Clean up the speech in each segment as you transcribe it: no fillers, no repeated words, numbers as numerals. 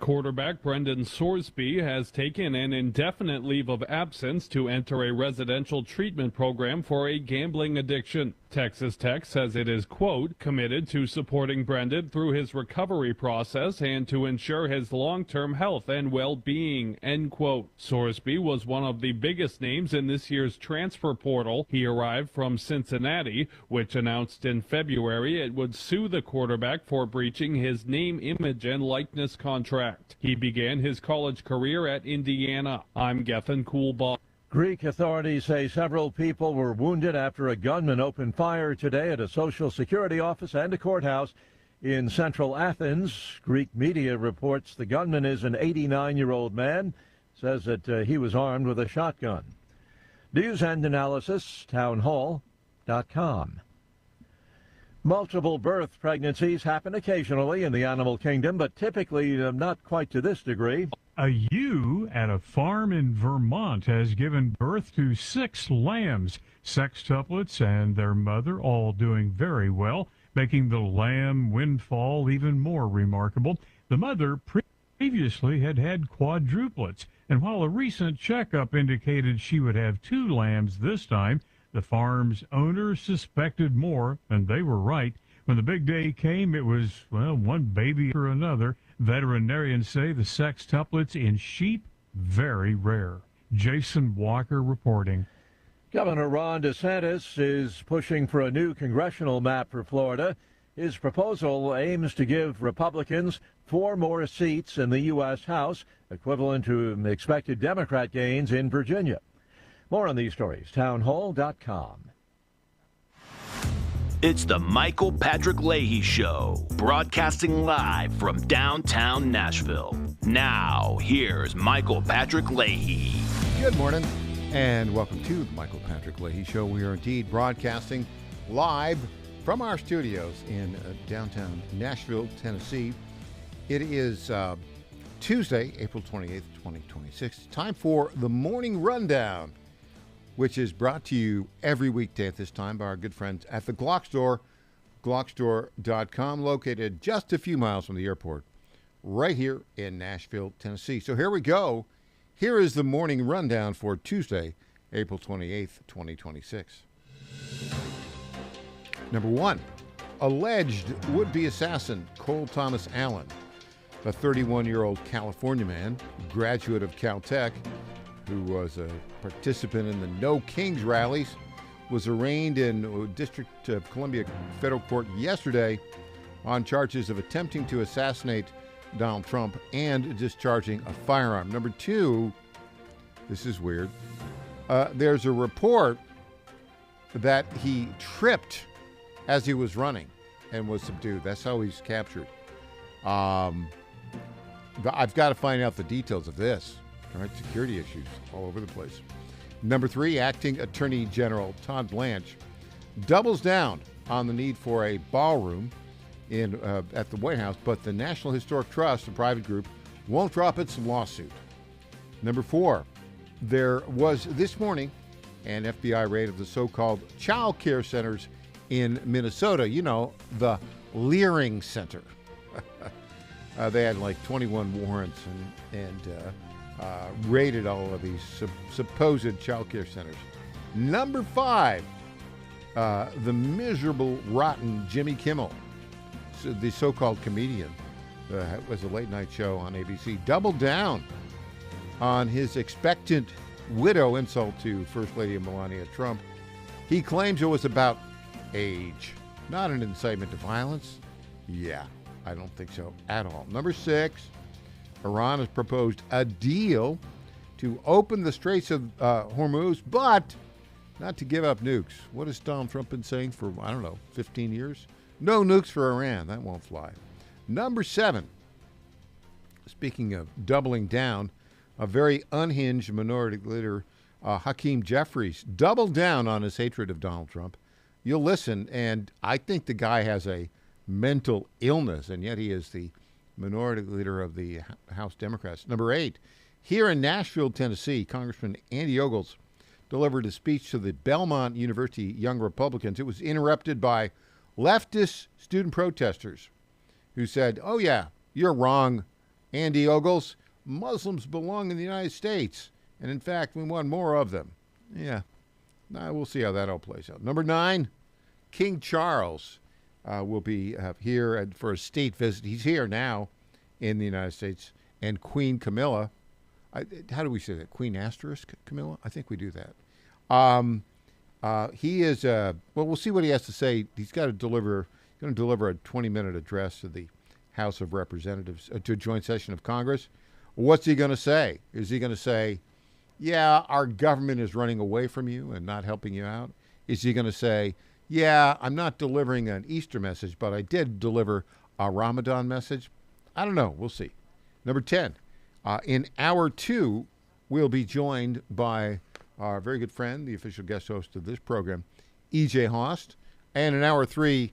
Quarterback Brendan Sorsby has taken an indefinite leave of absence to enter a residential treatment program for a gambling addiction. Texas Tech says it is, quote, committed to supporting Brendan through his recovery process and to ensure his long-term health and well-being, end quote. Sorsby was one of the biggest names in this year's transfer portal. He arrived from Cincinnati, which announced in February it would sue the quarterback for breaching his name, image, and likeness contract. He began his college career at Indiana. I'm Gethin Coolbaugh. Greek authorities say several people were wounded after a gunman opened fire today at a Social Security office and a courthouse in central Athens. Greek media reports the gunman is an 89-year-old man, says that he was armed with a shotgun. News and analysis, townhall.com. Multiple birth pregnancies happen occasionally in the animal kingdom, but typically not quite to this degree. A ewe at a farm in Vermont has given birth to 6 lambs, sextuplets and their mother, all doing very well, making the lamb windfall even more remarkable. The mother previously had quadruplets, and while a recent checkup indicated she would have 2 lambs this time, the farm's owner suspected more, and they were right. When the big day came, it was, well, one baby or another. Veterinarians say the sextuplets in sheep, very rare. Jason Walker reporting. Governor Ron DeSantis is pushing for a new congressional map for Florida. His proposal aims to give Republicans 4 more seats in the U.S. House, equivalent to expected Democrat gains in Virginia. More on these stories, townhall.com. It's the Michael Patrick Leahy Show, broadcasting live from downtown Nashville. Now, here's Michael Patrick Leahy. Good morning, and welcome to the Michael Patrick Leahy Show. We are indeed broadcasting live from our studios in downtown Nashville, Tennessee. It is Tuesday, April 28th, 2026. Time for the Morning Rundown, which is brought to you every weekday at this time by our good friends at the Glock Store, glockstore.com, located just a few miles from the airport, right here in Nashville, Tennessee. So here we go. Here is the Morning Rundown for Tuesday, April 28th, 2026. Number 1, alleged would-be assassin Cole Thomas Allen, a 31-year-old California man, graduate of Caltech, who was a participant in the No Kings rallies, was arraigned in District of Columbia Federal Court yesterday on charges of attempting to assassinate Donald Trump and discharging a firearm. Number 2, this is weird. There's a report that he tripped as he was running and was subdued. That's how he's captured. I've got to find out the details of this. All right, security issues all over the place. Number 3, Acting Attorney General Todd Blanche doubles down on the need for a ballroom at the White House, but the National Historic Trust, a private group, won't drop its lawsuit. Number 4, there was this morning an FBI raid of the so-called child care centers in Minnesota. You know, the Leering Center. They had like 21 warrants and raided all of these supposed child care centers. Number 5, the miserable, rotten Jimmy Kimmel, the so-called comedian, was a late-night show on ABC, doubled down on his expectant widow insult to First Lady Melania Trump. He claims it was about age, not an incitement to violence. Yeah, I don't think so at all. Number 6, Iran has proposed a deal to open the Straits of Hormuz, but not to give up nukes. What has Donald Trump been saying for, 15 years? No nukes for Iran. That won't fly. Number 7, speaking of doubling down, a very unhinged minority leader, Hakeem Jeffries, doubled down on his hatred of Donald Trump. You'll listen, and I think the guy has a mental illness, and yet he is the minority leader of the House Democrats. Number 8, here in Nashville, Tennessee, Congressman Andy Ogles delivered a speech to the Belmont University Young Republicans. It was interrupted by leftist student protesters who said, "Oh yeah, you're wrong Andy Ogles, Muslims belong in the United States. And in fact, we want more of them. Yeah, we'll see how that all plays out. Number 9, King Charles will be here for a state visit. He's here now in the United States. And Queen Camilla. How do we say that? Queen asterisk Camilla? I think we do that. He is, well, we'll see what he has to say. He's got to deliver a 20-minute address to the House of Representatives, to a joint session of Congress. What's he going to say? Is he going to say, yeah, our government is running away from you and not helping you out? Is he going to say, yeah, I'm not delivering an Easter message, but I did deliver a Ramadan message? I don't know. We'll see. Number 10, in hour 2, we'll be joined by our very good friend, the official guest host of this program, E.J. Host. And in hour 3,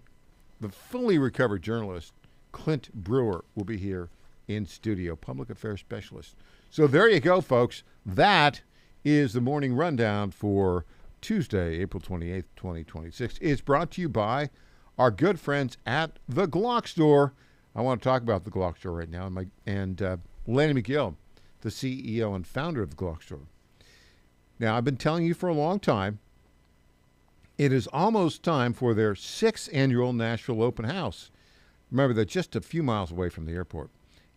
the fully recovered journalist, Clint Brewer, will be here in studio, public affairs specialist. So there you go, folks. That is the morning rundown for Tuesday, April 28th, 2026. It's brought to you by our good friends at the Glock Store. I want to talk about the Glock Store right now, and Lanny McGill, the CEO and founder of the Glock Store. Now, I've been telling you for a long time, it is almost time for their 6th annual Nashville Open House. Remember, they're just a few miles away from the airport.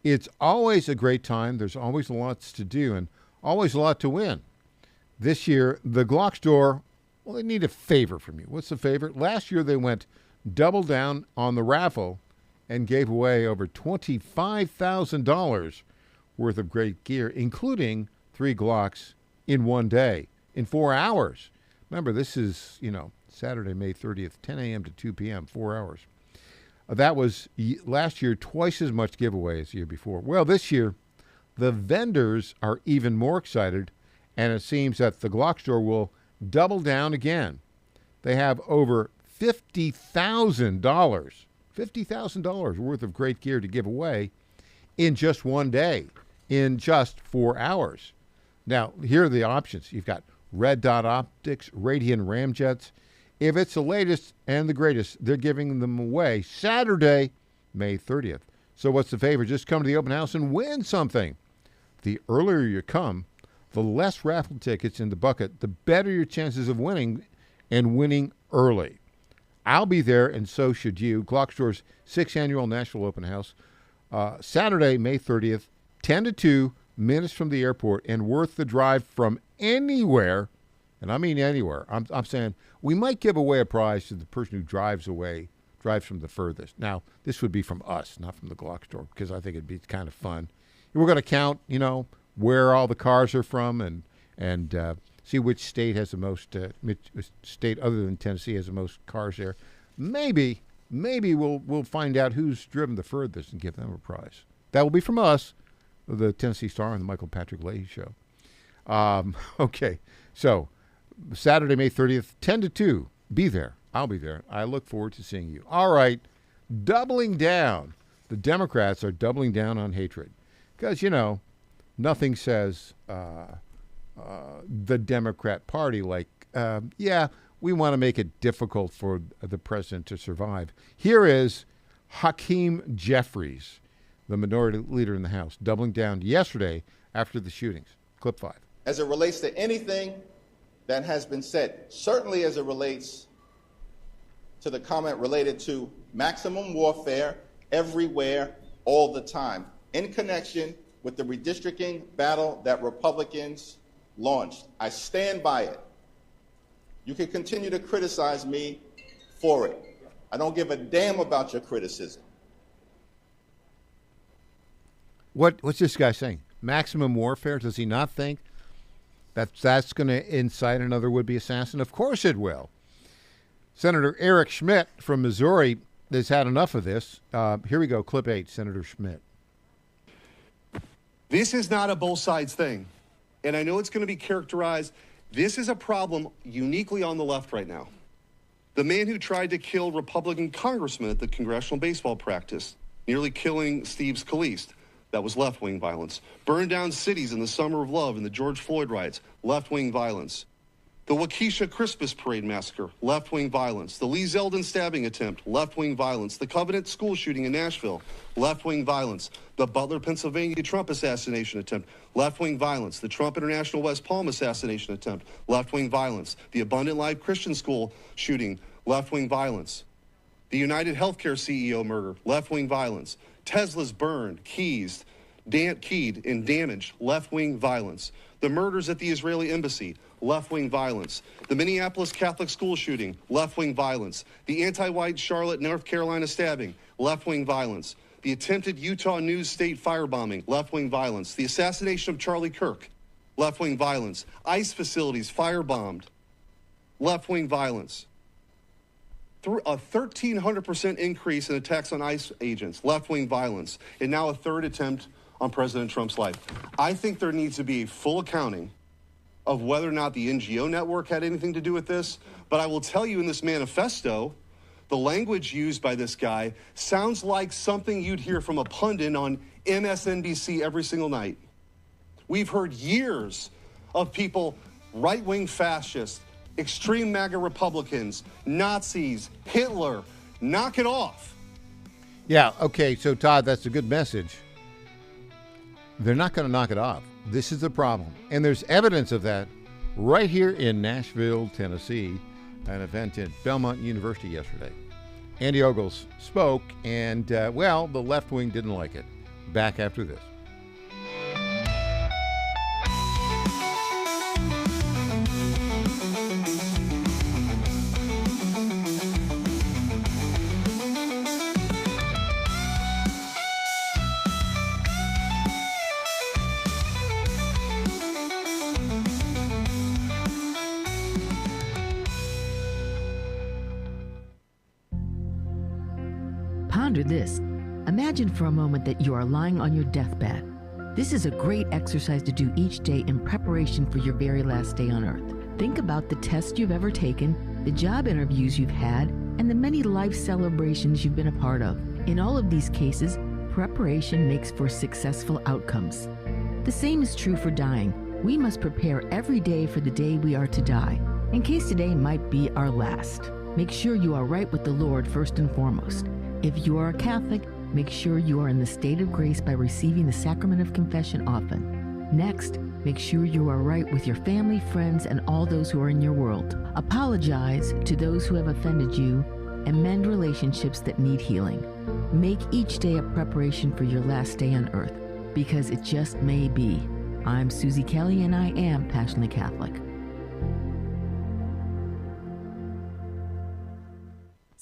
It's always a great time. There's always lots to do and always a lot to win. This year, the Glock Store, well, they need a favor from you. What's the favor? Last year, they went double down on the raffle and gave away over $25,000 worth of great gear, including 3 Glocks in one day, in 4 hours. Remember, this is, Saturday, May 30th, 10 a.m. to 2 p.m., 4 hours. That was last year twice as much giveaway as the year before. Well, this year, the vendors are even more excited, and it seems that the Glock Store will double down again. They have over $50,000 worth of great gear to give away in just one day, in just 4 hours. Now, here are the options. You've got Red Dot Optics, Radian Ramjets. If it's the latest and the greatest, they're giving them away Saturday, May 30th. So what's the favor? Just come to the open house and win something. The earlier you come, the less raffle tickets in the bucket, the better your chances of winning, and winning early. I'll be there, and so should you. Glock Store's 6th annual Nashville Open House, Saturday, May 30th, 10 to 2, minutes from the airport, and worth the drive from anywhere. And I mean anywhere. I'm saying we might give away a prize to the person who drives from the furthest. Now, this would be from us, not from the Glock Store, because I think it'd be kind of fun. We're going to count, where all the cars are from and see which state has the most, state other than Tennessee has the most cars there. Maybe we'll find out who's driven the furthest and give them a prize. That will be from us, the Tennessee Star and the Michael Patrick Leahy Show. Okay, so Saturday, May 30th, 10 to 2. Be there. I'll be there. I look forward to seeing you. All right, doubling down. The Democrats are doubling down on hatred because, nothing says the Democrat Party like, we want to make it difficult for the president to survive. Here is Hakeem Jeffries, the minority leader in the House, doubling down yesterday after the shootings. Clip 5. As it relates to anything that has been said, certainly as it relates to the comment related to maximum warfare everywhere, all the time, in connection with the redistricting battle that Republicans launched. I stand by it. You can continue to criticize me for it. I don't give a damn about your criticism. What's this guy saying? Maximum warfare? Does he not think that's going to incite another would-be assassin? Of course it will. Senator Eric Schmidt from Missouri has had enough of this. Here we go, clip 8, Senator Schmidt. This is not a both sides thing. And I know it's going to be characterized, this is a problem uniquely on the left right now. The man who tried to kill Republican congressman at the congressional baseball practice, nearly killing Steve Scalise, that was left-wing violence. Burned down cities in the Summer of Love and the George Floyd riots, left-wing violence. The Waukesha Christmas Parade massacre, left-wing violence. The Lee Zeldin stabbing attempt, left-wing violence. The Covenant school shooting in Nashville, left-wing violence. The Butler, Pennsylvania Trump assassination attempt, left-wing violence. The Trump International West Palm assassination attempt, left-wing violence. The Abundant Life Christian School shooting, left-wing violence. The United Healthcare CEO murder, left-wing violence. Tesla's burned, keyed, and damaged, left-wing violence. The murders at the Israeli embassy, left-wing violence. The Minneapolis Catholic school shooting, left-wing violence. The anti-white Charlotte, North Carolina stabbing, left-wing violence. The attempted Utah News State firebombing, left-wing violence. The assassination of Charlie Kirk, left-wing violence. ICE facilities firebombed, left-wing violence. A 1,300% increase in attacks on ICE agents, left-wing violence, and now a third attempt on President Trump's life. I think there needs to be a full accounting of whether or not the NGO network had anything to do with this. But I will tell you, in this manifesto, the language used by this guy sounds like something you'd hear from a pundit on MSNBC every single night. We've heard years of people, right-wing fascists, extreme MAGA Republicans, Nazis, Hitler, knock it off. Yeah, okay, so Todd, that's a good message. They're not going to knock it off. This is the problem. And there's evidence of that right here in Nashville, Tennessee, an event at Belmont University yesterday. Andy Ogles spoke, and, well, the left wing didn't like it. Back after this. Ponder this. Imagine for a moment that you are lying on your deathbed. This is a great exercise to do each day in preparation for your very last day on earth. Think about the tests you've ever taken, the job interviews you've had, and the many life celebrations you've been a part of. In all of these cases, preparation makes for successful outcomes. The same is true for dying. We must prepare every day for the day we are to die, in case today might be our last. Make sure you are right with the Lord first and foremost. If you are a Catholic, make sure you are in the state of grace by receiving the sacrament of confession often. Next, make sure you are right with your family, friends, and all those who are in your world. Apologize to those who have offended you and mend relationships that need healing. Make each day a preparation for your last day on earth, because it just may be. I'm Susie Kelly, and I am passionately Catholic.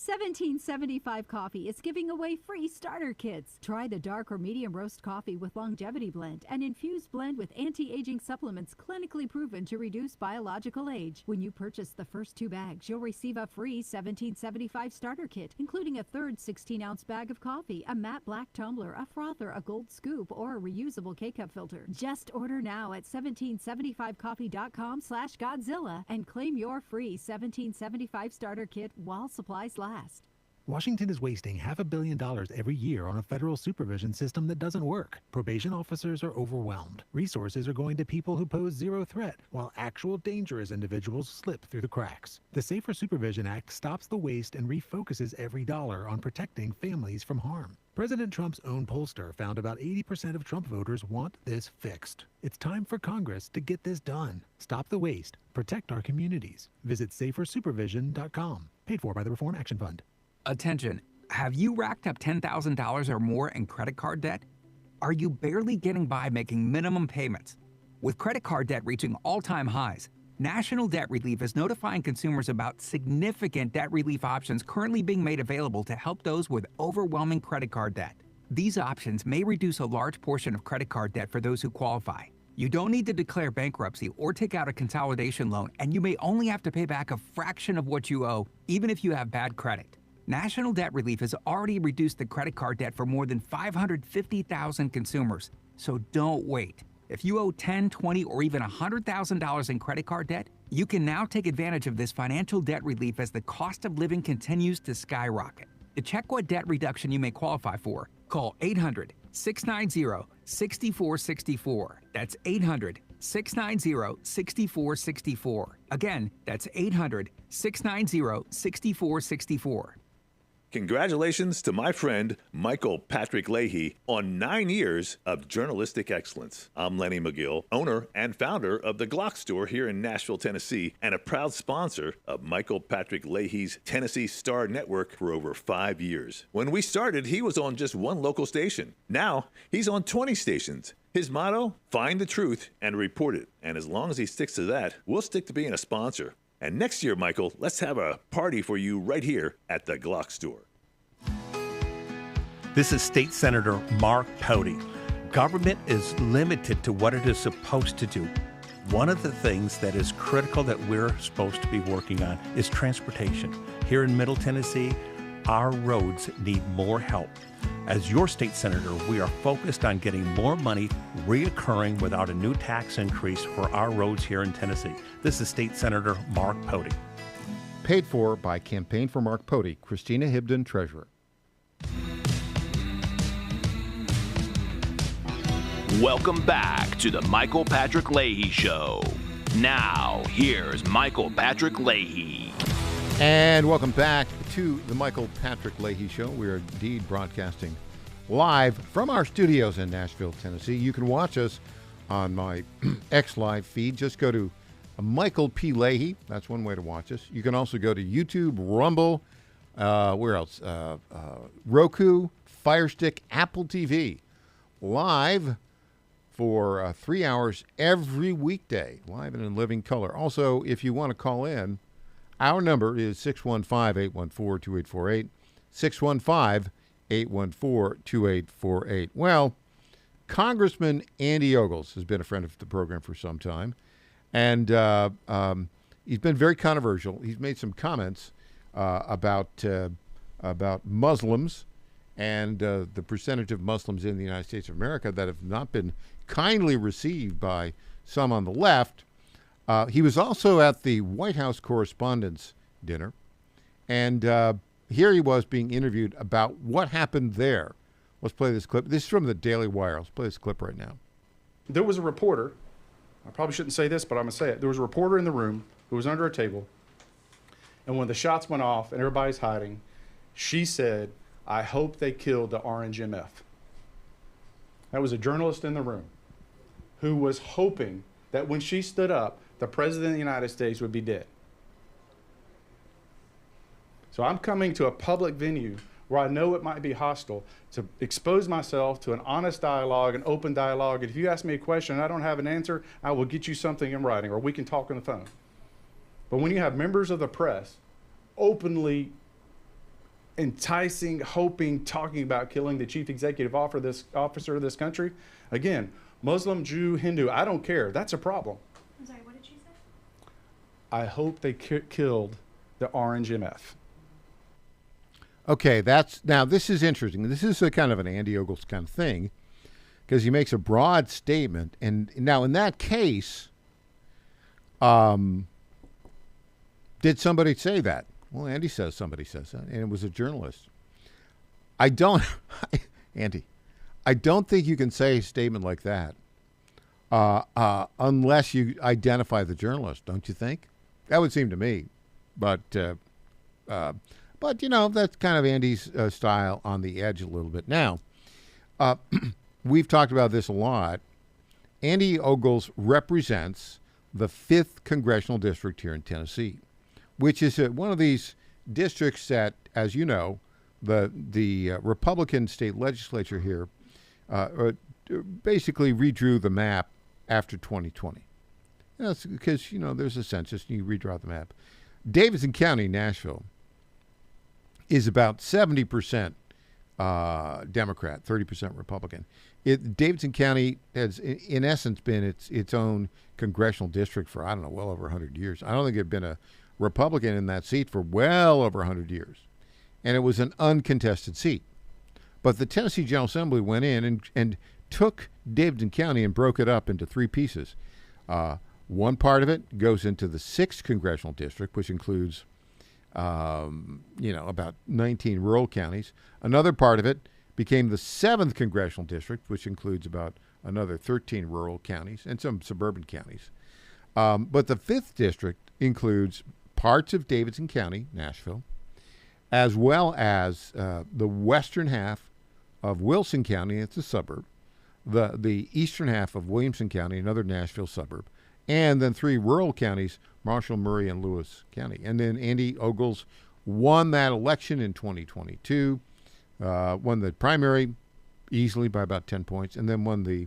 1775 Coffee is giving away free starter kits. Try the dark or medium roast coffee with longevity blend, an infused blend with anti-aging supplements clinically proven to reduce biological age. When you purchase the first 2 bags, you'll receive a free 1775 starter kit, including a third 16-ounce bag of coffee, a matte black tumbler, a frother, a gold scoop, or a reusable K-cup filter. Just order now at 1775coffee.com/Godzilla and claim your free 1775 starter kit while supplies last. Washington is wasting $500 million every year on a federal supervision system that doesn't work. Probation officers are overwhelmed. Resources are going to people who pose zero threat, while actual dangerous individuals slip through the cracks. The Safer Supervision Act stops the waste and refocuses every dollar on protecting families from harm. President Trump's own pollster found about 80% of Trump voters want this fixed. It's time for Congress to get this done. Stop the waste. Protect our communities. Visit safersupervision.com. Paid for by the Reform Action Fund. Attention, have you racked up $10,000 or more in credit card debt? Are you barely getting by making minimum payments? With credit card debt reaching all-time highs, National Debt Relief is notifying consumers about significant debt relief options currently being made available to help those with overwhelming credit card debt. These options may reduce a large portion of credit card debt for those who qualify. You don't need to declare bankruptcy or take out a consolidation loan, and you may only have to pay back a fraction of what you owe, even if you have bad credit. National Debt Relief has already reduced the credit card debt for more than 550,000 consumers, so don't wait. If you owe $10,000, $20,000, or even $100,000 in credit card debt, you can now take advantage of this financial debt relief as the cost of living continues to skyrocket. To check what debt reduction you may qualify for, call 800-690-6464. That's 800 800-690-6464. Again, that's 800-690-6464. Congratulations to my friend Michael Patrick Leahy on 9 years of journalistic excellence. I'm Lenny McGill, owner and founder of the Glock Store here in Nashville, Tennessee, and a proud sponsor of Michael Patrick Leahy's Tennessee Star Network for over 5 years. When we started, he was on just one local station. Now, he's on 20 stations. His motto, find the truth and report it. And as long as he sticks to that, we'll stick to being a sponsor. And next year, Michael, let's have a party for you right here at the Glock Store. This is State Senator Mark Pody. Government is limited to what it is supposed to do. One of the things that is critical that we're supposed to be working on is transportation. Here in Middle Tennessee, our roads need more help. As your state senator, we are focused on getting more money reoccurring without a new tax increase for our roads here in Tennessee. This is State Senator Mark Pody. Paid for by Campaign for Mark Pody, Christina Hibden, Treasurer. Welcome back to the Michael Patrick Leahy Show. Now, here's Michael Patrick Leahy. And welcome back to the Michael Patrick Leahy Show. We are indeed broadcasting live from our studios in Nashville, Tennessee. You can watch us on my X Live feed. Just go to Michael P. Leahy. That's one way to watch us. You can also go to YouTube, Rumble, where else? Roku, Firestick, Apple TV. Live for 3 hours every weekday, live and in living color. Also, if you want to call in, our number is 615-814-2848, 615-814-2848. Well, Congressman Andy Ogles has been a friend of the program for some time, and he's been very controversial. He's made some comments about Muslims and the percentage of Muslims in the United States of America that have not been kindly received by some on the left. He was also at the White House Correspondents' Dinner, and here he was being interviewed about what happened there. Let's play this clip. This is from the Daily Wire. Let's play this clip right now. There was a reporter. I probably shouldn't say this, but I'm going to say it. There was a reporter in the room who was under a table, and when the shots went off and everybody's hiding, she said, "I hope they killed the Orange MF." That was a journalist in the room who was hoping that when she stood up, the President of the United States would be dead. So I'm coming to a public venue where I know it might be hostile to expose myself to an honest dialogue, an open dialogue. And if you ask me a question and I don't have an answer, I will get you something in writing, or we can talk on the phone. But when you have members of the press openly enticing, hoping, talking about killing the chief executive officer of this country, again, Muslim, Jew, Hindu, I don't care. That's a problem. I'm sorry, what did she say? I hope they killed the Orange MF. Okay, now this is interesting. This is a kind of an Andy Ogles kind of thing, because he makes a broad statement. And now in that case, did somebody say that? Well, Andy says somebody says that, and it was a journalist. Andy, I don't think you can say a statement like that unless you identify the journalist, don't you think? That would seem to me. But you know, that's kind of Andy's style, on the edge a little bit. Now, we've talked about this a lot. Andy Ogles represents the 5th Congressional District here in Tennessee, which is one of these districts that, as you know, the Republican state legislature here basically redrew the map after 2020. That's because, you know, there's a census and you redraw the map. Davidson County, Nashville, is about 70% Democrat, 30% Republican. Davidson County has, in essence, been its own congressional district for, I don't know, well over 100 years. I don't think there's been a Republican in that seat for well over 100 years. And it was an uncontested seat. But the Tennessee General Assembly went in and took Davidson County and broke it up into 3 pieces. One part of it goes into the 6th Congressional District, which includes about 19 rural counties. Another part of it became the 7th Congressional District, which includes about another 13 rural counties, and some suburban counties. But the 5th district includes parts of Davidson County, Nashville, as well as the western half of Wilson County, it's a suburb, the eastern half of Williamson County, another Nashville suburb, and then 3 rural counties, Marshall, Murray, and Lewis County. And then Andy Ogles won that election in 2022, won the primary easily by about 10 points, and then won the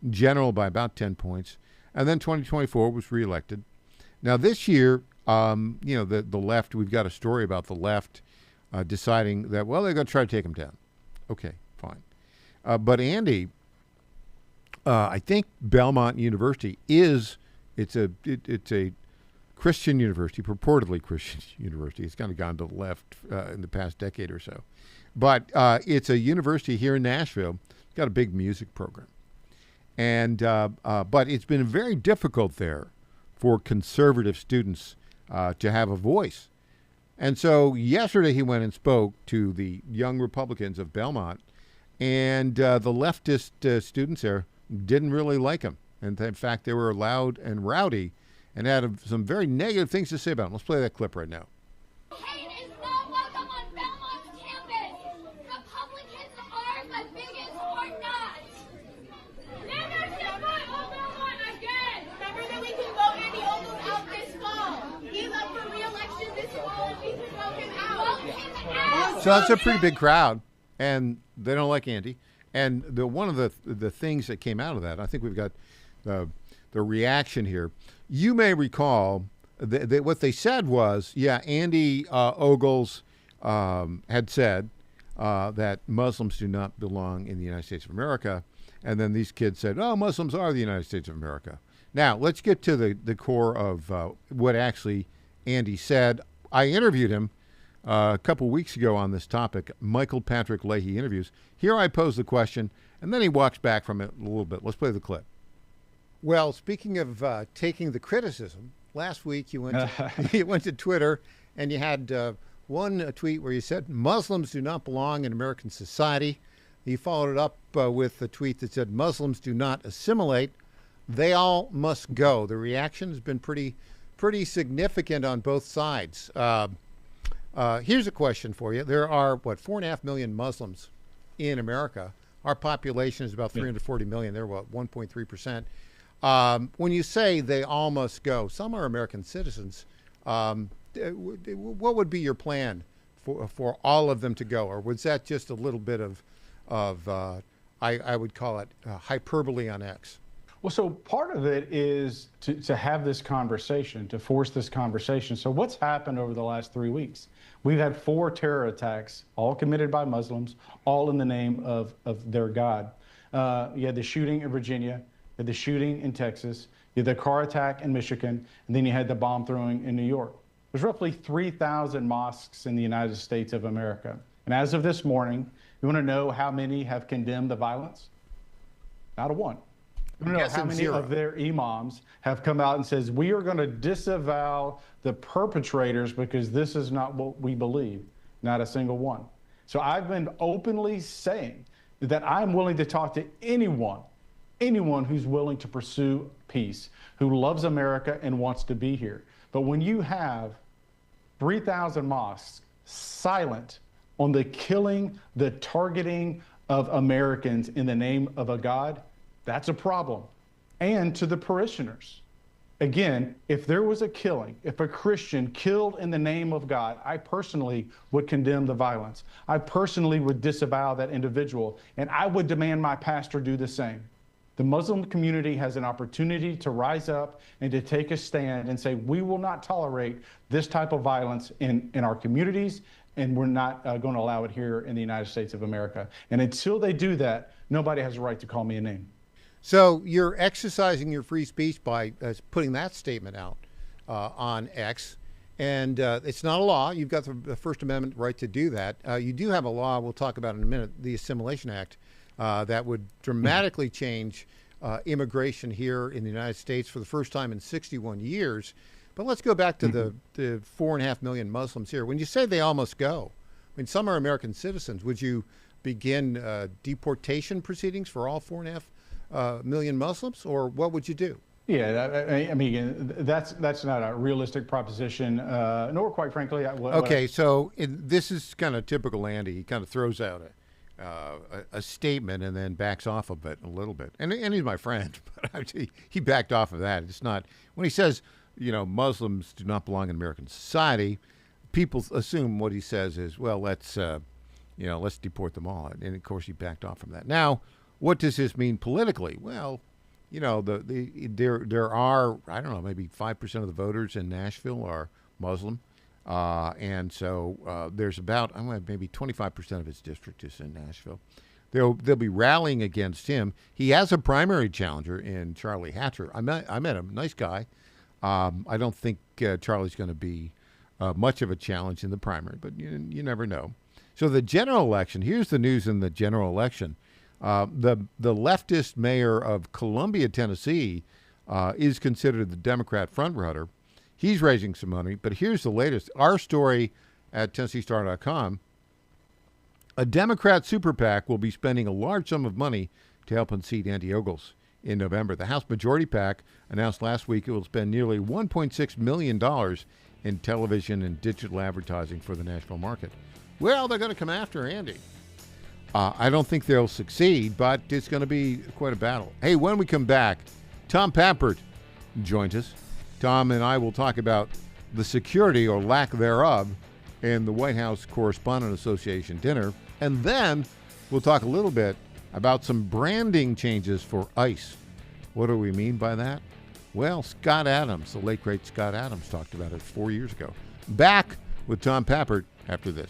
general by about 10 points. And then 2024 was reelected. Now this year, the left, we've got a story about the left deciding that, well, they're going to try to take him down. Okay, fine. But Andy, I think Belmont University it's a Christian university, purportedly Christian university. It's kind of gone to the left in the past decade or so. But it's a university here in Nashville. It's got a big music program. And but it's been very difficult there for conservative students to have a voice. And so yesterday he went and spoke to the young Republicans of Belmont, and the leftist students there didn't really like him. And in fact, they were loud and rowdy and had some very negative things to say about him. Let's play that clip right now. Hate is not welcome on Belmont's campus. Republicans are the biggest or not. Never step foot on Belmont again. Remember that we can vote Andy Ogles out this fall. He's up for re-election this fall, and we can vote him out. Vote him out. So that's a pretty big crowd, and they don't like Andy. And one of the things that came out of that, I think we've got the reaction here. You may recall what they said was, Andy Ogles had said that Muslims do not belong in the United States of America. And then these kids said, oh, Muslims are the United States of America. Now, let's get to the core of what actually Andy said. I interviewed him a couple weeks ago on this topic, Michael Patrick Leahy interviews. Here I pose the question, and then he walks back from it a little bit. Let's play the clip. Well, speaking of taking the criticism, last week you went to Twitter, and you had one tweet where you said Muslims do not belong in American society. You followed it up with a tweet that said Muslims do not assimilate. They all must go. The reaction has been pretty significant on both sides. Here's a question for you. There are, 4.5 million Muslims in America. Our population is about 340 million. They're, 1.3%. When you say they all must go, some are American citizens. What would be your plan for all of them to go? Or was that just a little bit of I would call it hyperbole on X? Well, so part of it is to have this conversation, to force this conversation. So what's happened over the last 3 weeks? We've had 4 terror attacks, all committed by Muslims, all in the name of their God. You had the shooting in Virginia, you had the shooting in Texas, you had the car attack in Michigan, and then you had the bomb throwing in New York. There's roughly 3,000 mosques in the United States of America. And as of this morning, you want to know how many have condemned the violence? Not a one. You want to know how many of their imams have come out and says, we are going to disavow the perpetrators because this is not what we believe. Not a single one. So I've been openly saying that I'm willing to talk to anyone who's willing to pursue peace, who loves America and wants to be here. But when you have 3,000 mosques silent on the killing, the targeting of Americans in the name of a God, that's a problem. And to the parishioners. Again, if there was a killing, if a Christian killed in the name of God, I personally would condemn the violence. I personally would disavow that individual, and I would demand my pastor do the same. The Muslim community has an opportunity to rise up and to take a stand and say, we will not tolerate this type of violence in our communities, and we're not going to allow it here in the United States of America. And until they do that, nobody has a right to call me a name. So you're exercising your free speech by putting that statement out on X, and it's not a law. You've got the First Amendment right to do that. You do have a law we'll talk about in a minute, the Assimilation Act, that would dramatically change immigration here in the United States for the first time in 61 years. But let's go back to the 4.5 million Muslims here. When you say they all must go, I mean, some are American citizens. Would you begin deportation proceedings for all 4.5 million Muslims, or what would you do? Yeah, I mean, that's not a realistic proposition, nor, quite frankly, this is kind of typical Andy. He kind of throws out a statement and then backs off of it a little bit. And he's my friend, but actually he backed off of that. It's not when he says, Muslims do not belong in American society. People assume what he says is, well, let's deport them all. And of course, he backed off from that. Now, what does this mean politically? Well, there are, I don't know, maybe 5% of the voters in Nashville are Muslim. And so there's about, maybe 25% of his district is in Nashville. They'll be rallying against him. He has a primary challenger in Charlie Hatcher. I met him, nice guy. I don't think Charlie's going to be much of a challenge in the primary, but you never know. So the general election, here's the news in the general election. The leftist mayor of Columbia, Tennessee, is considered the Democrat frontrunner. He's raising some money, but here's the latest. Our story at TennesseeStar.com. A Democrat super PAC will be spending a large sum of money to help unseat Andy Ogles in November. The House Majority PAC announced last week it will spend nearly $1.6 million in television and digital advertising for the Nashville market. Well, they're going to come after Andy. I don't think they'll succeed, but it's going to be quite a battle. Hey, when we come back, Tom Pappert joins us. Tom and I will talk about the security or lack thereof in the White House Correspondent Association dinner. And then we'll talk a little bit about some branding changes for ICE. What do we mean by that? Well, Scott Adams, the late great Scott Adams, talked about it 4 years ago. Back with Tom Pappert after this.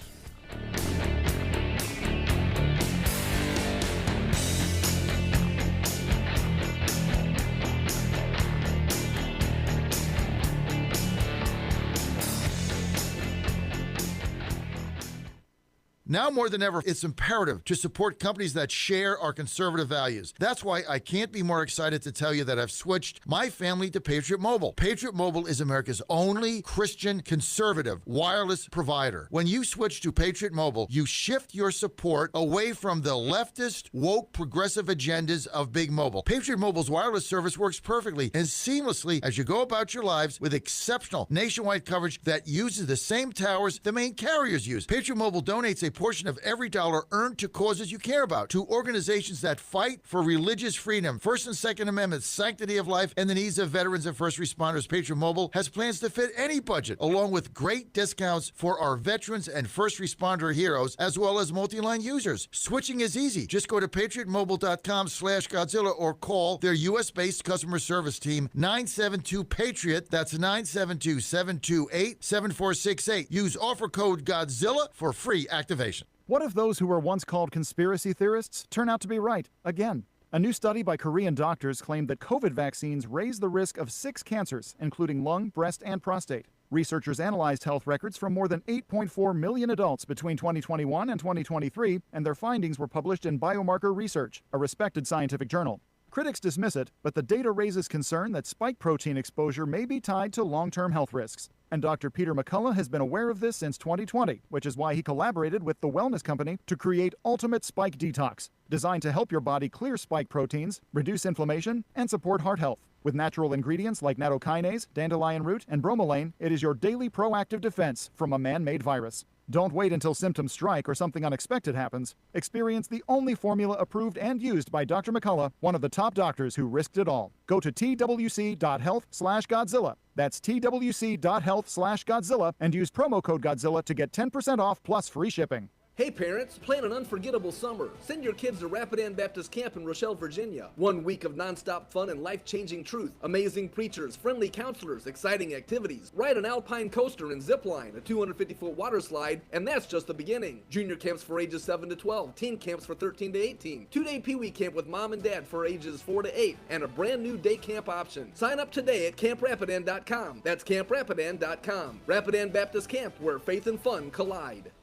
Now more than ever, it's imperative to support companies that share our conservative values. That's why I can't be more excited to tell you that I've switched my family to Patriot Mobile. Patriot Mobile is America's only Christian conservative wireless provider. When you switch to Patriot Mobile, you shift your support away from the leftist, woke, progressive agendas of Big Mobile. Patriot Mobile's wireless service works perfectly and seamlessly as you go about your lives with exceptional nationwide coverage that uses the same towers the main carriers use. Patriot Mobile donates a portion of every dollar earned to causes you care about, to organizations that fight for religious freedom, First and Second Amendments, sanctity of life, and the needs of veterans and first responders. Patriot Mobile has plans to fit any budget, along with great discounts for our veterans and first responder heroes, as well as multi-line users. Switching is easy. Just go to patriotmobile.com/Godzilla or call their U.S.-based customer service team, 972-PATRIOT. That's 972-728-7468. Use offer code Godzilla for free activation. What if those who were once called conspiracy theorists turn out to be right again? A new study by Korean doctors claimed that COVID vaccines raise the risk of 6 cancers, including lung, breast, and prostate. Researchers analyzed health records from more than 8.4 million adults between 2021 and 2023, and their findings were published in Biomarker Research, a respected scientific journal. Critics dismiss it, but the data raises concern that spike protein exposure may be tied to long-term health risks. And Dr. Peter McCullough has been aware of this since 2020, which is why he collaborated with the wellness company to create Ultimate Spike Detox, designed to help your body clear spike proteins, reduce inflammation, and support heart health. With natural ingredients like nattokinase, dandelion root, and bromelain, it is your daily proactive defense from a man-made virus. Don't wait until symptoms strike or something unexpected happens. Experience the only formula approved and used by Dr. McCullough, one of the top doctors who risked it all. Go to twc.health/Godzilla. That's twc.health/Godzilla and use promo code Godzilla to get 10% off plus free shipping. Hey parents, plan an unforgettable summer. Send your kids to Rapidan Baptist Camp in Rochelle, Virginia. 1 week of nonstop fun and life-changing truth. Amazing preachers, friendly counselors, exciting activities. Ride an alpine coaster and zip line, a 250-foot water slide, and that's just the beginning. Junior camps for ages 7 to 12, teen camps for 13 to 18, 2-day Pee-wee camp with mom and dad for ages 4 to 8, and a brand new day camp option. Sign up today at camprapidan.com. That's camprapidan.com. Rapidan Baptist Camp, where faith and fun collide.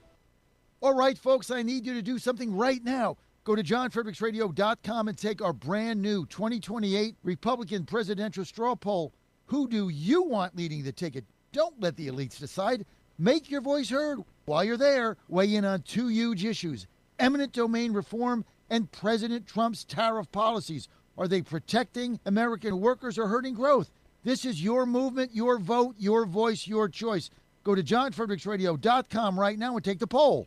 All right, folks, I need you to do something right now. Go to johnfredericksradio.com and take our brand new 2028 Republican presidential straw poll. Who do you want leading the ticket? Don't let the elites decide. Make your voice heard. While you're there, weigh in on 2 huge issues: eminent domain reform and President Trump's tariff policies. Are they protecting American workers or hurting growth? This is your movement, your vote, your voice, your choice. Go to johnfredericksradio.com right now and take the poll.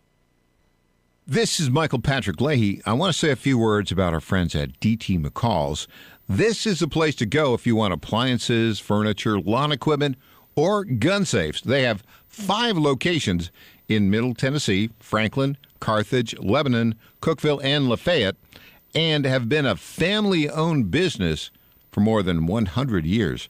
This is Michael Patrick Leahy. I want to say a few words about our friends at DT McCall's. This is a place to go if you want appliances, furniture, lawn equipment, or gun safes. They have 5 locations in Middle Tennessee, Franklin, Carthage, Lebanon, Cookeville, and Lafayette, and have been a family-owned business for more than 100 years.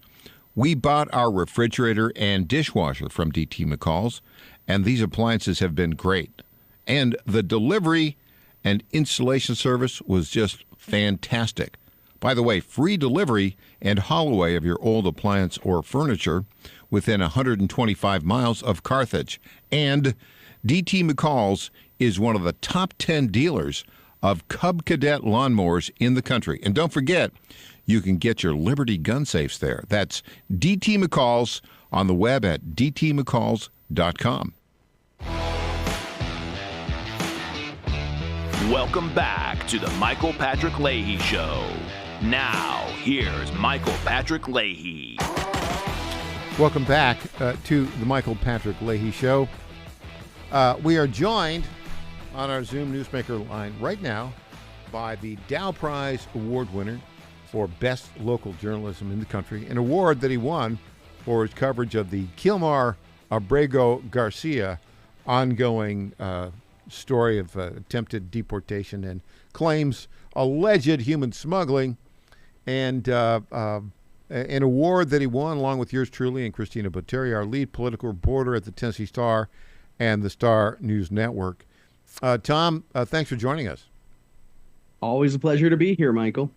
We bought our refrigerator and dishwasher from DT McCall's, and these appliances have been great. And the delivery and installation service was just fantastic. By the way, free delivery and haul away of your old appliance or furniture within 125 miles of Carthage. And DT McCall's is one of the top 10 dealers of Cub Cadet lawnmowers in the country. And don't forget, you can get your Liberty gun safes there. That's DT McCall's on the web at dtmccalls.com. Welcome back to the Michael Patrick Leahy Show. Now, here's Michael Patrick Leahy. Welcome back to the Michael Patrick Leahy Show. We are joined on our Zoom Newsmaker line right now by the Dow Prize Award winner for Best Local Journalism in the country, an award that he won for his coverage of the Kilmar Abrego Garcia ongoing story of attempted deportation and claims alleged human smuggling, and an award that he won along with yours truly and Christina Botteri, our lead political reporter at the Tennessee Star and the Star News Network. Tom, thanks for joining us. Always a pleasure to be here, Michael.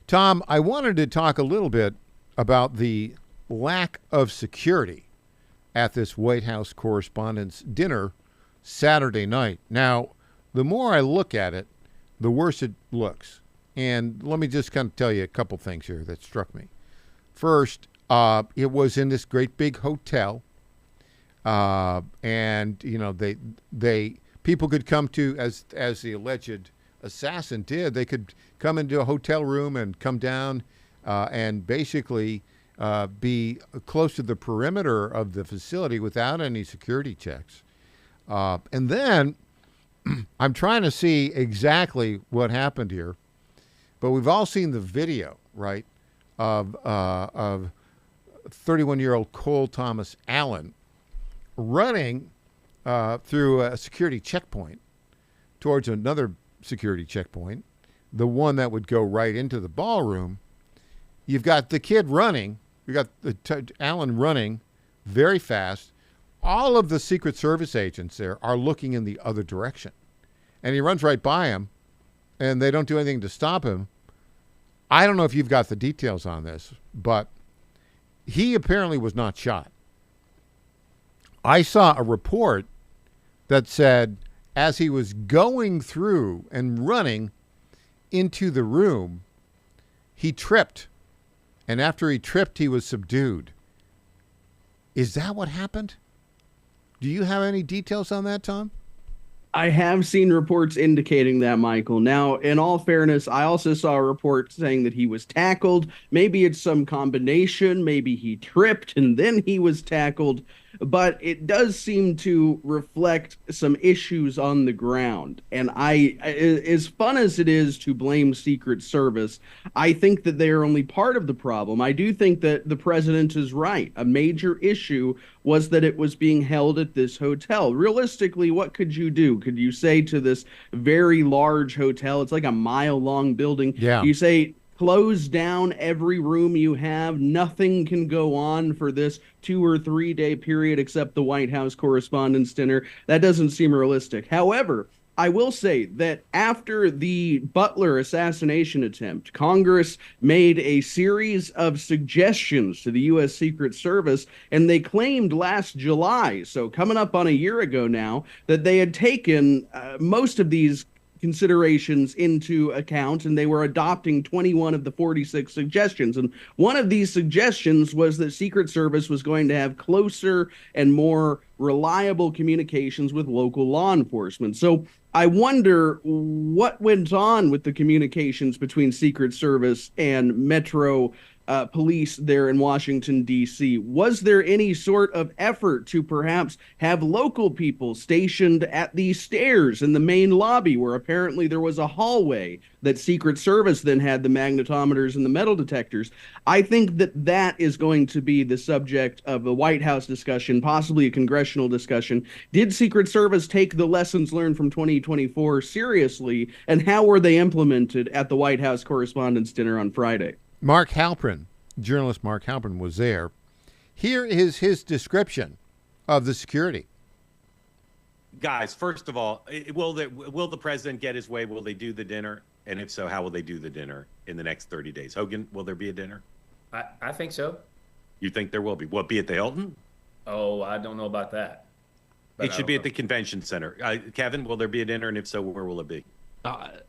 Tom, I wanted to talk a little bit about the lack of security at this White House Correspondents' Dinner Saturday night. Now, the more I look at it, the worse it looks. And let me just kind of tell you a couple things here that struck me. First, it was in this great big hotel, and you know people could come to, as the alleged assassin did, they could come into a hotel room and come down and basically be close to the perimeter of the facility without any security checks. And then I'm trying to see exactly what happened here, but we've all seen the video, right, of 31-year-old Cole Thomas Allen running through a security checkpoint towards another security checkpoint, the one that would go right into the ballroom. You've got the kid running. You got Allen running very fast. All of the Secret Service agents there are looking in the other direction. And he runs right by him, and they don't do anything to stop him. I don't know if you've got the details on this, but he apparently was not shot. I saw a report that said as he was going through and running into the room, he tripped. And after he tripped, he was subdued. Is that what happened? Do you have any details on that, Tom? I have seen reports indicating that, Michael. Now, in all fairness, I also saw a report saying that he was tackled. Maybe it's some combination. Maybe he tripped and then he was tackled. But it does seem to reflect some issues on the ground. And as fun as it is to blame Secret Service, I think that they are only part of the problem. I do think that the president is right. A major issue was that it was being held at this hotel. Realistically, what could you do? Could you say to this very large hotel, it's like a mile-long building, you say, close down every room you have. Nothing can go on for this 2 or 3 day period except the White House Correspondents' Dinner. That doesn't seem realistic. However, I will say that after the Butler assassination attempt, Congress made a series of suggestions to the U.S. Secret Service, and they claimed last July, so coming up on a year ago now, that they had taken most of these considerations into account, and they were adopting 21 of the 46 suggestions. And one of these suggestions was that Secret Service was going to have closer and more reliable communications with local law enforcement. So I wonder what went on with the communications between Secret Service and Metro police there in Washington, D.C. Was there any sort of effort to perhaps have local people stationed at these stairs in the main lobby, where apparently there was a hallway that Secret Service then had the magnetometers and the metal detectors? I think that that is going to be the subject of a White House discussion, possibly a congressional discussion. Did Secret Service take the lessons learned from 2024 seriously, and how were they implemented at the White House Correspondents' Dinner on Friday? Mark Halpern, journalist Mark Halpern, was there. Here is his description of the security. Guys, first of all, will the president get his way? Will they do the dinner? And if so, how will they do the dinner in the next 30 days? Hogan, will there be a dinner? I think so. You think there will be? Will it be at the Hilton? Oh, I don't know about that. It should be at the convention center. Kevin, will there be a dinner? And if so, where will it be?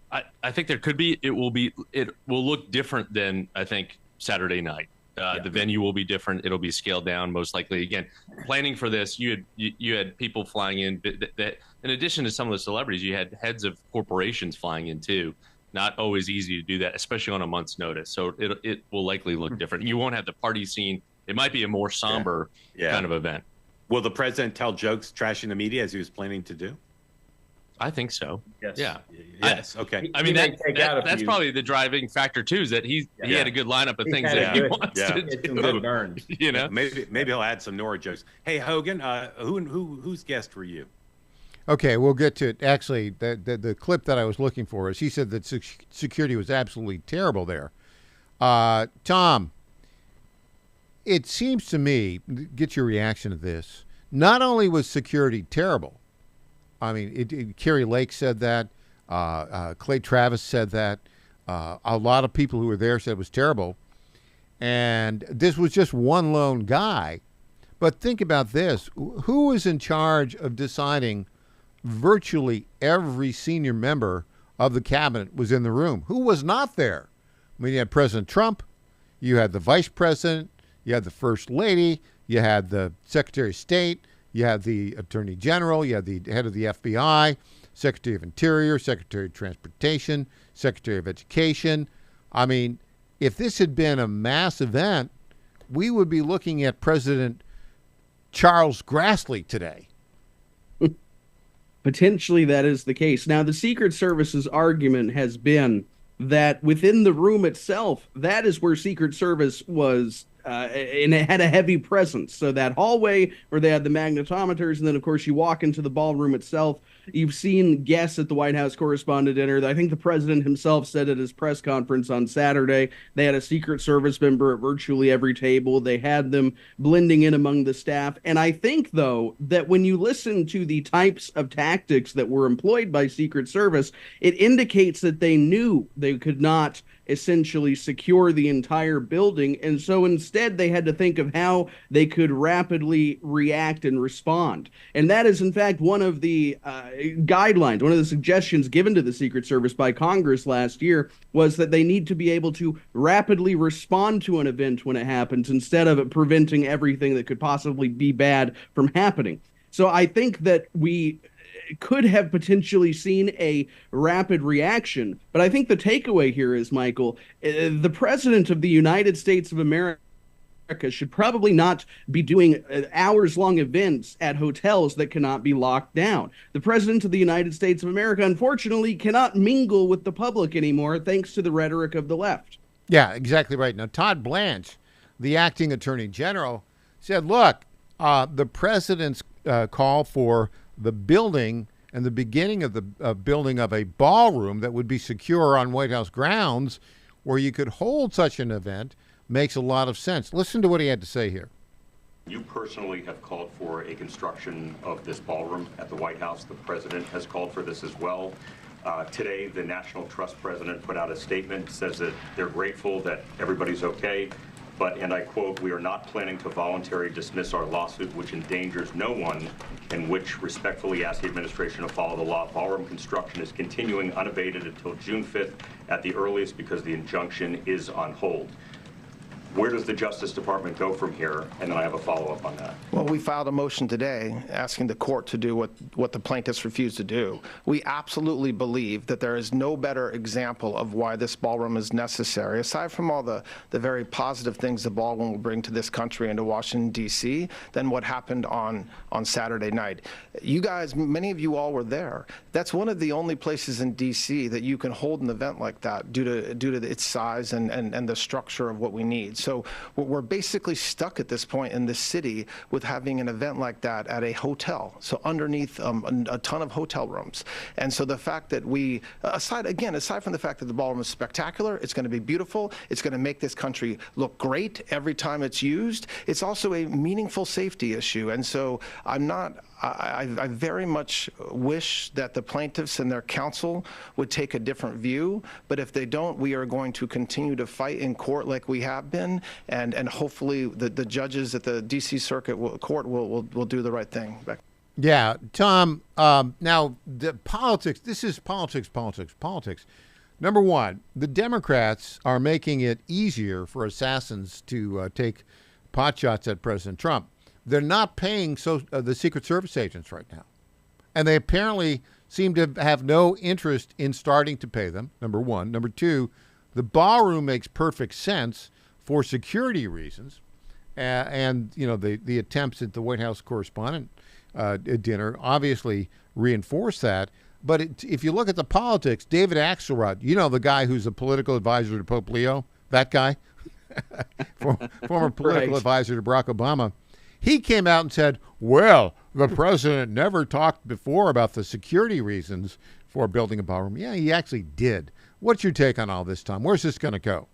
I think there could be. It will look different than, I think, Saturday night. The venue will be different. It'll be scaled down, most likely. Again, planning for this, you had people flying in. That in addition to some of the celebrities, you had heads of corporations flying in too. Not always easy to do that, especially on a month's notice. So it will likely look different. You won't have the party scene. It might be a more somber kind of event. Will the president tell jokes trashing the media as he was planning to do? I think so. Yes. Yeah. Yes. Okay. I mean, that's probably the driving factor too, is that he had a good lineup of things that he wants to do. Good burns. You know, maybe he'll add some Nora jokes. Hey, Hogan, whose guest were you? Okay, we'll get to it. Actually, the clip that I was looking for is he said that security was absolutely terrible there. Tom, it seems to me, get your reaction to this. Not only was security terrible, I mean, Carrie Lake said that. Clay Travis said that. A lot of people who were there said it was terrible. And this was just one lone guy. But think about this. Who was in charge of deciding virtually every senior member of the cabinet was in the room? Who was not there? I mean, you had President Trump. You had the vice president. You had the first lady. You had the Secretary of State. You had the Attorney General, you had the head of the FBI, Secretary of Interior, Secretary of Transportation, Secretary of Education. I mean, if this had been a mass event, we would be looking at President Charles Grassley today. Potentially that is the case. Now, the Secret Service's argument has been that within the room itself, that is where Secret Service was and it had a heavy presence. So that hallway where they had the magnetometers, and then, of course, you walk into the ballroom itself. You've seen guests at the White House Correspondent Dinner. I think the president himself said at his press conference on Saturday, they had a Secret Service member at virtually every table. They had them blending in among the staff. And I think, though, that when you listen to the types of tactics that were employed by Secret Service, it indicates that they knew they could not essentially secure the entire building. And so instead they had to think of how they could rapidly react and respond. And that is, in fact, one of the guidelines, one of the suggestions given to the Secret Service by Congress last year was that they need to be able to rapidly respond to an event when it happens instead of preventing everything that could possibly be bad from happening. So I think that we could have potentially seen a rapid reaction. But I think the takeaway here is, Michael, the president of the United States of America should probably not be doing hours-long events at hotels that cannot be locked down. The president of the United States of America, unfortunately, cannot mingle with the public anymore thanks to the rhetoric of the left. Yeah, exactly right. Now, Todd Blanche, the acting attorney general, said, look, the president's call for the building and the beginning of the building of a ballroom that would be secure on White House grounds where you could hold such an event makes a lot of sense. Listen to what he had to say here. You personally have called for a construction of this ballroom at the White House. The president has called for this as well. Today, the National Trust president put out a statement, says that they're grateful that everybody's okay. but, and I quote, "We are not planning to voluntarily dismiss our lawsuit, which endangers no one, and which respectfully ask the administration to follow the law. Ballroom construction is continuing unabated until June 5th at the earliest because the injunction is on hold." Where does the Justice Department go from here? And then I have a follow-up on that. Well, we filed a motion today asking the court to do what the plaintiffs refused to do. We absolutely believe that there is no better example of why this ballroom is necessary, aside from all the very positive things the ballroom will bring to this country and to Washington, D.C., than what happened on Saturday night. You guys, many of you all were there. That's one of the only places in D.C. that you can hold an event like that due to its size and the structure of what we need. So we're basically stuck at this point in this city with having an event like that at a hotel, so underneath a ton of hotel rooms. And so the fact that we, aside from the fact that the ballroom is spectacular, it's going to be beautiful, it's going to make this country look great every time it's used, it's also a meaningful safety issue. And so I very much wish that the plaintiffs and their counsel would take a different view, but if they don't, we are going to continue to fight in court like we have been, and hopefully the judges at the D.C. Circuit Court will do the right thing. Yeah, Tom, now the politics, this is politics. Number one, the Democrats are making it easier for assassins to take potshots at President Trump. They're not paying the Secret Service agents right now. And they apparently seem to have no interest in starting to pay them, number one. Number two, the ballroom makes perfect sense for security reasons. And you know, the attempts at the White House correspondent dinner obviously reinforce that. But if you look at the politics, David Axelrod, you know, the guy who's a political advisor to Pope Leo, that guy, former political advisor to Barack Obama, he came out and said, well, the president never talked before about the security reasons for building a ballroom. Yeah, he actually did. What's your take on all this, Tom? Where's this going to go?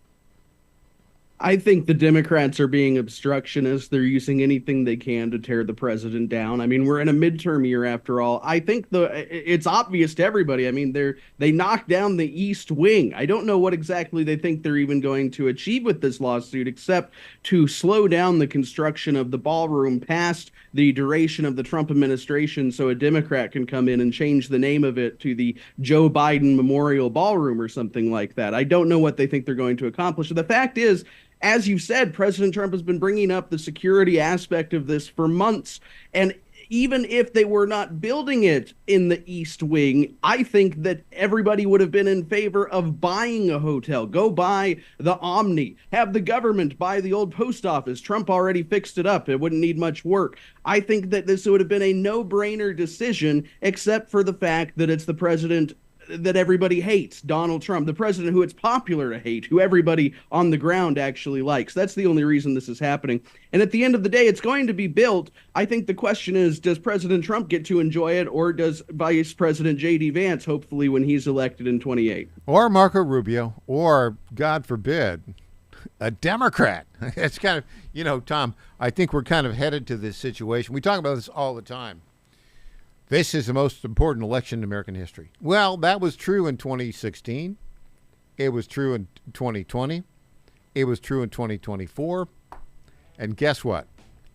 I think the Democrats are being obstructionists. They're using anything they can to tear the president down. I mean, we're in a midterm year after all. I think it's obvious to everybody. I mean, they knocked down the East Wing. I don't know what exactly they think they're even going to achieve with this lawsuit, except to slow down the construction of the ballroom past the duration of the Trump administration so a Democrat can come in and change the name of it to the Joe Biden Memorial Ballroom or something like that. I don't know what they think they're going to accomplish. The fact is, as you said, President Trump has been bringing up the security aspect of this for months. And even if they were not building it in the East Wing, I think that everybody would have been in favor of buying a hotel. Go buy the Omni. Have the government buy the old post office. Trump already fixed it up. It wouldn't need much work. I think that this would have been a no-brainer decision, except for the fact that it's the president that everybody hates, Donald Trump, the president who it's popular to hate, who everybody on the ground actually likes. That's the only reason this is happening. And at the end of the day, it's going to be built. I think the question is, does President Trump get to enjoy it, or does Vice President J.D. Vance, hopefully, when he's elected in 28? Or Marco Rubio, or, God forbid, a Democrat. It's kind of, you know, Tom, I think we're kind of headed to this situation. We talk about this all the time. This is the most important election in American history. Well, that was true in 2016. It was true in 2020. It was true in 2024. And guess what?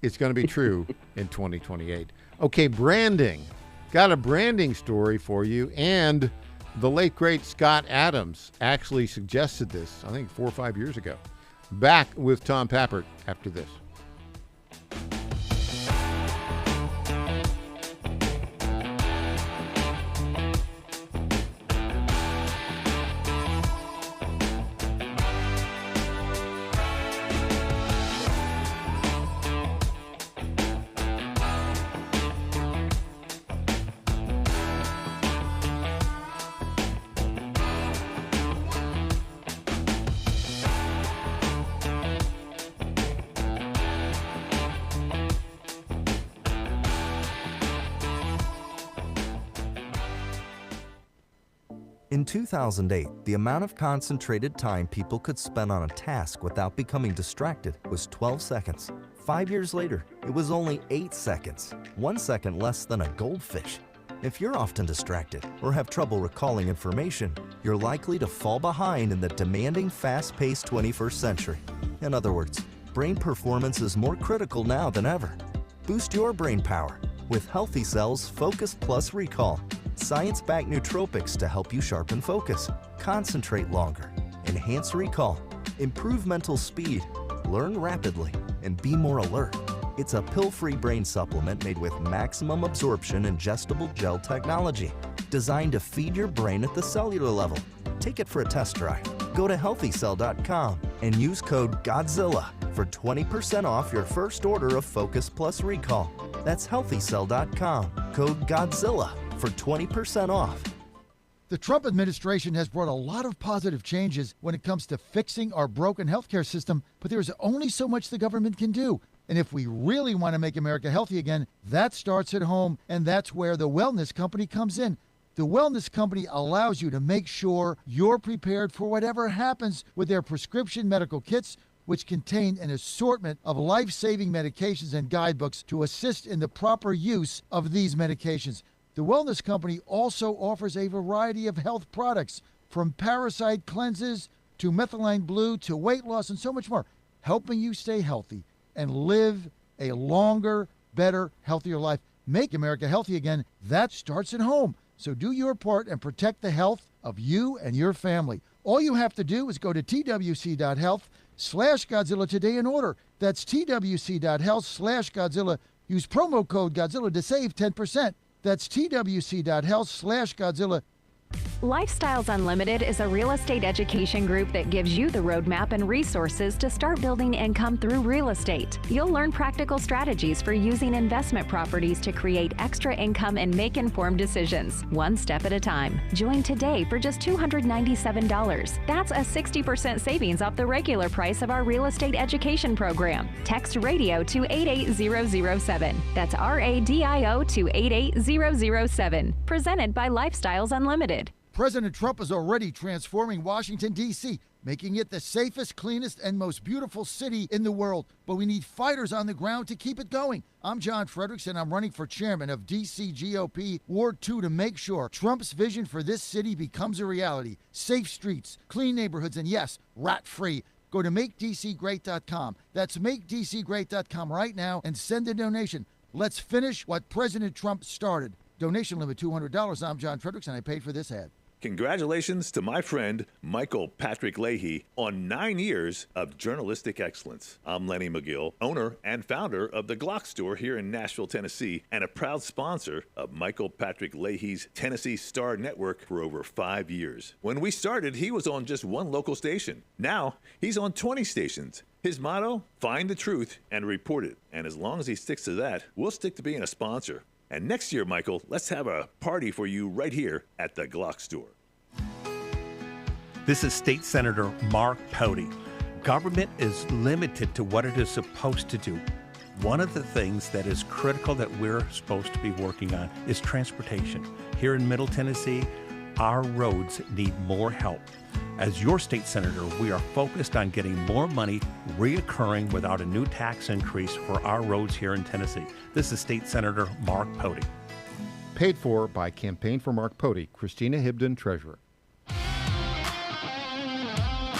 It's going to be true in 2028. Okay, branding. Got a branding story for you. And the late, great Scott Adams actually suggested this, I think 4 or 5 years ago. Back with Tom Pappert after this. In 2008, the amount of concentrated time people could spend on a task without becoming distracted was 12 seconds. 5 years later, it was only 8 seconds, 1 second less than a goldfish. If you're often distracted or have trouble recalling information, you're likely to fall behind in the demanding, fast-paced 21st century. In other words, Brain performance is more critical now than ever. Boost your brain power with Healthy Cell's Focus Plus Recall. Science-backed nootropics to help you sharpen focus, concentrate longer, enhance recall, improve mental speed, learn rapidly, and be more alert. It's a pill-free brain supplement made with maximum absorption ingestible gel technology, designed to feed your brain at the cellular level. Take it for a test drive. Go to healthycell.com and use code GODZILLA for 20% off your first order of Focus Plus Recall. That's healthycell.com, code GODZILLA for 20% off. The Trump administration has brought a lot of positive changes when it comes to fixing our broken healthcare system, but there's only so much the government can do. And if we really want to make America healthy again, that starts at home, and that's where the Wellness Company comes in. The Wellness Company allows you to make sure you're prepared for whatever happens with their prescription medical kits, which contain an assortment of life-saving medications and guidebooks to assist in the proper use of these medications. The Wellness Company also offers a variety of health products, from parasite cleanses to methylene blue to weight loss and so much more, helping you stay healthy and live a longer, better, healthier life. Make America healthy again. That starts at home. So do your part and protect the health of you and your family. All you have to do is go to twc.health/Godzilla today and order. That's twc.health/Godzilla. Use promo code Godzilla to save 10%. That's twc.health/Godzilla. Lifestyles Unlimited is a real estate education group that gives you the roadmap and resources to start building income through real estate. You'll learn practical strategies for using investment properties to create extra income and make informed decisions, one step at a time. Join today for just $297. That's a 60% savings off the regular price of our real estate education program. Text RADIO to 88007. That's RADIO to 88007. Presented by Lifestyles Unlimited. President Trump is already transforming Washington, D.C., making it the safest, cleanest, and most beautiful city in the world. But we need fighters on the ground to keep it going. I'm John Fredericks, and I'm running for chairman of D.C. GOP Ward 2 to make sure Trump's vision for this city becomes a reality. Safe streets, clean neighborhoods, and yes, rat-free. Go to MakeDCGreat.com. That's MakeDCGreat.com right now and send a donation. Let's finish what President Trump started. Donation limit $200. I'm John Fredericks, and I paid for this ad. Congratulations to my friend Michael Patrick Leahy on 9 years of journalistic excellence. I'm Lenny McGill, owner and founder of the Glock Store here in Nashville, Tennessee, and a proud sponsor of Michael Patrick Leahy's Tennessee Star Network for over 5 years. When we started, he was on just one local station. Now, he's on 20 stations. His motto, find the truth and report it. And as long as he sticks to that, we'll stick to being a sponsor. And next year, Michael, let's have a party for you right here at the Glock Store. This is State Senator Mark Pody. Government is limited to what it is supposed to do. One of the things that is critical that we're supposed to be working on is transportation. Here in Middle Tennessee, our roads need more help. As your state senator, we are focused on getting more money reoccurring without a new tax increase for our roads here in Tennessee. This is State Senator Mark Pody. Paid for by Campaign for Mark Pody, Christina Hibden, Treasurer.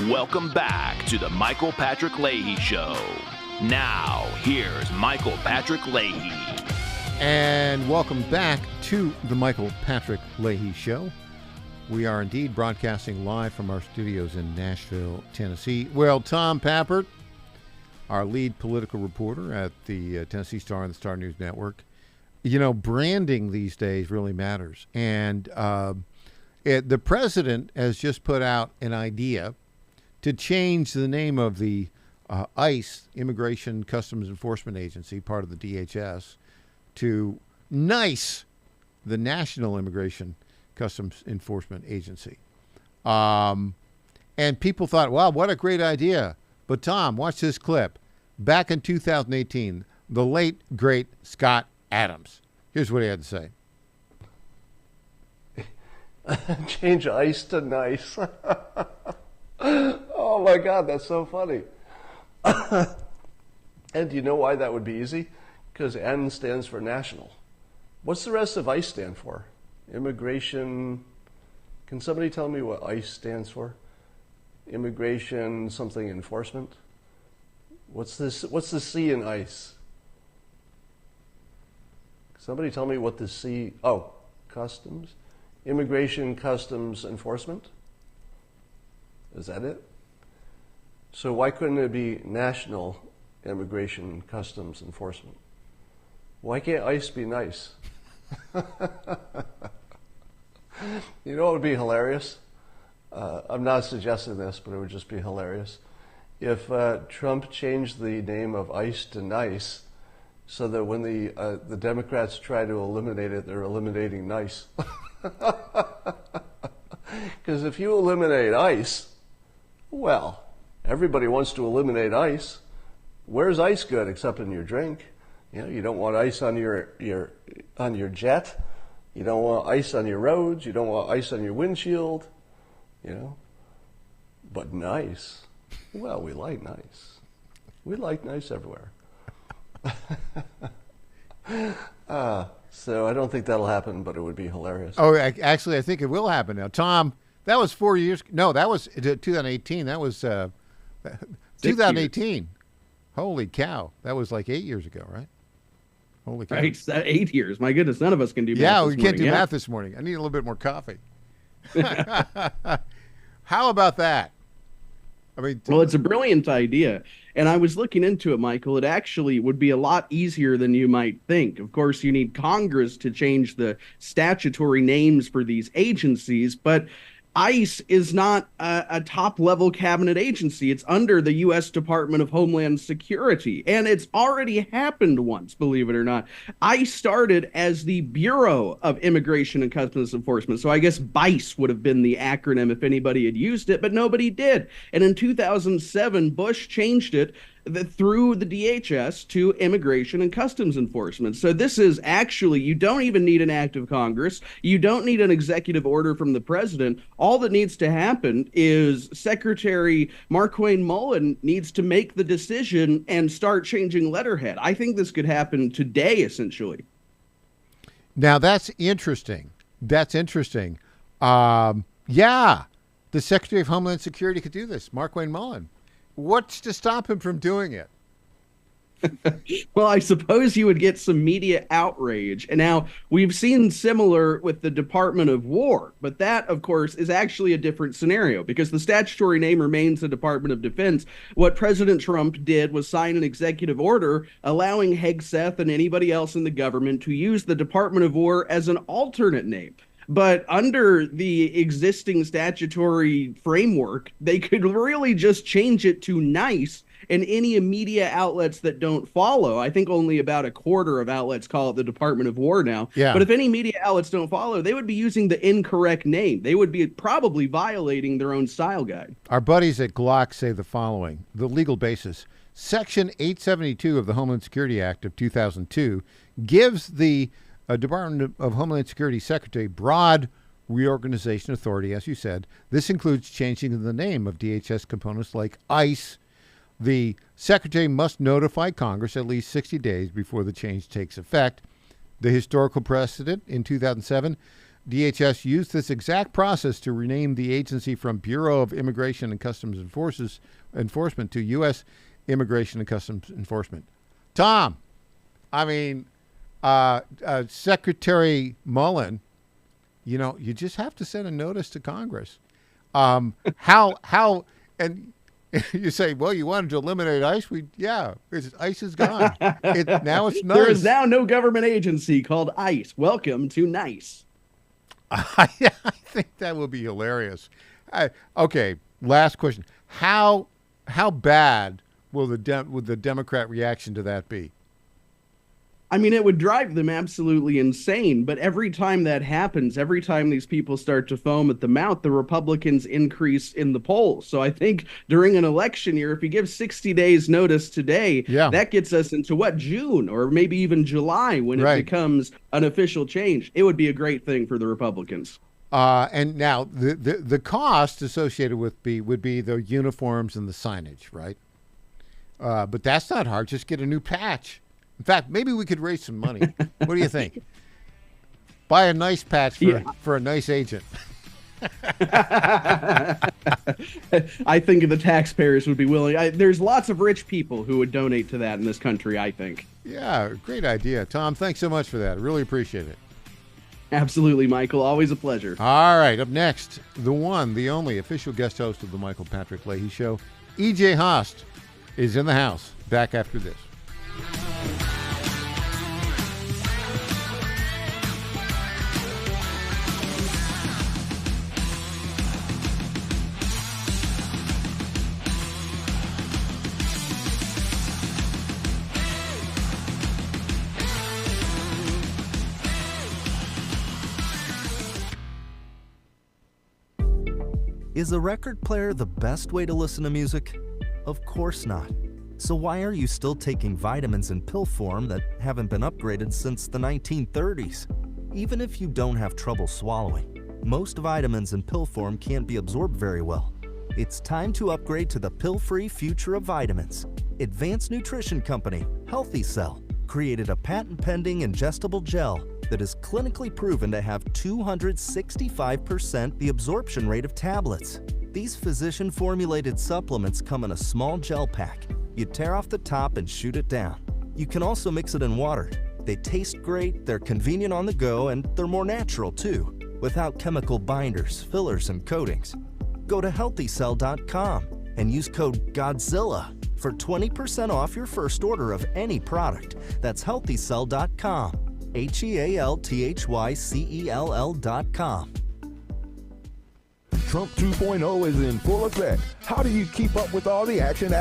Welcome back to the Michael Patrick Leahy Show. Now, here's Michael Patrick Leahy. And welcome back to the Michael Patrick Leahy Show. We are indeed broadcasting live from our studios in Nashville, Tennessee. Well, Tom Pappert, our lead political reporter at the Tennessee Star and the Star News Network. You know, branding these days really matters. And the president has just put out an idea to change the name of the ICE, Immigration Customs Enforcement Agency, part of the DHS, to NICE, the National Immigration Customs Enforcement Agency. And people thought, wow, what a great idea. But Tom, watch this clip. Back in 2018, the late, great Scott Adams. Here's what he had to say. Change ICE to NICE. Oh my God, that's so funny. And do you know why that would be easy? Because N stands for national. What's the rest of ICE stand for? Immigration, can somebody tell me what ICE stands for? Immigration something enforcement? What's this? What's the C in ICE? Somebody tell me what the C. Oh, customs, immigration, customs enforcement. Is that it? So why couldn't it be National Immigration Customs Enforcement? Why can't ICE be nice? You know what would be hilarious? I'm not suggesting this, but it would just be hilarious if Trump changed the name of ICE to NICE, so that when the Democrats try to eliminate it, they're eliminating NICE. Because if you eliminate ICE, well, everybody wants to eliminate ICE. Where's ICE good except in your drink? You know, you don't want ICE on your jet. You don't want ice on your roads. You don't want ice on your windshield. You know, but nice. Well, we like nice. We like nice everywhere. So I don't think that'll happen, but it would be hilarious. Oh, actually, I think it will happen now. Tom, that was 4 years. No, that was 2018. That was 2018. Holy cow. That was like 8 years ago, right? Holy cow. Right, 8 years. My goodness, none of us can do math Yeah, this we can't do morning. math this morning. I need a little bit more coffee. How about that? I mean, well, it's a brilliant idea. And I was looking into it, Michael. It actually would be a lot easier than you might think. Of course, you need Congress to change the statutory names for these agencies, but ICE is not a top-level cabinet agency. It's under the U.S. Department of Homeland Security, and it's already happened once, believe it or not. ICE started as the Bureau of Immigration and Customs Enforcement, so I guess BICE would have been the acronym if anybody had used it, but nobody did. And in 2007, Bush changed it through the DHS to Immigration and Customs Enforcement. So this is actually, you don't even need an act of Congress. You don't need an executive order from the president. All that needs to happen is Secretary Markwayne Mullin needs to make the decision and start changing letterhead. I think this could happen today, essentially. Now, that's interesting. That's interesting. Yeah, the Secretary of Homeland Security could do this, Markwayne Mullin. What's to stop him from doing it? Well, I suppose you would get some media outrage. And now we've seen similar with the Department of War, but that, of course, is actually a different scenario because the statutory name remains the Department of Defense. What President Trump did was sign an executive order allowing Hegseth and anybody else in the government to use the Department of War as an alternate name. But under the existing statutory framework, they could really just change it to NICE, and any media outlets that don't follow, I think only about a quarter of outlets call it the Department of War now. Yeah. But if any media outlets don't follow, they would be using the incorrect name. They would be probably violating their own style guide. Our buddies at Glock say the following. The legal basis. Section 872 of the Homeland Security Act of 2002 gives the Department of Homeland Security Secretary broad reorganization authority, as you said. This includes changing the name of DHS components like ICE. The Secretary must notify Congress at least 60 days before the change takes effect. The historical precedent in 2007, DHS used this exact process to rename the agency from Bureau of Immigration and Customs Enforcement to U.S. Immigration and Customs Enforcement. Tom, I mean, Secretary Mullin, you know, you just have to send a notice to Congress. And you say, well, you wanted to eliminate ICE? ICE is gone. Now it's NICE. There is now no government agency called ICE. Welcome to NICE. I think that would be hilarious. Okay, last question. How bad will the Democrat reaction to that be? I mean, it would drive them absolutely insane. But every time that happens, every time these people start to foam at the mouth, the Republicans increase in the polls. So I think during an election year, if you give 60 days notice today, that gets us into June or maybe even July when it becomes an official change. It would be a great thing for the Republicans. And now the cost associated would be the uniforms and the signage, right? But that's not hard. Just get a new patch. In fact, maybe we could raise some money. What do you think? Buy a nice patch for a nice agent. I think the taxpayers would be willing. There's lots of rich people who would donate to that in this country, I think. Yeah, great idea. Tom, thanks so much for that. I really appreciate it. Absolutely, Michael. Always a pleasure. All right, up next, the one, the only official guest host of the Michael Patrick Leahy Show, E.J. Haast, is in the house. Back after this. Is a record player the best way to listen to music? Of course not. So why are you still taking vitamins in pill form that haven't been upgraded since the 1930s? Even if you don't have trouble swallowing, most vitamins in pill form can't be absorbed very well. It's time to upgrade to the pill-free future of vitamins. Advanced nutrition company, Healthy Cell, created a patent-pending ingestible gel that is clinically proven to have 265% the absorption rate of tablets. These physician-formulated supplements come in a small gel pack. You tear off the top and shoot it down. You can also mix it in water. They taste great, they're convenient on the go, and they're more natural too, without chemical binders, fillers, and coatings. Go to healthycell.com and use code GODZILLA for 20% off your first order of any product. That's healthycell.com. HEALTHYCELL.com. Trump 2.0 is in full effect. How do you keep up with all the action?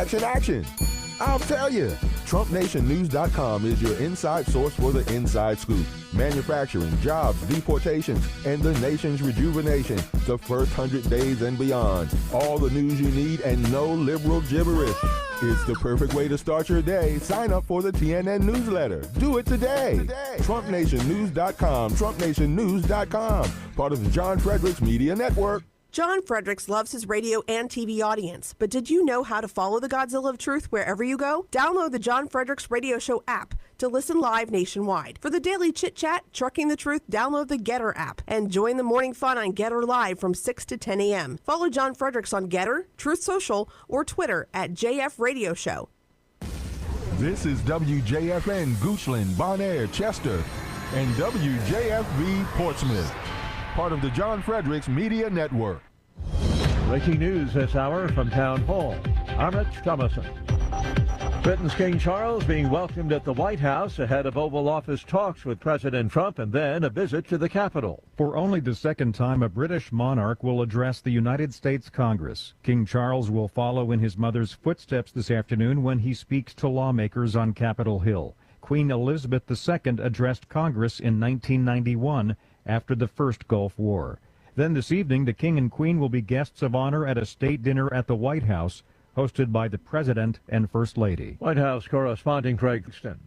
I'll tell you. TrumpNationNews.com is your inside source for the inside scoop. Manufacturing, jobs, deportations, and the nation's rejuvenation. The first 100 days and beyond. All the news you need and no liberal gibberish. It's the perfect way to start your day. Sign up for the TNN newsletter. Do it today. TrumpNationNews.com. TrumpNationNews.com. Part of the John Fredericks Media Network. John Fredericks loves his radio and TV audience, but did you know how to follow the Godzilla of Truth wherever you go? Download the John Fredericks Radio Show app to listen live nationwide. For the daily chit-chat, Trucking the Truth, download the Getter app and join the morning fun on Getter Live from 6 to 10 a.m. Follow John Fredericks on Getter, Truth Social, or Twitter at JF Radio Show. This is WJFN Goochland, Bonaire, Chester, and WJFV Portsmouth, part of the John Fredericks Media Network. Breaking news this hour from Town Hall. I'm Rich Thomason. Britain's King Charles being welcomed at the White House ahead of Oval Office talks with President Trump and then a visit to the Capitol. For only the second time, a British monarch will address the United States Congress. King Charles will follow in his mother's footsteps this afternoon when he speaks to lawmakers on Capitol Hill. Queen Elizabeth II addressed Congress in 1991 after the First Gulf War. Then this evening, the King and Queen will be guests of honor at a state dinner at the White House, hosted by the President and First Lady. White House correspondent Craig Ston.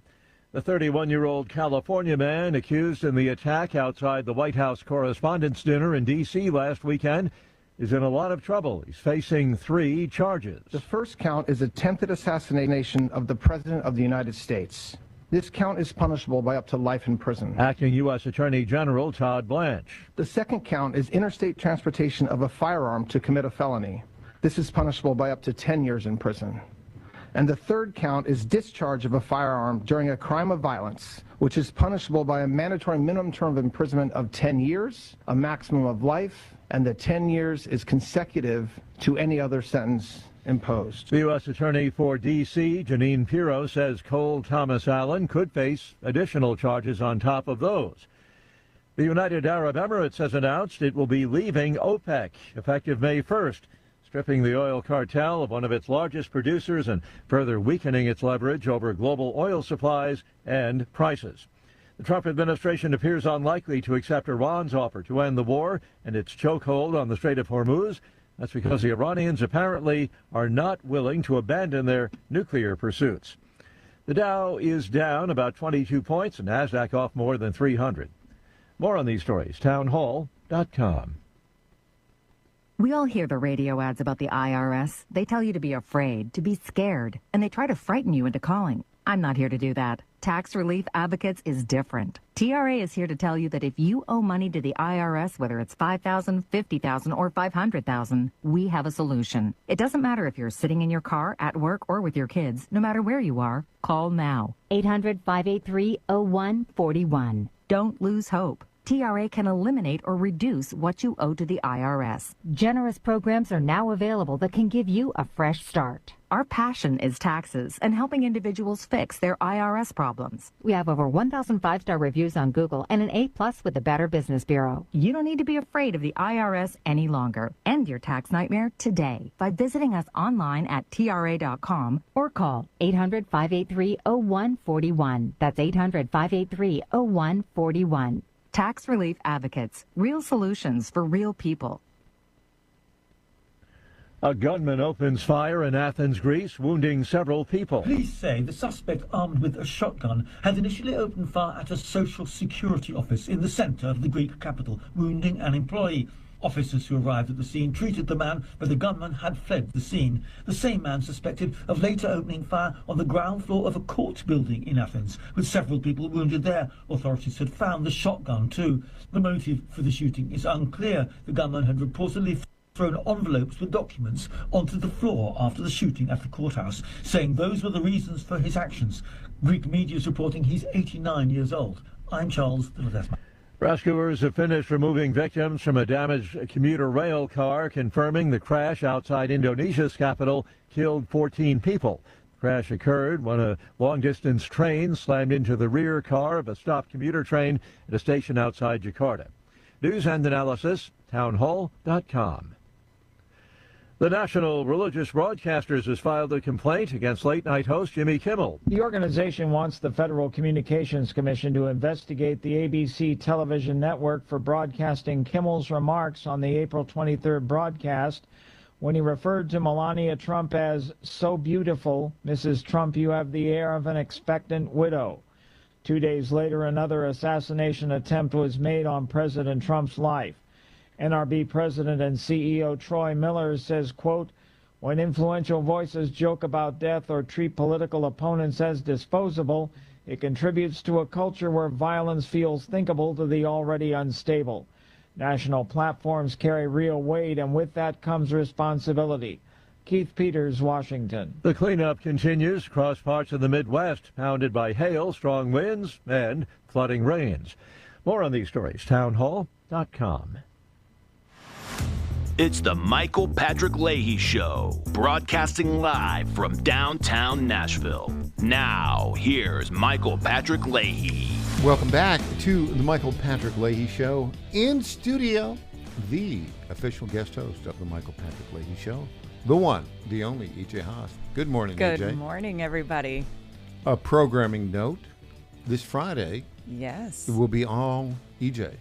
The 31-year-old California man accused in the attack outside the White House Correspondents' Dinner in D.C. last weekend is in a lot of trouble. He's facing 3 charges. The first count is attempted assassination of the President of the United States. This count is punishable by up to life in prison. Acting U.S. Attorney General Todd Blanche. The second count is interstate transportation of a firearm to commit a felony. This is punishable by up to 10 years in prison. And the third count is discharge of a firearm during a crime of violence, which is punishable by a mandatory minimum term of imprisonment of 10 years, a maximum of life, and the 10 years is consecutive to any other sentence imposed. The U.S. Attorney for D.C., Janine Pirro, says Cole Thomas Allen could face additional charges on top of those. The United Arab Emirates has announced it will be leaving OPEC effective May 1st, stripping the oil cartel of one of its largest producers and further weakening its leverage over global oil supplies and prices. The Trump administration appears unlikely to accept Iran's offer to end the war and its chokehold on the Strait of Hormuz. That's because the Iranians apparently are not willing to abandon their nuclear pursuits. The Dow is down about 22 points and NASDAQ off more than 300. More on these stories, townhall.com. We all hear the radio ads about the IRS. They tell you to be afraid, to be scared, and they try to frighten you into calling. I'm not here to do that. Tax Relief Advocates is different. TRA is here to tell you that if you owe money to the IRS, whether it's $5,000, $50,000, or $500,000, we have a solution. It doesn't matter if you're sitting in your car, at work, or with your kids. No matter where you are, call now. 800-583-0141. Don't lose hope. TRA can eliminate or reduce what you owe to the IRS. Generous programs are now available that can give you a fresh start. Our passion is taxes and helping individuals fix their IRS problems. We have over 1,000 5-star reviews on Google and an A+ with the Better Business Bureau. You don't need to be afraid of the IRS any longer. End your tax nightmare today by visiting us online at TRA.com or call 800-583-0141. That's 800-583-0141. Tax Relief Advocates. Real solutions for real people. A gunman opens fire in Athens, Greece, wounding several people. Police say the suspect, armed with a shotgun, had initially opened fire at a social security office in the centre of the Greek capital, wounding an employee. Officers who arrived at the scene treated the man, but the gunman had fled the scene. The same man suspected of later opening fire on the ground floor of a court building in Athens, with several people wounded there. Authorities had found the shotgun too. The motive for the shooting is unclear. The gunman had reportedly thrown envelopes with documents onto the floor after the shooting at the courthouse, saying those were the reasons for his actions. Greek media is reporting he's 89 years old. I'm Charles de Ledesma. Rescuers have finished removing victims from a damaged commuter rail car, confirming the crash outside Indonesia's capital killed 14 people. The crash occurred when a long-distance train slammed into the rear car of a stopped commuter train at a station outside Jakarta. News and analysis, townhall.com. The National Religious Broadcasters has filed a complaint against late-night host Jimmy Kimmel. The organization wants the Federal Communications Commission to investigate the ABC television network for broadcasting Kimmel's remarks on the April 23rd broadcast when he referred to Melania Trump as "so beautiful, Mrs. Trump, you have the air of an expectant widow." 2 days later, another assassination attempt was made on President Trump's life. NRB President and CEO Troy Miller says, quote, "When influential voices joke about death or treat political opponents as disposable, it contributes to a culture where violence feels thinkable to the already unstable. National platforms carry real weight, and with that comes responsibility." Keith Peters, Washington. The cleanup continues across parts of the Midwest, pounded by hail, strong winds, and flooding rains. More on these stories, townhall.com. It's the Michael Patrick Leahy Show, broadcasting live from downtown Nashville. Now, here's Michael Patrick Leahy. Welcome back to the Michael Patrick Leahy Show. In studio, the official guest host of the Michael Patrick Leahy Show, the one, the only, EJ Haas. Good morning, EJ. Good morning, everybody. A programming note, this Friday, yes, it will be all EJ.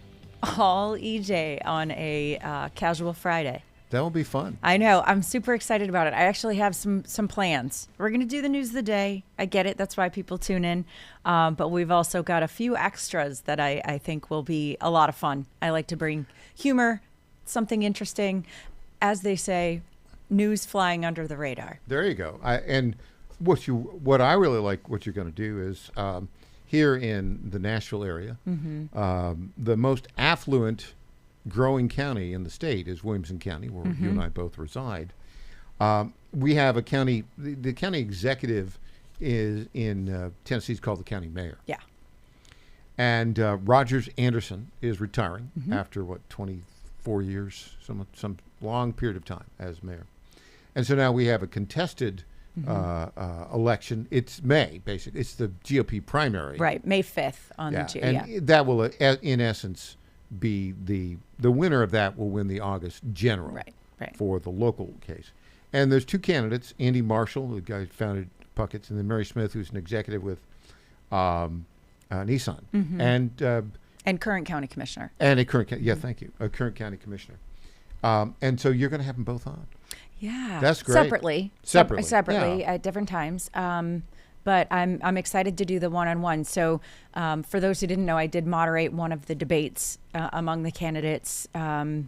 All EJ on a casual Friday. That will be fun. I know. I'm super excited about it. I actually have some plans. We're going to do the news of the day. I get it. That's why people tune in. But we've also got a few extras that I think will be a lot of fun. I like to bring humor, something interesting. As they say, news flying under the radar. There you go. And what I really like what you're going to do is here in the Nashville area, the most affluent growing county in the state is Williamson County, where you and I both reside. We have a county, the county executive is in Tennessee is called the county mayor. Yeah. And Rogers Anderson is retiring after, 24 years, some long period of time as mayor. And so now we have a contested election. It's May, basically. It's the GOP primary. Right, May 5th on the GOP. And that will, in essence, be the winner of that will win the August general for the local case. And there's two candidates, Andy Marshall, the guy who founded Puckett's, and then Mary Smith, who's an executive with Nissan. And current county commissioner. And a current, thank you, a current county commissioner. And so you're going to have them both on. Yeah, that's great. Separately Yeah. at different times. But I'm excited to do the one-on-one. So for those who didn't know, I did moderate one of the debates among the candidates, a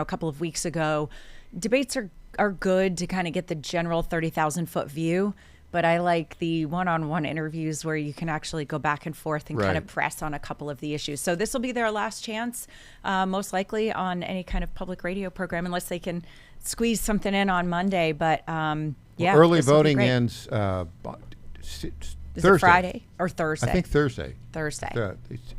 couple of weeks ago. Debates are good to kind of get the general 30,000-foot view, but I like the one-on-one interviews where you can actually go back and forth and kind of press on a couple of the issues. So this will be their last chance, most likely, on any kind of public radio program, unless they can squeeze something in on Monday. But yeah, early voting ends Is Thursday. it Friday or Thursday? I think Thursday.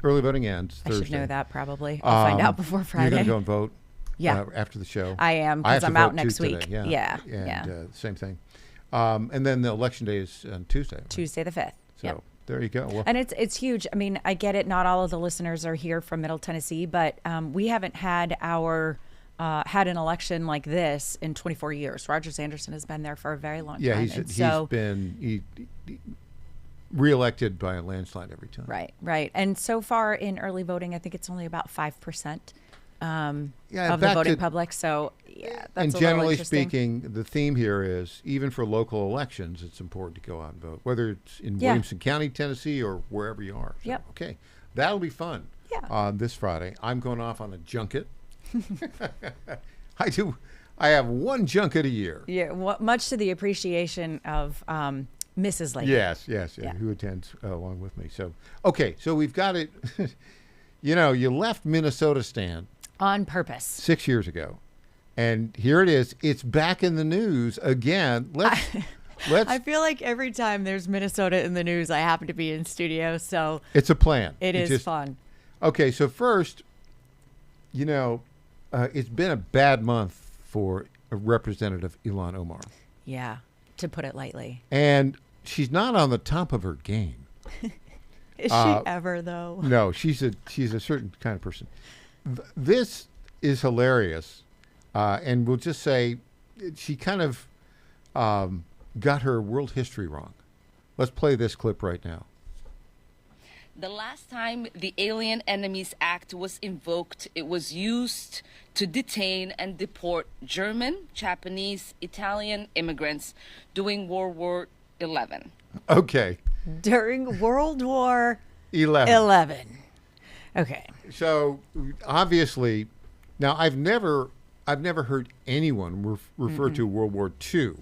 Early voting ends Thursday. I should know that probably. I'll find out before Friday. You're going to go and vote? Yeah. After the show? I am, because I'm out next week. Today. Yeah. And same thing. And then the election day is on Tuesday. Right? Tuesday the 5th. So there you go. Well, and it's huge. I mean, I get it. Not all of the listeners are here from Middle Tennessee, but we haven't had had an election like this in 24 years. Rogers Anderson has been there for a very long time. Yeah, he's been reelected by a landslide every time. Right. And so far in early voting, I think it's only about 5%. Of the voting public. So, yeah, that's and a generally little interesting. speaking, the theme here is even for local elections, it's important to go out and vote, whether it's in Williamson County, Tennessee, or wherever you are. So, okay, that'll be fun. This Friday, I'm going off on a junket. I have one junket a year. Yeah, much to the appreciation of Mrs. Leahy. Yes, who attends along with me. So, okay, so we've got it. You left Minnesota, Stan. On purpose. 6 years ago. And here it is. It's back in the news again. Let's I feel like every time there's Minnesota in the news, I happen to be in studio. So it's a plan. It is fun. Okay, so first, it's been a bad month for Representative Ilhan Omar. Yeah, to put it lightly. And she's not on the top of her game. Is she ever, though? No, she's a certain kind of person. This is hilarious, and we'll just say she kind of got her world history wrong. Let's play this clip right now. The last time the Alien Enemies Act was invoked, it was used to detain and deport German, Japanese, Italian immigrants during World War XI. Okay. During World War XI. Okay. So obviously, now I've never heard anyone refer to World War II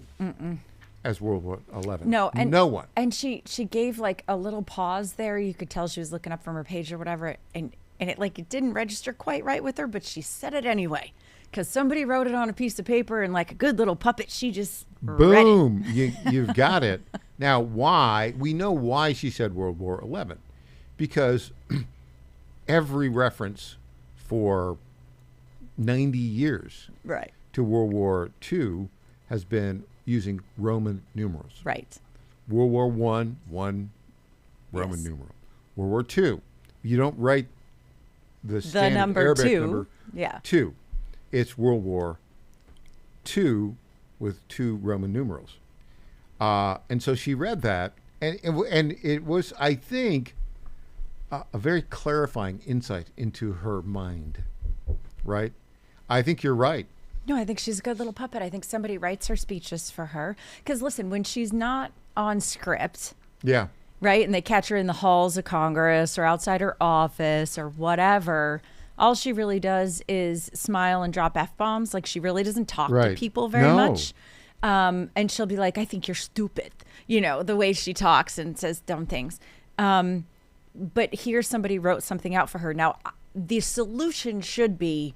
as World War XI. No one. And she gave like a little pause there. You could tell she was looking up from her page or whatever, and it didn't register quite right with her, but she said it anyway because somebody wrote it on a piece of paper, and like a good little puppet, she just boom. You've got it. Now, why? We know why she said World War XI, because every reference for 90 years to World War II has been using Roman numerals. Right. World War I, one Roman numeral. World War II, you don't write the standard number Arabic 2. number 2. It's World War II with 2 Roman numerals. And so she read that, and it was, I think, a very clarifying insight into her mind, right? I think you're right. No, I think she's a good little puppet. I think somebody writes her speeches for her. Because listen, when she's not on script, right, and they catch her in the halls of Congress or outside her office or whatever, all she really does is smile and drop F-bombs. Like, she really doesn't talk to people very much. And she'll be like, I think you're stupid, the way she talks and says dumb things. But here somebody wrote something out for her. Now, the solution should be,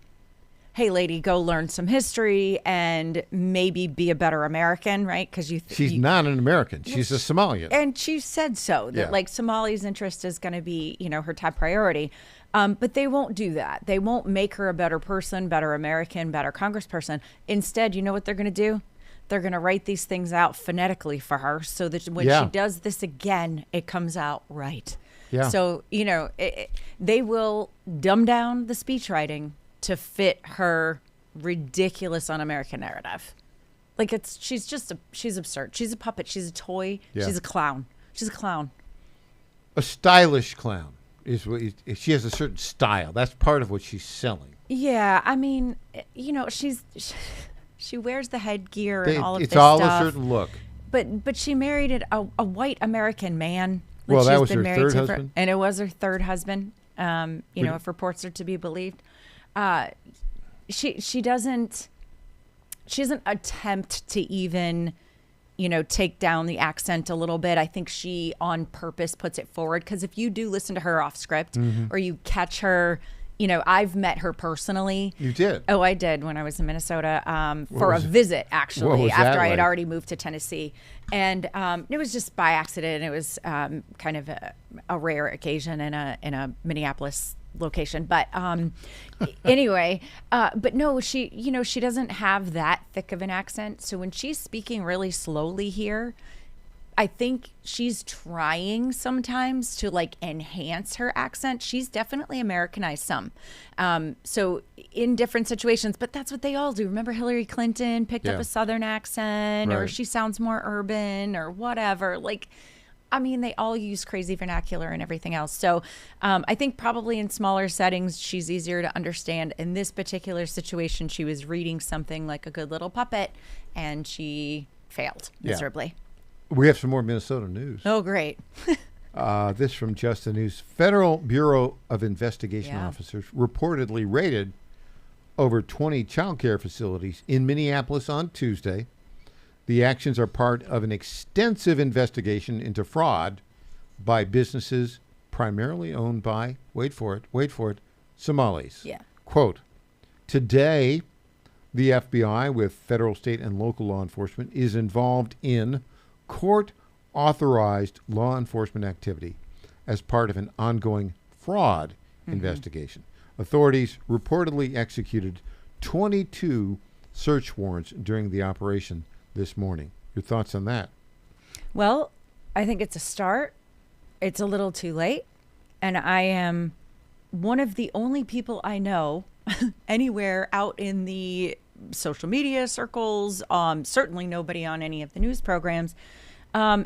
hey, lady, go learn some history and maybe be a better American, right? Because she's not an American. She's a Somalian. And she said so, that like Somali's interest is going to be, her top priority. But they won't do that. They won't make her a better person, better American, better congressperson. Instead, you know what they're going to do? They're going to write these things out phonetically for her so that when she does this again, it comes out right. Yeah. So, they will dumb down the speech writing to fit her ridiculous un-American narrative. Like, she's absurd. She's a puppet. She's a toy. Yeah. She's a clown. She's a clown. A stylish clown is what she has a certain style. That's part of what she's selling. Yeah, I mean, she wears the headgear and all of this stuff. It's all a certain look. But she married a white American man. Well, that was her third husband? And it was her third husband, if reports are to be believed. She doesn't attempt to even take down the accent a little bit. I think she on purpose puts it forward, because if you do listen to her off script or you catch her, I've met her personally. You did? Oh, I did when I was in Minnesota for a visit, actually, after I had already moved to Tennessee. And it was just by accident. It was kind of a rare occasion in a Minneapolis location. But anyway, but no, she doesn't have that thick of an accent. So when she's speaking really slowly here, I think she's trying sometimes to enhance her accent. She's definitely Americanized some. So in different situations, but that's what they all do. Remember Hillary Clinton picked up a Southern accent, or she sounds more urban or whatever. They all use crazy vernacular and everything else. So I think probably in smaller settings, she's easier to understand. In this particular situation, she was reading something like a good little puppet, and she failed miserably. We have some more Minnesota news. Oh, great. This from Just the News. Federal Bureau of Investigation officers reportedly raided over 20 child care facilities in Minneapolis on Tuesday. The actions are part of an extensive investigation into fraud by businesses primarily owned by, wait for it, Somalis. Yeah. Quote, today, the FBI with federal, state, and local law enforcement is involved in court-authorized law enforcement activity as part of an ongoing fraud investigation. Authorities reportedly executed 22 search warrants during the operation this morning. Your thoughts on that? Well, I think it's a start. It's a little too late. And I am one of the only people I know anywhere out in the social media circles, certainly nobody on any of the news programs,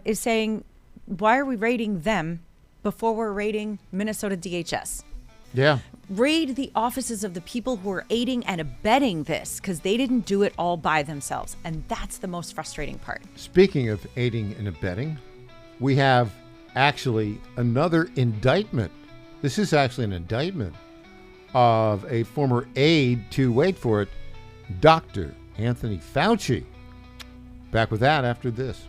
is saying, why are we raiding them before we're raiding Minnesota DHS? Yeah. Raid the offices of the people who are aiding and abetting this, because they didn't do it all by themselves. And that's the most frustrating part. Speaking of aiding and abetting, we have actually another indictment. This is actually an indictment of a former aide to, wait for it, Dr. Anthony Fauci. Back with that after this.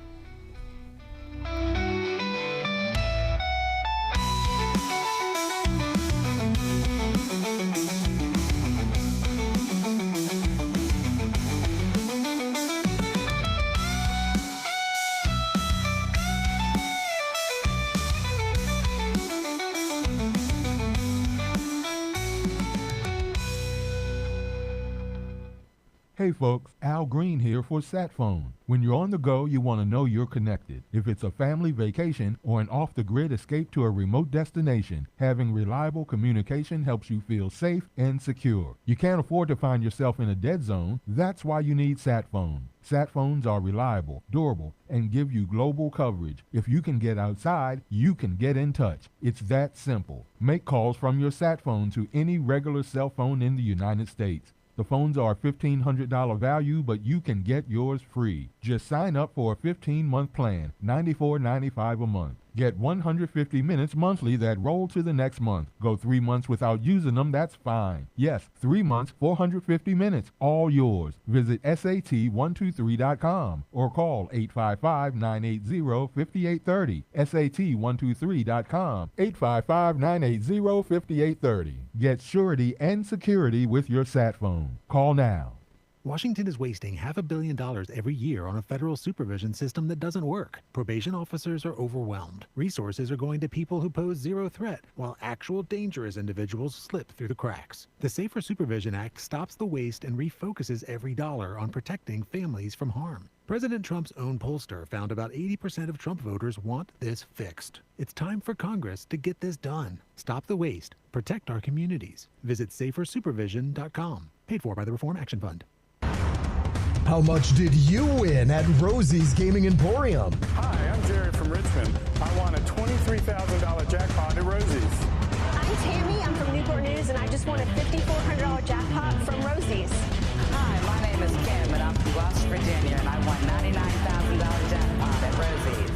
Hey folks, Al Green here for SatPhone. When you're on the go, you want to know you're connected. If it's a family vacation or an off-the-grid escape to a remote destination, having reliable communication helps you feel safe and secure. You can't afford to find yourself in a dead zone. That's why you need SatPhone. SatPhones are reliable, durable, and give you global coverage. If you can get outside, you can get in touch. It's that simple. Make calls from your SatPhone to any regular cell phone in the United States. The phones are $1,500 value, but you can get yours free. Just sign up for a 15-month plan, $94.95 a month. Get 150 minutes monthly that roll to the next month. Go 3 months without using them, that's fine. Yes, 3 months, 450 minutes, all yours. Visit SAT123.com or call 855-980-5830. SAT123.com, 855-980-5830. Get surety and security with your SatPhone. Call now. Washington is wasting $500 million every year on a federal supervision system that doesn't work. Probation officers are overwhelmed. Resources are going to people who pose zero threat, while actual dangerous individuals slip through the cracks. The Safer Supervision Act stops the waste and refocuses every dollar on protecting families from harm. President Trump's own pollster found about 80% of Trump voters want this fixed. It's time for Congress to get this done. Stop the waste. Protect our communities. Visit safersupervision.com. Paid for by the Reform Action Fund. How much did you win at Rosie's Gaming Emporium? Hi, I'm Jerry from Richmond. I won a $23,000 jackpot at Rosie's. I'm Tammy. I'm from Newport News, and I just won a $5,400 jackpot from Rosie's. Hi, my name is Kim, and I'm from West Virginia, and I won $99,000 jackpot at Rosie's.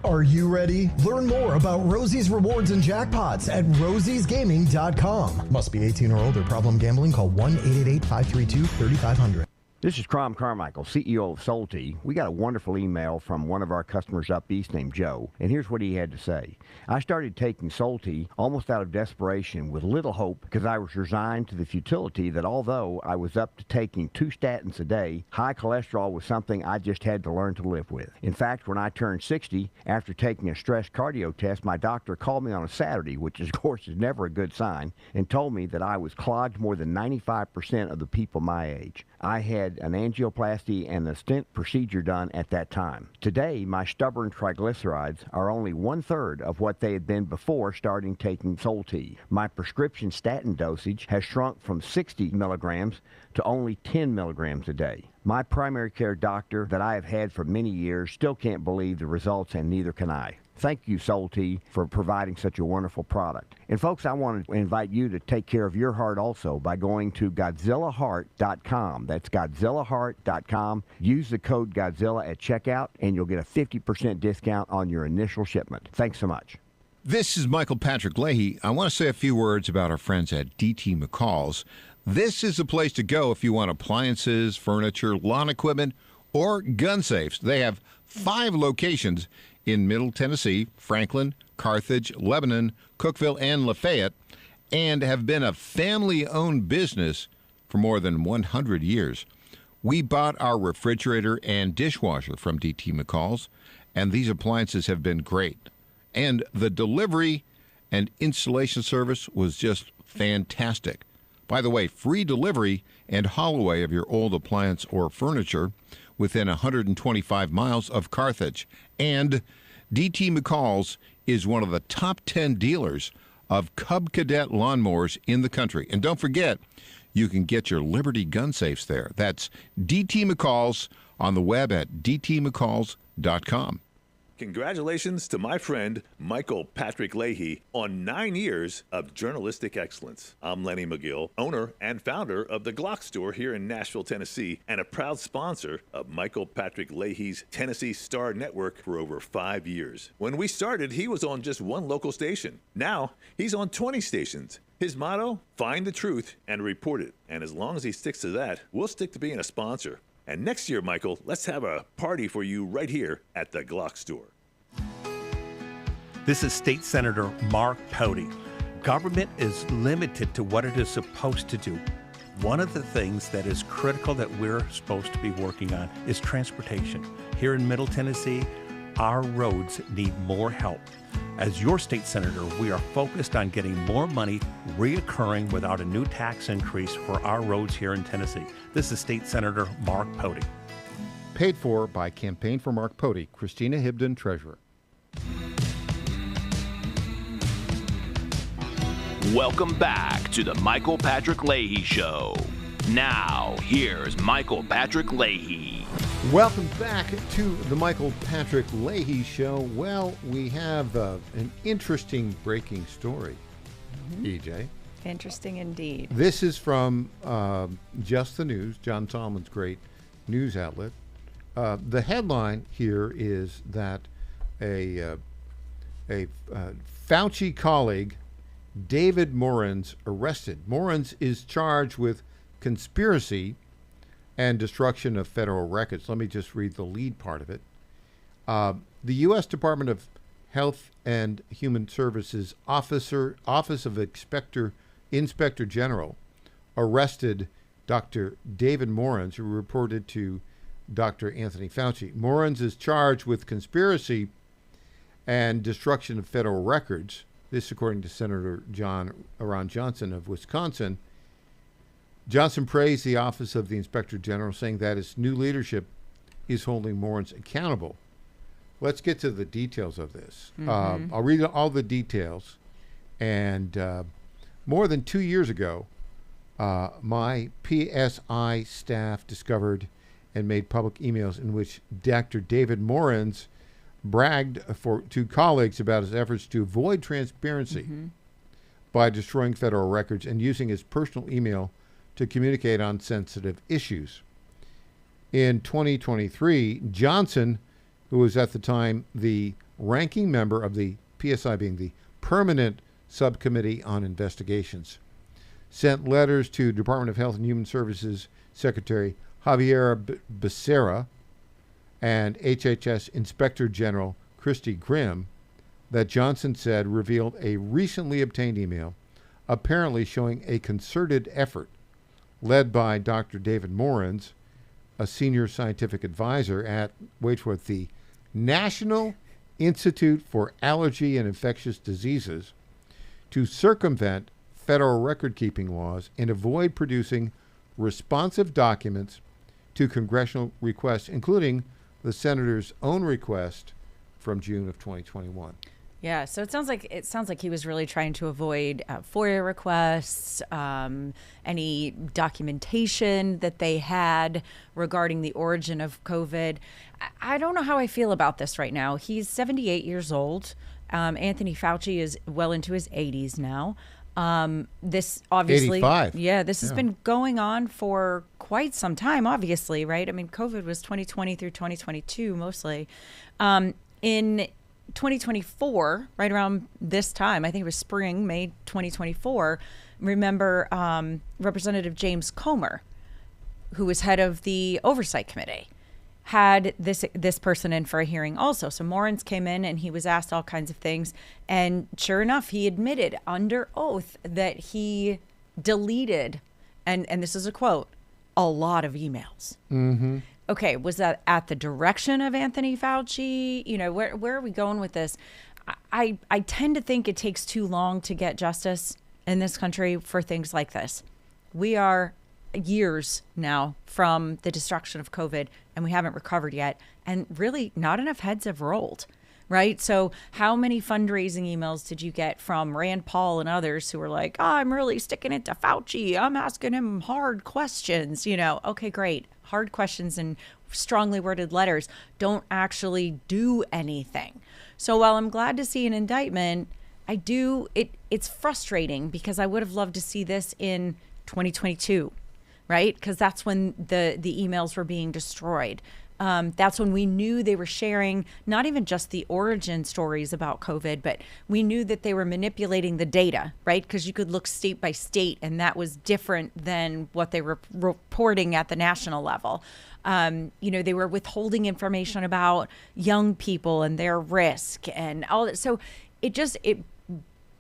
Are you ready? Learn more about Rosie's rewards and jackpots at rosiesgaming.com. Must be 18 or older. Problem gambling? Call 1-888-532-3500. This is Crom Carmichael, CEO of Solti. We got a wonderful email from one of our customers up east named Joe, and here's what he had to say. I started taking Solti almost out of desperation with little hope because I was resigned to the futility that although I was up to taking 2 statins a day, high cholesterol was something I just had to learn to live with. In fact, when I turned 60, after taking a stress cardio test, my doctor called me on a Saturday, which of course is never a good sign, and told me that I was clogged more than 95% of the people my age. I had an angioplasty and a stent procedure done at that time. Today, my stubborn triglycerides are only 1/3 of what they had been before starting taking Solti. My prescription statin dosage has shrunk from 60 milligrams to only 10 milligrams a day. My primary care doctor that I have had for many years still can't believe the results, and neither can I. Thank you, Solti, for providing such a wonderful product. And folks, I want to invite you to take care of your heart also by going to GodzillaHeart.com. That's GodzillaHeart.com. Use the code Godzilla at checkout, and you'll get a 50% discount on your initial shipment. Thanks so much. This is Michael Patrick Leahy. I want to say a few words about our friends at DT McCall's. This is the place to go if you want appliances, furniture, lawn equipment, or gun safes. They have 5 locations in Middle Tennessee, Franklin, Carthage, Lebanon, Cookeville, and Lafayette, and have been a family-owned business for more than 100 years. We bought our refrigerator and dishwasher from DT McCall's, and these appliances have been great. And the delivery and installation service was just fantastic. By the way, free delivery and haul away of your old appliance or furniture within 125 miles of Carthage. And DT McCall's is one of the top 10 dealers of Cub Cadet lawnmowers in the country. And don't forget, you can get your Liberty gun safes there. That's DT McCall's on the web at dtmccalls.com. Congratulations to my friend Michael Patrick Leahy on 9 years of journalistic excellence. I'm Lenny McGill, owner and founder of the Glock Store here in Nashville, Tennessee, and a proud sponsor of Michael Patrick Leahy's Tennessee Star Network for over 5 years. When we started, he was on just one local station. Now, he's on 20 stations. His motto, find the truth and report it. And as long as he sticks to that, we'll stick to being a sponsor. And next year, Michael, let's have a party for you right here at the Glock Store. This is State Senator Mark Pody. Government is limited to what it is supposed to do. One of the things that is critical that we're supposed to be working on is transportation. Here in Middle Tennessee, our roads need more help. As your state senator, we are focused on getting more money reoccurring without a new tax increase for our roads here in Tennessee. This is State Senator Mark Pody. Paid for by Campaign for Mark Pody, Christina Hibden, Treasurer. Welcome back to the Michael Patrick Leahy Show. Now, here's Michael Patrick Leahy. Welcome back to the Michael Patrick Leahy Show. Well, we have an interesting breaking story, EJ. Interesting indeed. This is from Just the News, John Solomon's great news outlet. The headline here is that a Fauci colleague, David Morans, arrested. Morans is charged with conspiracy and destruction of federal records. Let me just read the lead part of it. The U.S. Department of Health and Human Services Office of Inspector General arrested Dr. David Morans, who reported to Dr. Anthony Fauci. Morans is charged with conspiracy and destruction of federal records. This, according to Senator Ron Johnson of Wisconsin. Johnson praised the Office of the Inspector General, saying that its new leadership is holding Morans accountable. Let's get to the details of this. I'll read all the details. And more than 2 years ago, my PSI staff discovered and made public emails in which Dr. David Morans bragged to colleagues about his efforts to avoid transparency by destroying federal records and using his personal email to communicate on sensitive issues. In 2023, Johnson, who was at the time the ranking member of the PSI, being the Permanent Subcommittee on Investigations, sent letters to Department of Health and Human Services Secretary Javier Becerra and HHS Inspector General Christy Grimm that Johnson said revealed a recently obtained email apparently showing a concerted effort led by Dr. David Morans, a senior scientific advisor at, wait for it, the National Institute for Allergy and Infectious Diseases, to circumvent federal record-keeping laws and avoid producing responsive documents to congressional requests, including the senator's own request from June of 2021. Yeah, so it sounds like he was really trying to avoid FOIA requests, any documentation that they had regarding the origin of COVID. I don't know how I feel about this right now. He's 78 years old. Anthony Fauci is well into his 80s now. This obviously, 85. Yeah, this has been going on for quite some time, obviously, right? I mean, COVID was 2020 through 2022 mostly. In 2024, right around this time, I think it was spring, May 2024, remember Representative James Comer, who was head of the Oversight Committee, had this person in for a hearing also. So Morans came in and he was asked all kinds of things. And sure enough, he admitted under oath that he deleted, and this is a quote, a lot of emails. Mm-hmm. Okay, was that at the direction of Anthony Fauci? You know, where are we going with this? I tend to think it takes too long to get justice in this country for things like this. We are years now from the destruction of COVID, and we haven't recovered yet. And really, not enough heads have rolled, right? So how many fundraising emails did you get from Rand Paul and others who were like, oh, I'm really sticking it to Fauci. I'm asking him hard questions. You know, okay, great. Hard questions and strongly worded letters don't actually do anything. So while I'm glad to see an indictment, it's frustrating because I would have loved to see this in 2022, right? Because that's when the emails were being destroyed. That's when we knew they were sharing not even just the origin stories about COVID, but we knew that they were manipulating the data, right? Because you could look state by state, and that was different than what they were reporting at the national level. You know, they were withholding information about young people and their risk and all that. So it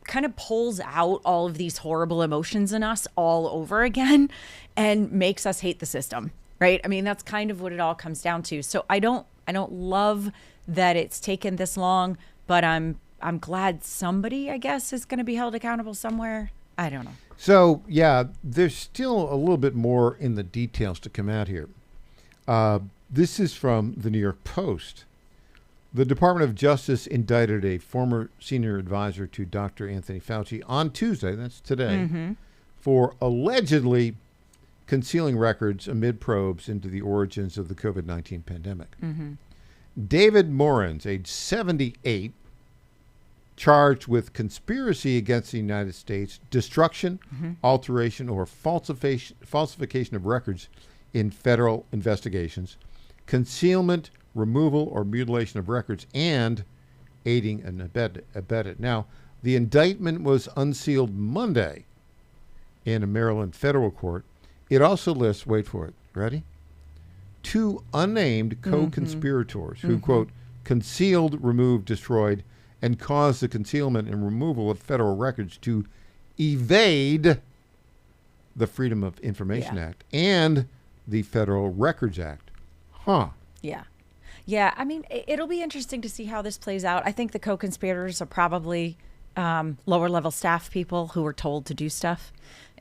kind of pulls out all of these horrible emotions in us all over again and makes us hate the system. Right. I mean, that's kind of what it all comes down to. So I don't love that it's taken this long, but I'm glad somebody, I guess, is going to be held accountable somewhere. I don't know. So, yeah, there's still a little bit more in the details to come out here. This is from the New York Post. The Department of Justice indicted a former senior advisor to Dr. Anthony Fauci on Tuesday, that's today, for allegedly concealing records amid probes into the origins of the COVID-19 pandemic. David Morans, age 78, charged with conspiracy against the United States, destruction, alteration, or falsification of records in federal investigations, concealment, removal, or mutilation of records, and aiding and abetted. Now, the indictment was unsealed Monday in a Maryland federal court. It also lists, wait for it, ready? 2 unnamed co-conspirators who, quote, concealed, removed, destroyed, and caused the concealment and removal of federal records to evade the Freedom of Information Act and the Federal Records Act. Yeah, I mean, it'll be interesting to see how this plays out. I think the co-conspirators are probably lower level staff people who were told to do stuff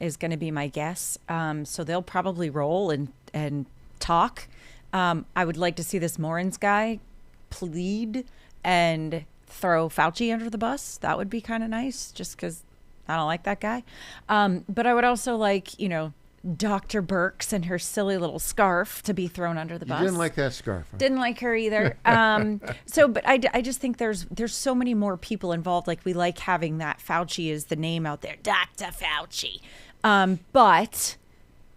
is going to be my guess. So they'll probably roll and talk. I would like to see this Morans guy plead and throw Fauci under the bus. That would be kind of nice, just because I don't like that guy. But I would also like, you know, Dr. Birx and her silly little scarf to be thrown under the bus. You didn't like that scarf. Huh? Didn't like her either. But I just think there's so many more people involved. Like, we like having that Fauci is the name out there, Dr. Fauci. But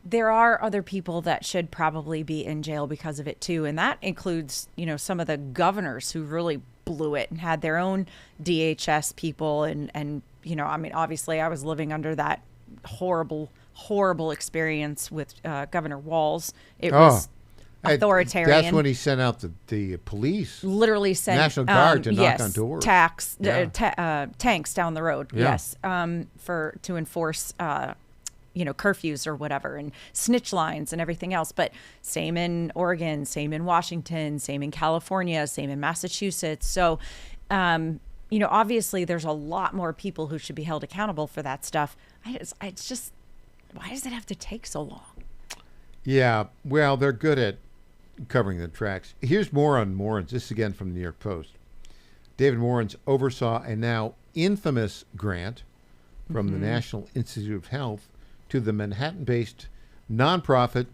there are other people that should probably be in jail because of it too. And that includes, you know, some of the governors who really blew it and had their own DHS people. And, you know, I mean, obviously I was living under that horrible horrible experience with Governor Walz. It was authoritarian. That's when he sent out the police. Literally sent National Guard to knock on doors. Tanks down the road. Yeah. Yes, to enforce curfews or whatever, and snitch lines and everything else. But same in Oregon, same in Washington, same in California, same in Massachusetts. So, obviously there's a lot more people who should be held accountable for that stuff. It's just, why does it have to take so long? Yeah, well, they're good at covering the tracks. Here's more on Morenz. This is again from the New York Post. David Morenz oversaw a now infamous grant from the National Institute of Health to the Manhattan-based nonprofit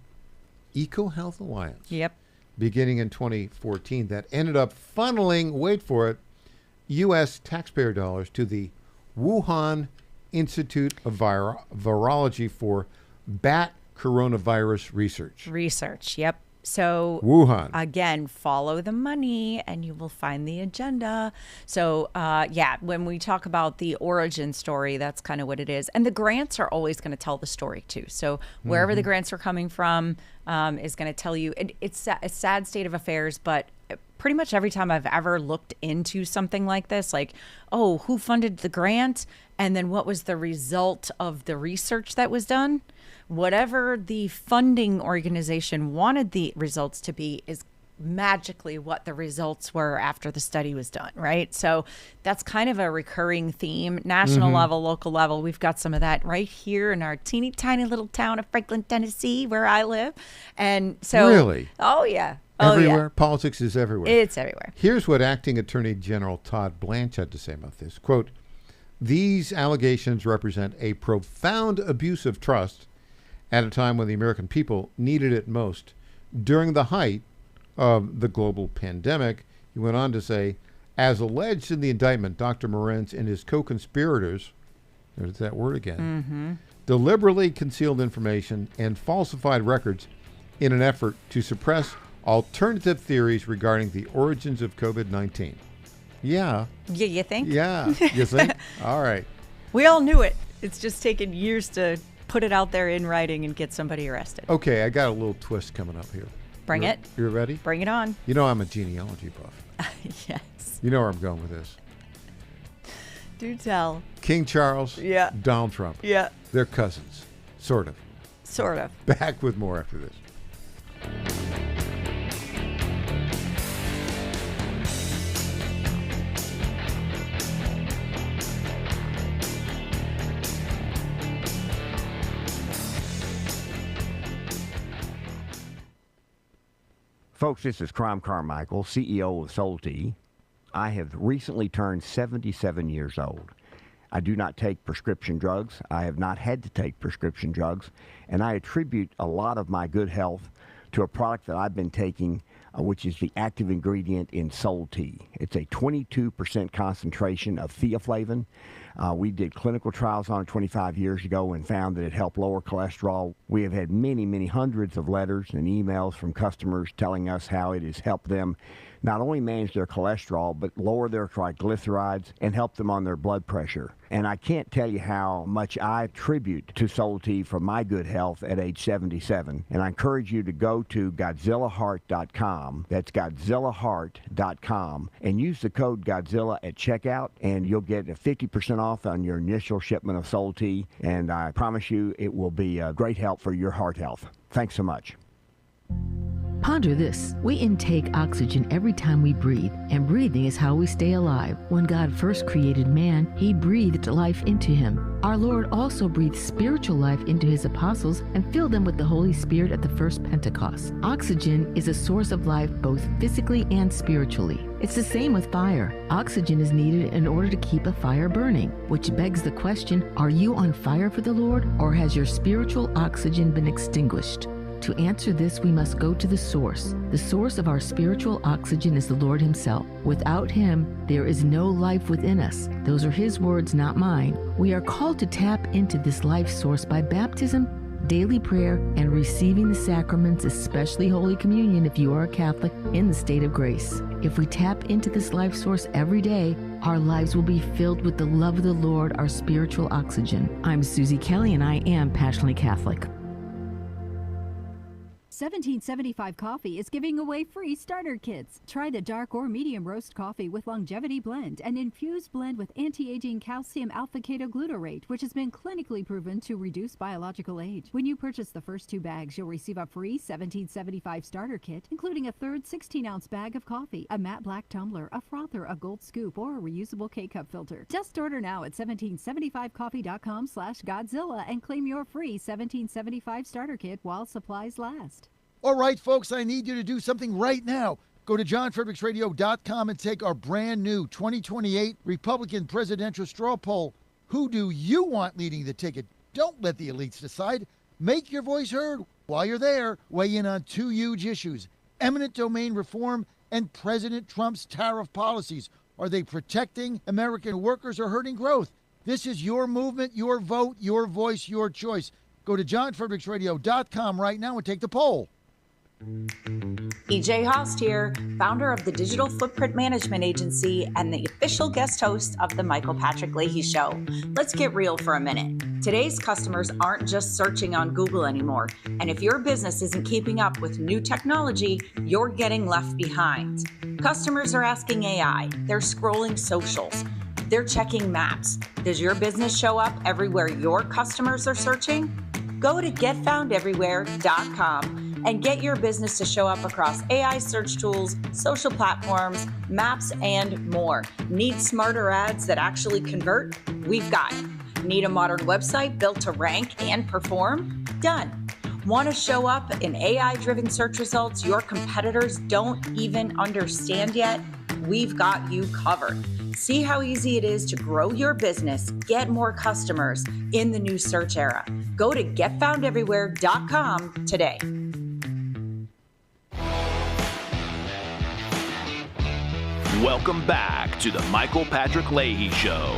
EcoHealth Alliance. Yep. Beginning in 2014, that ended up funneling, wait for it, U.S. taxpayer dollars to the Wuhan Institute of Virology for bat coronavirus research. Yep. So Wuhan. Again, follow the money and you will find the agenda. So when we talk about the origin story, that's kind of what it is. And the grants are always going to tell the story too. So wherever the grants are coming from is going to tell you. It's a sad state of affairs, but pretty much every time I've ever looked into something like this, like, oh, who funded the grant? And then what was the result of the research that was done? Whatever the funding organization wanted the results to be is magically what the results were after the study was done, right? So that's kind of a recurring theme, national level, local level. We've got some of that right here in our teeny tiny little town of Franklin, Tennessee, where I live. And so, really? Oh, yeah. Everywhere? Politics is everywhere. It's everywhere. Here's what Acting Attorney General Todd Blanche had to say about this. Quote, "These allegations represent a profound abuse of trust at a time when the American people needed it most. During the height of the global pandemic," he went on to say, "as alleged in the indictment, Dr. Morenz and his co-conspirators," there's that word again, "deliberately concealed information and falsified records in an effort to suppress alternative theories regarding the origins of COVID-19. Yeah. Yeah, you think? Yeah. You think? All right. We all knew it. It's just taken years to put it out there in writing and get somebody arrested. Okay, I got a little twist coming up here. Bring it. You ready? Bring it on. You know I'm a genealogy buff. Yes. You know where I'm going with this. Do tell. King Charles, yeah. Donald Trump. Yeah. They're cousins. Sort of. Sort of. Back with more after this. Folks, this is Crime Carmichael, CEO of Solti. I have recently turned 77 years old. I do not take prescription drugs. I have not had to take prescription drugs, and I attribute a lot of my good health to a product that I've been taking, which is the active ingredient in Solti. It's a 22% concentration of theaflavin. We did clinical trials on it 25 years ago and found that it helped lower cholesterol. We have had many, many hundreds of letters and emails from customers telling us how it has helped them not only manage their cholesterol, but lower their triglycerides and help them on their blood pressure. And I can't tell you how much I attribute to Solti for my good health at age 77. And I encourage you to go to GodzillaHeart.com. That's GodzillaHeart.com. And use the code Godzilla at checkout, and you'll get a 50% off on your initial shipment of Solti. And I promise you it will be a great help for your heart health. Thanks so much. Ponder this. We intake oxygen every time we breathe, and breathing is how we stay alive. When God first created man, he breathed life into him. Our Lord also breathed spiritual life into his apostles and filled them with the Holy Spirit at the first Pentecost. Oxygen is a source of life both physically and spiritually. It's the same with fire. Oxygen is needed in order to keep a fire burning, which begs the question, are you on fire for the Lord, or has your spiritual oxygen been extinguished? To answer this, we must go to the source. The source of our spiritual oxygen is the Lord himself. Without him, there is no life within us. Those are his words, not mine. We are called to tap into this life source by baptism, daily prayer, and receiving the sacraments, especially Holy Communion if you are a Catholic, in the state of grace. If we tap into this life source every day, Our lives will be filled with the love of the Lord, our spiritual oxygen. I'm Susie Kelly, and I am passionately Catholic. 1775 Coffee is giving away free starter kits. Try the dark or medium roast coffee with longevity blend, an infused blend with anti-aging calcium alpha-ketoglutarate, which has been clinically proven to reduce biological age. When you purchase the first 2 bags, you'll receive a free 1775 starter kit, including a third 16-ounce bag of coffee, a matte black tumbler, a frother, a gold scoop, or a reusable K-cup filter. Just order now at 1775coffee.com/Godzilla and claim your free 1775 starter kit while supplies last. All right, folks, I need you to do something right now. Go to johnfredericksradio.com and take our brand new 2028 Republican presidential straw poll. Who do you want leading the ticket? Don't let the elites decide. Make your voice heard. While you're there, weigh in on 2 huge issues: eminent domain reform and President Trump's tariff policies. Are they protecting American workers or hurting growth? This is your movement, your vote, your voice, your choice. Go to johnfredericksradio.com right now and take the poll. EJ Host here, founder of the Digital Footprint Management Agency and the official guest host of the Michael Patrick Leahy Show. Let's get real for a minute. Today's customers aren't just searching on Google anymore, and if your business isn't keeping up with new technology, you're getting left behind. Customers are asking AI, they're scrolling socials, they're checking maps. Does your business show up everywhere your customers are searching? Go to getfoundeverywhere.com and get your business to show up across AI search tools, social platforms, maps, and more. Need smarter ads that actually convert? We've got it. Need a modern website built to rank and perform? Done. Want to show up in AI-driven search results your competitors don't even understand yet? We've got you covered. See how easy it is to grow your business, get more customers in the new search era. Go to getfoundeverywhere.com today. Welcome back to the Michael Patrick Leahy Show.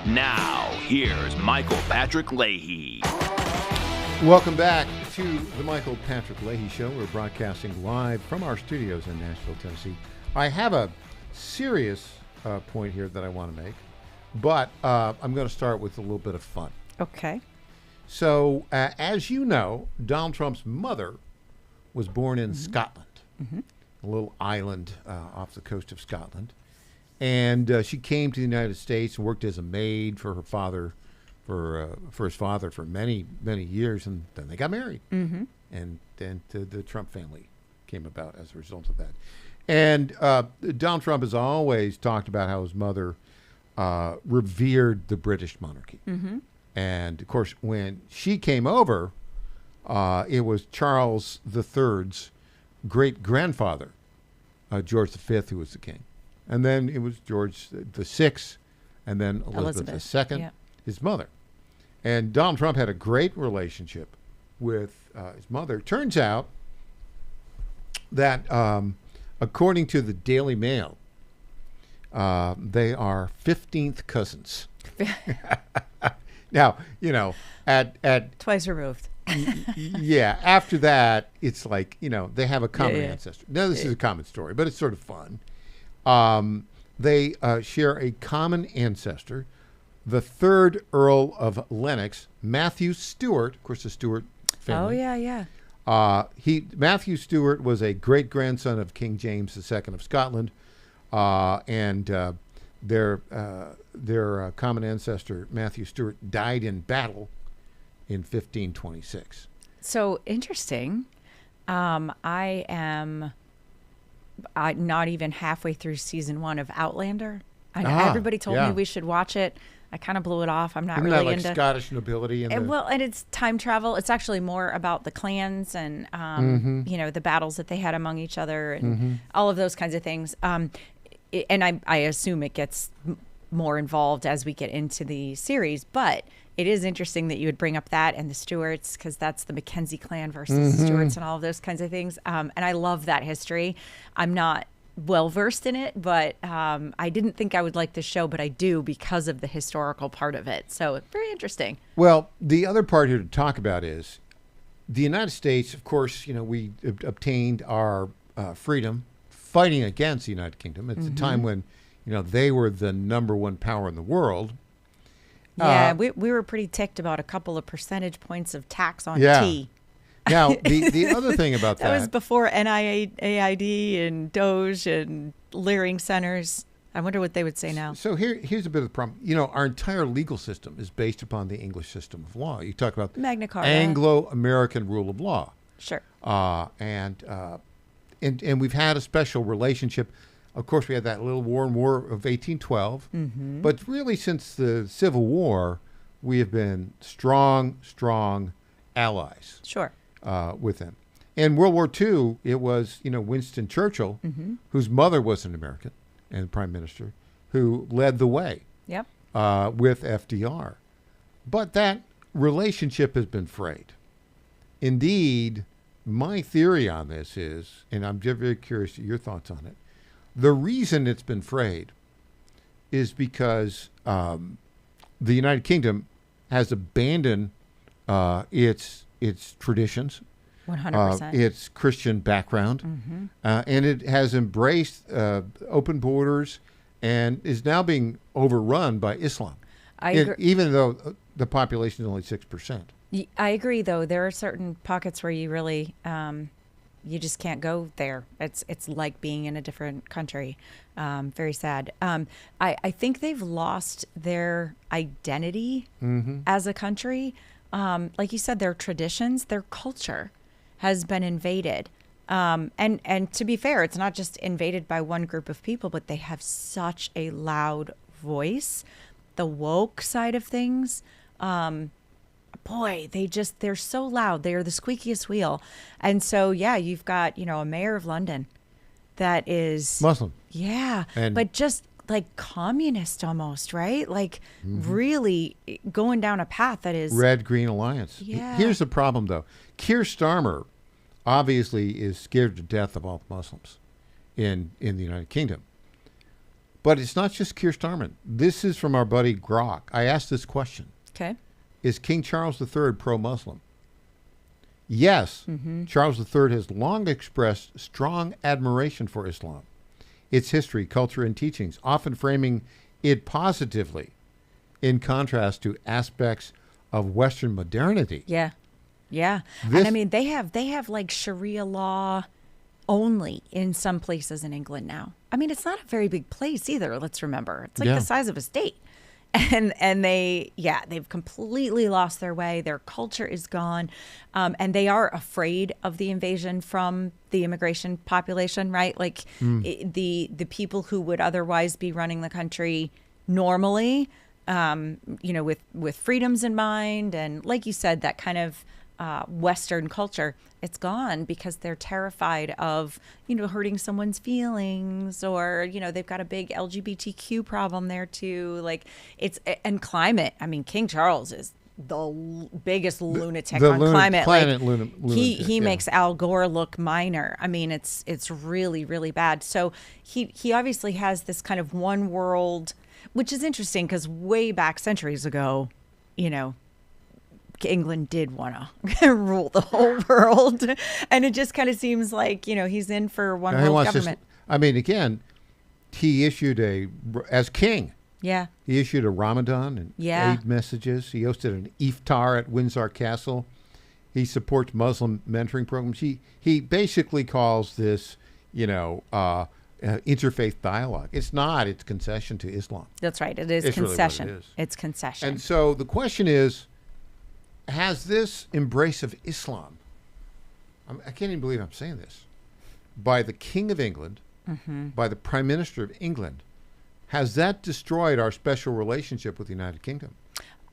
Now, here's Michael Patrick Leahy. Welcome back to the Michael Patrick Leahy Show. We're broadcasting live from our studios in Nashville, Tennessee. I have a serious point here that I want to make, but I'm going to start with a little bit of fun. Okay. So, as you know, Donald Trump's mother was born in Scotland, a little island off the coast of Scotland. And she came to the United States and worked as a maid for her father, for his father for many, many years. And then they got married. And then the Trump family came about as a result of that. And Donald Trump has always talked about how his mother revered the British monarchy. And, of course, when she came over, it was Charles III's great-grandfather, George V, who was the king. And then it was George VI, and then Elizabeth II, his mother. And Donald Trump had a great relationship with his mother. Turns out that, according to the Daily Mail, they are 15th cousins. Now, you know, at twice removed. Yeah, after that, it's like, you know, they have a common ancestor. Now, this is a common story, but it's sort of fun. They share a common ancestor, the 3rd Earl of Lennox, Matthew Stewart, of course, the Stewart family. Oh, yeah. Matthew Stewart was a great-grandson of King James II of Scotland, and their common ancestor, Matthew Stewart, died in battle in 1526. So interesting. I am not even halfway through season 1 of Outlander. Everybody told me we should watch it. I kind of blew it off. I'm not Isn't really that like into Scottish nobility. And it's time travel. It's actually more about the clans and you know, the battles that they had among each other and all of those kinds of things. And I assume it gets more involved as we get into the series, but it is interesting that you would bring up that and the Stuarts, because that's the Mackenzie clan versus the Stuarts and all of those kinds of things. And I love that history. I'm not well versed in it, but I didn't think I would like the show, but I do because of the historical part of it. So very interesting. Well, the other part here to talk about is the United States. Of course, you know, we obtained our freedom fighting against the United Kingdom. It's a time when, they were the number one power in the world. Yeah, we were pretty ticked about a couple of percentage points of tax on tea. Now, the other thing about that. That was before NIAID and Doge and Leering centers. I wonder what they would say now. So here's a bit of the problem. Our entire legal system is based upon the English system of law. You talk about Magna Carta. Anglo-American rule of law. Sure. And we've had a special relationship. Of course, we had that little war of 1812. Mm-hmm. But really, since the Civil War, we have been strong allies. Sure. With them. In World War II, it was, Winston Churchill, Mm-hmm. whose mother was an American and prime minister, who led the way. Yep. With FDR. But that relationship has been frayed. Indeed, my theory on this is, and I'm very curious your thoughts on it, the reason it's been frayed is because the United Kingdom has abandoned its traditions, 100%. its Christian background, Mm-hmm. and it has embraced open borders and is now being overrun by Islam. Even though the population is only 6%. I agree, though. There are certain pockets where you really, you just can't go there. It's like being in a different country. Very sad. I think they've lost their identity as a country. Like you said, their traditions, their culture has been invaded. And to be fair, it's not just invaded by one group of people, but they have such a loud voice. The woke side of things, boy, they're so loud. They are the squeakiest wheel. And so, yeah, you've got, a mayor of London that is Muslim. Yeah. But just like communist almost, right? Like really going down a path that is Red-Green Alliance. Yeah. Here's the problem, though. Keir Starmer obviously is scared to death of all the Muslims in the United Kingdom. But it's not just Keir Starmer. This is from our buddy Grok. I asked this question. Okay. Is King Charles III pro-Muslim? Yes. Charles III has long expressed strong admiration for Islam, its history, culture, and teachings, often framing it positively in contrast to aspects of Western modernity. Yeah. Yeah. And I mean, they have like Sharia law only in some places in England now. I mean, it's not a very big place either, let's remember. It's like the size of a state. And they've completely lost their way. Their culture is gone. And they are afraid of the invasion from the immigration population, right? Like the people who would otherwise be running the country normally, with freedoms in mind. And like you said, that kind of Western culture, it's gone because they're terrified of, hurting someone's feelings, or, they've got a big LGBTQ problem there too. Like and climate. I mean, King Charles is the biggest lunatic on climate. He makes Al Gore look minor. I mean, it's really, really bad. So he obviously has this kind of one world, which is interesting because way back centuries ago, England did want to rule the whole world, and it just kind of seems like he's in for one world government. Again, he issued as king. Yeah. He issued a Ramadan and Eid messages. He hosted an iftar at Windsor Castle. He supports Muslim mentoring programs. He basically calls this, interfaith dialogue. It's not. It's concession to Islam. That's right. It is concession. Really it's concession. And so the question is, has this embrace of Islam, I can't even believe I'm saying this, by the King of England, by the Prime Minister of England, has that destroyed our special relationship with the United Kingdom?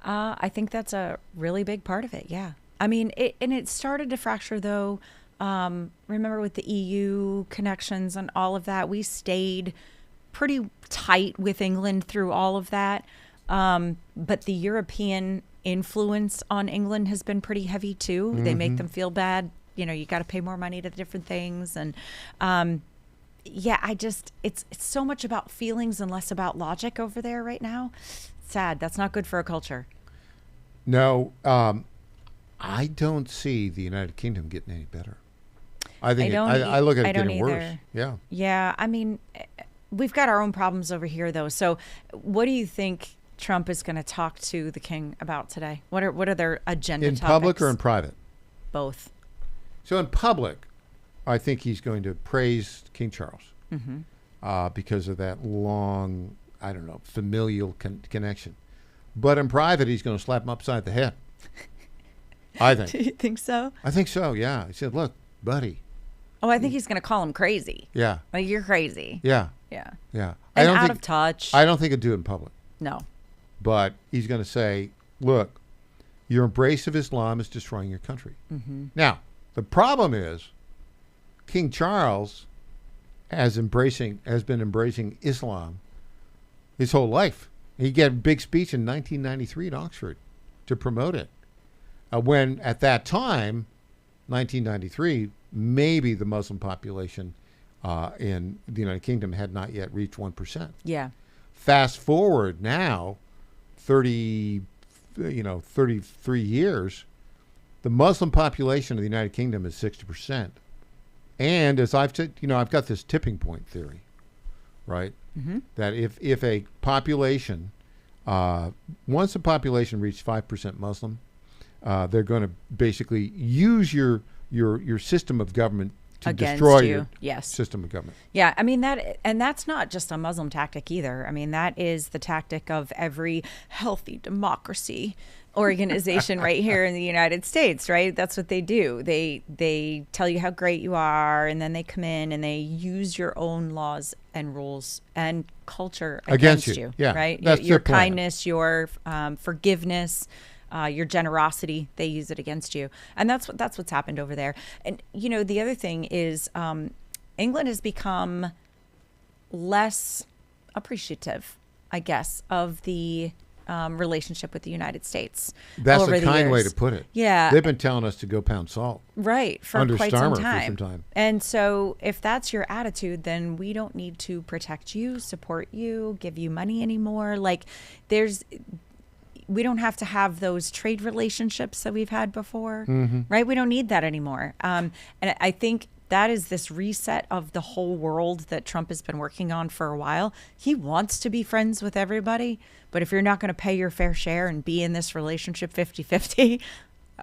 I think that's a really big part of it, yeah. I mean, it started to fracture, though. Remember with the EU connections and all of that, we stayed pretty tight with England through all of that. But the European influence on England has been pretty heavy too. They make them feel bad. You got to pay more money to the different things. And it's so much about feelings and less about logic over there right now. Sad. That's not good for a culture. No, I don't see the United Kingdom getting any better. I think I look at it getting worse. Yeah. Yeah. I mean, we've got our own problems over here, though. So what do you think Trump is going to talk to the king about today? What are their agenda in topics? public or in private? Both. So in public, I think he's going to praise King Charles because of that long, I don't know, familial connection. But in private, he's going to slap him upside the head. I think. Do you think so? I think so, yeah. He said, look, buddy. Oh, I think he's going to call him crazy. Yeah. Like, you're crazy. Yeah. Yeah. Yeah. And out of touch. I don't think he'll do it in public. No. But he's going to say, look, your embrace of Islam is destroying your country. Now, the problem is King Charles has been embracing Islam his whole life. He gave a big speech in 1993 at Oxford to promote it. When at that time, 1993, maybe the Muslim population in the United Kingdom had not yet reached 1%. Yeah. Fast forward now, 33 years, the Muslim population of the United Kingdom is 60%. And as I've said, I've got this tipping point theory, right? That if a population, once a population reaches 5% Muslim, they're going to basically use your system of government to Against destroy you. your system of government. Yeah, I mean that's not just a Muslim tactic either. I mean, that is the tactic of every healthy democracy organization right here in the United States, right? That's what they do. They tell you how great you are, and then they come in and they use your own laws and rules and culture against you. Yeah, right? That's your their plan. kindness, your forgiveness, your generosity, they use it against you. And that's what's happened over there. And, the other thing is England has become less appreciative, I guess, of the relationship with the United States. That's over a the kind years. way to put it. Yeah. They've been telling us to go pound salt. Right, for under quite Starmer some time. For some time. And so if that's your attitude, then we don't need to protect you, support you, give you money anymore. Like, we don't have to have those trade relationships that we've had before, right? We don't need that anymore. And I think that is this reset of the whole world that Trump has been working on for a while. He wants to be friends with everybody, but if you're not going to pay your fair share and be in this relationship 50-50,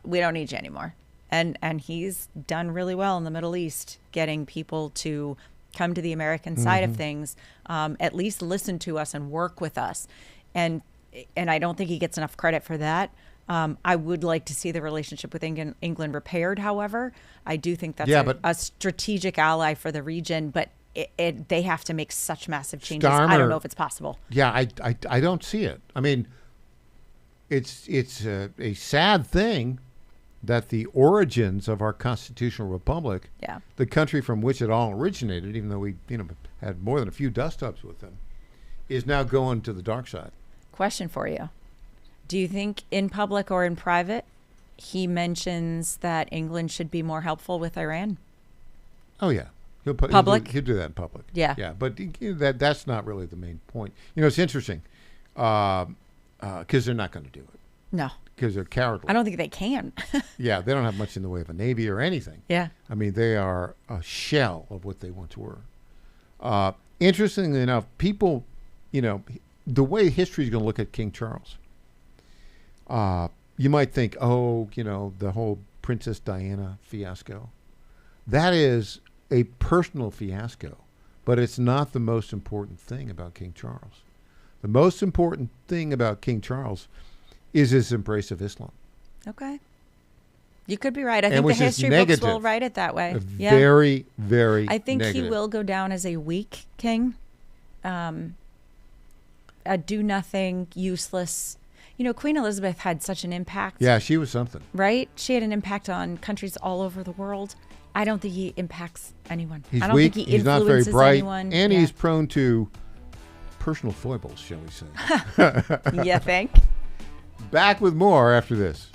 we don't need you anymore. And he's done really well in the Middle East, getting people to come to the American side of things, at least listen to us and work with us. And I don't think he gets enough credit for that. I would like to see the relationship with England repaired, however. I do think that's a strategic ally for the region, but they have to make such massive changes. I don't know if it's possible. Yeah, I don't see it. I mean, it's a sad thing that the origins of our constitutional republic, the country from which it all originated, even though we had more than a few dust-ups with them, is now going to the dark side. Question for you. Do you think in public or in private, he mentions that England should be more helpful with Iran? Oh, yeah. He'll do that in public. Yeah. Yeah, but that's not really the main point. It's interesting because they're not going to do it. No. Because they're cowardly. I don't think they can. Yeah, they don't have much in the way of a navy or anything. Yeah. I mean, they are a shell of what they once were. Interestingly enough, people, the way history is going to look at King Charles, you might think, the whole Princess Diana fiasco. That is a personal fiasco, but it's not the most important thing about King Charles. The most important thing about King Charles is his embrace of Islam. Okay. You could be right. I think the history books will write it that way. Very, very I think negative. he will go down as a weak king. A do-nothing, useless. Queen Elizabeth had such an impact. Yeah, she was something. Right? She had an impact on countries all over the world. I don't think he impacts anyone. He's I don't weak, think he he's not very influences bright, anyone. and he's prone to personal foibles, shall we say. You think? Back with more after this.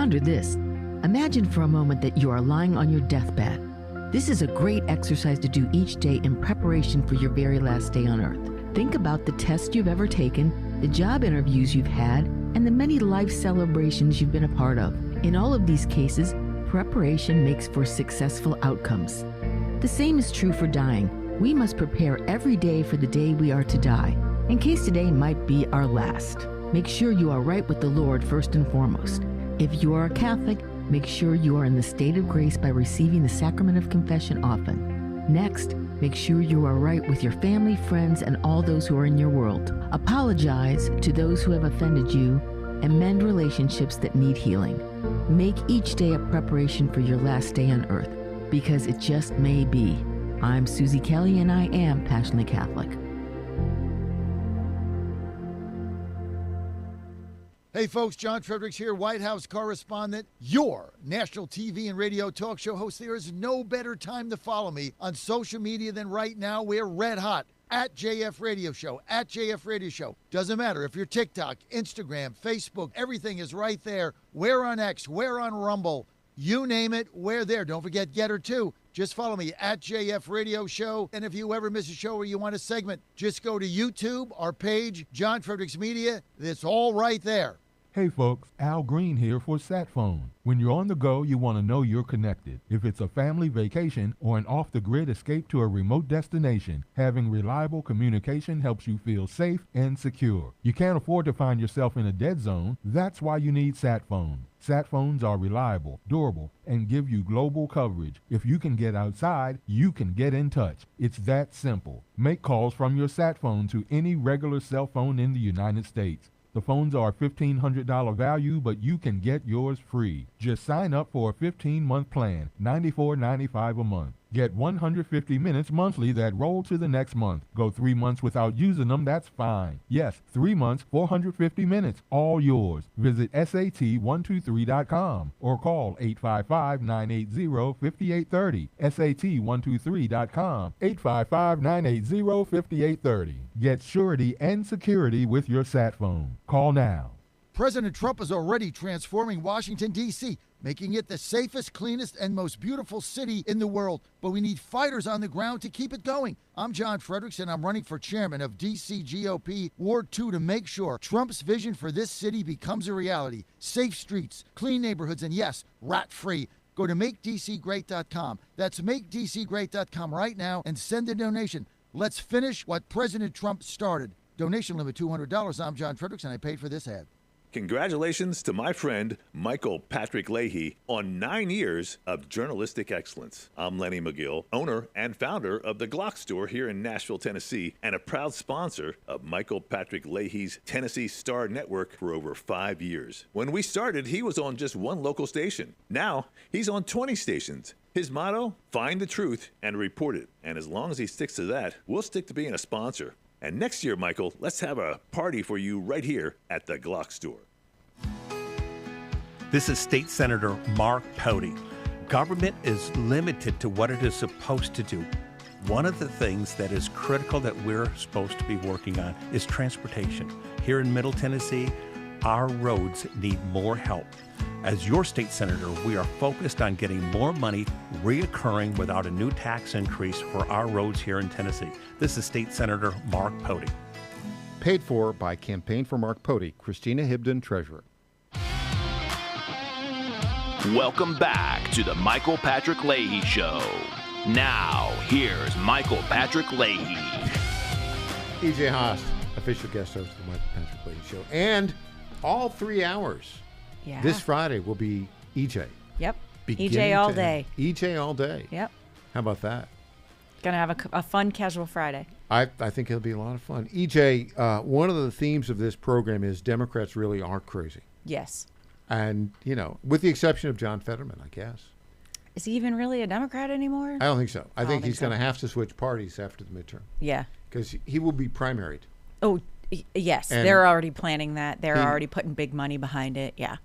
Ponder this. Imagine for a moment that you are lying on your deathbed. This is a great exercise to do each day in preparation for your very last day on earth. Think about the tests you've ever taken, the job interviews you've had, and the many life celebrations you've been a part of. In all of these cases, preparation makes for successful outcomes. The same is true for dying. We must prepare every day for the day we are to die, in case today might be our last. Make sure you are right with the Lord first and foremost. If you are a Catholic, make sure you are in the state of grace by receiving the sacrament of confession often. Next, make sure you are right with your family, friends, and all those who are in your world. Apologize to those who have offended you and mend relationships that need healing. Make each day a preparation for your last day on earth, because it just may be. I'm Susie Kelly, and I am passionately Catholic. Hey folks, John Fredericks here, White House correspondent, your national TV and radio talk show host. There is no better time to follow me on social media than right now. We're red hot. At JF Radio Show, at JF Radio Show. Doesn't matter if you're TikTok, Instagram, Facebook, everything is right there. We're on X, we're on Rumble. You name it, we're there. Don't forget Getter too. Just follow me at JF Radio Show. And if you ever miss a show or you want a segment, just go to YouTube, our page, John Fredericks Media. It's all right there. Hey folks, Al Green here for SatPhone. When you're on the go, you want to know you're connected. If it's a family vacation or an off-the-grid escape to a remote destination, having reliable communication helps you feel safe and secure. You can't afford to find yourself in a dead zone. That's why you need SatPhone. SatPhones are reliable, durable, and give you global coverage. If you can get outside, you can get in touch. It's that simple. Make calls from your SatPhone to any regular cell phone in the United States. The phones are $1,500 value, but you can get yours free. Just sign up for a 15-month plan, $94.95 a month. Get 150 minutes monthly that roll to the next month. Go 3 months without using them, that's fine. Yes, 3 months, 450 minutes, all yours. Visit SAT123.com or call 855-980-5830. SAT123.com, 855-980-5830. Get surety and security with your SatPhone. Call now. President Trump is already transforming Washington, D.C., making it the safest, cleanest, and most beautiful city in the world. But we need fighters on the ground to keep it going. I'm John Fredericks, and I'm running for chairman of D.C. GOP Ward 2 to make sure Trump's vision for this city becomes a reality. Safe streets, clean neighborhoods, and yes, rat-free. Go to MakeDCGreat.com. That's MakeDCGreat.com right now and send a donation. Let's finish what President Trump started. Donation limit $200. I'm John Fredericks, and I paid for this ad. Congratulations to my friend Michael Patrick Leahy on 9 years of journalistic excellence. I'm Lenny McGill, owner and founder of the Glock Store here in Nashville, Tennessee, and a proud sponsor of Michael Patrick Leahy's Tennessee Star Network for over 5 years. When we started, he was on just one local station. Now, he's on 20 stations. His motto, find the truth and report it. And as long as he sticks to that, we'll stick to being a sponsor. And next year, Michael, let's have a party for you right here at the Glock Store. This is State Senator Mark Pody. Government is limited to what it is supposed to do. One of the things that is critical that we're supposed to be working on is transportation. Here in Middle Tennessee, our roads need more help. As your state senator, we are focused on getting more money reoccurring without a new tax increase for our roads here in Tennessee. This is State Senator Mark Pody. Paid for by Campaign for Mark Pody, Christina Hibden, Treasurer. Welcome back to the Michael Patrick Leahy Show. Now, here's Michael Patrick Leahy. EJ Haas, official guest host of the Michael Patrick Leahy Show. And all 3 hours. Yeah. This Friday will be EJ. Yep. EJ all day. EJ all day. Yep. How about that? Gonna have a fun casual Friday. I think it'll be a lot of fun. EJ, one of the themes of this program is Democrats really are crazy. Yes. And, you know, with the exception of John Fetterman, I guess. Is he even really a Democrat anymore? I don't think so. I think he's going to have to switch parties after the midterm. Yeah. Because he will be primaried. Oh, yes. And they're already planning that. They're already putting big money behind it. Yeah.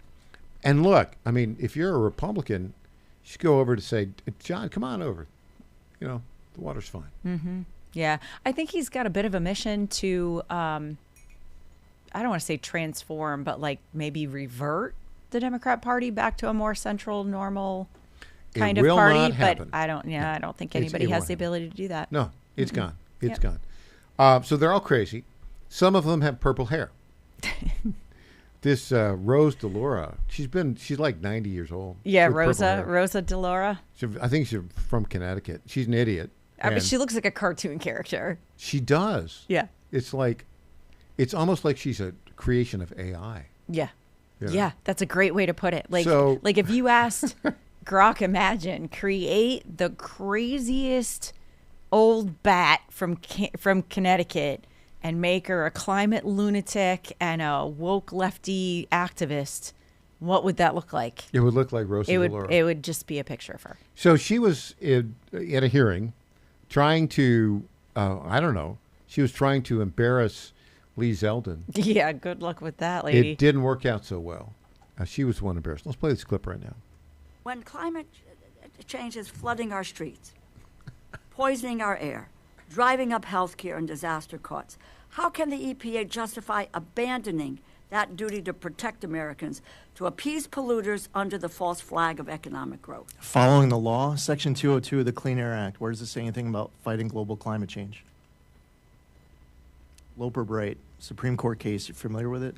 And look, I mean, if you're a Republican, you should go over to say, John, come on over. You know, the water's fine. Mm-hmm. Yeah. I think he's got a bit of a mission to, I don't want to say transform, but like maybe revert the Democrat Party back to a more central, normal kind It of will party. not But happen. I don't think anybody it has won't the happen. ability to do that. No, it's gone. It's Yep. gone. So they're all crazy. Some of them have purple hair. This Rose DeLaura, she's like 90 years old. Yeah, with purple hair. Rosa DeLaura. I think she's from Connecticut. She's an idiot. I mean, and she looks like a cartoon character. she does. Yeah. It's almost like she's a creation of AI. Yeah. Yeah. Yeah, that's a great way to put it. Like, So- like if you asked Grok, imagine create the craziest old bat from Connecticut and make her a climate lunatic and a woke lefty activist. What would that look like? It would look like Rosa DeLaura. It would just be a picture of her. So she was at a hearing trying to, I don't know, she was trying to embarrass Lee Zeldin. Yeah, good luck with that, lady. It didn't work out so well. She was the one embarrassed. Let's play this clip right now. When climate change is flooding our streets, poisoning our air, driving up health care and disaster costs, how can the EPA justify abandoning that duty to protect Americans to appease polluters under the false flag of economic growth? Following the law, Section 202 of the Clean Air Act, where does it say anything about fighting global climate change? Loper Bright, Supreme Court case, you familiar with it?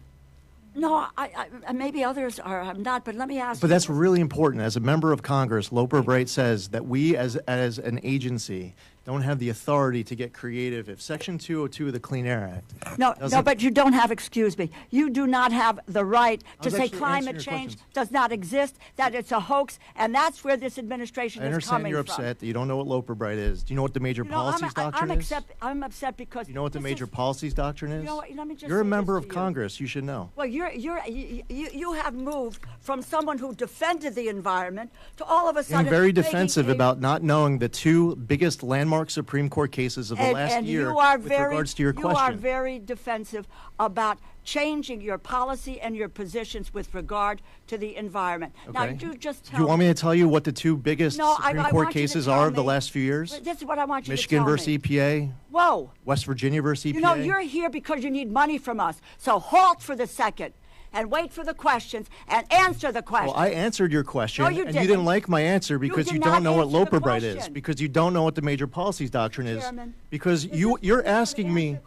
No, I maybe others are. I'm not, but let me ask But you. that's really important. As a member of Congress, Loper Bright says that we as an agency don't have the authority to get creative if Section 202 of the Clean Air Act No, doesn't- but you don't have, excuse me, you do not have the right I to was say actually climate answering your change questions. does not exist, that it's a hoax, and that's where this administration I is understand coming you're from. upset that you don't know what Loper Bright is. Do you know what the major policies doctrine is? I'm upset because You know what the this major is- policies doctrine is? You know what, let me just You're a say member this of to you. Congress. You should know. Well, you have moved from someone who defended the environment to all of a sudden Being very making defensive a- about not knowing the two biggest landmark Supreme Court cases of the last and year you are with very, regards to your you are question. very defensive about changing your policy and your positions with regard to the environment. Now, Okay. you just Do tell you want me me. to tell you what the two biggest No, Supreme I Court want you to cases tell are of the me- last few years? This is what I want you Michigan to tell versus me. EPA, Whoa. West Virginia versus EPA. You know, you're here because you need money from us. So halt for the second and wait for the questions and answer the questions. Well, I answered your question, No, you and didn't. you didn't like my answer because did you not don't know what answer the Loper Bright is, question. because you don't know what the major policies doctrine is, Chairman, because you're asking me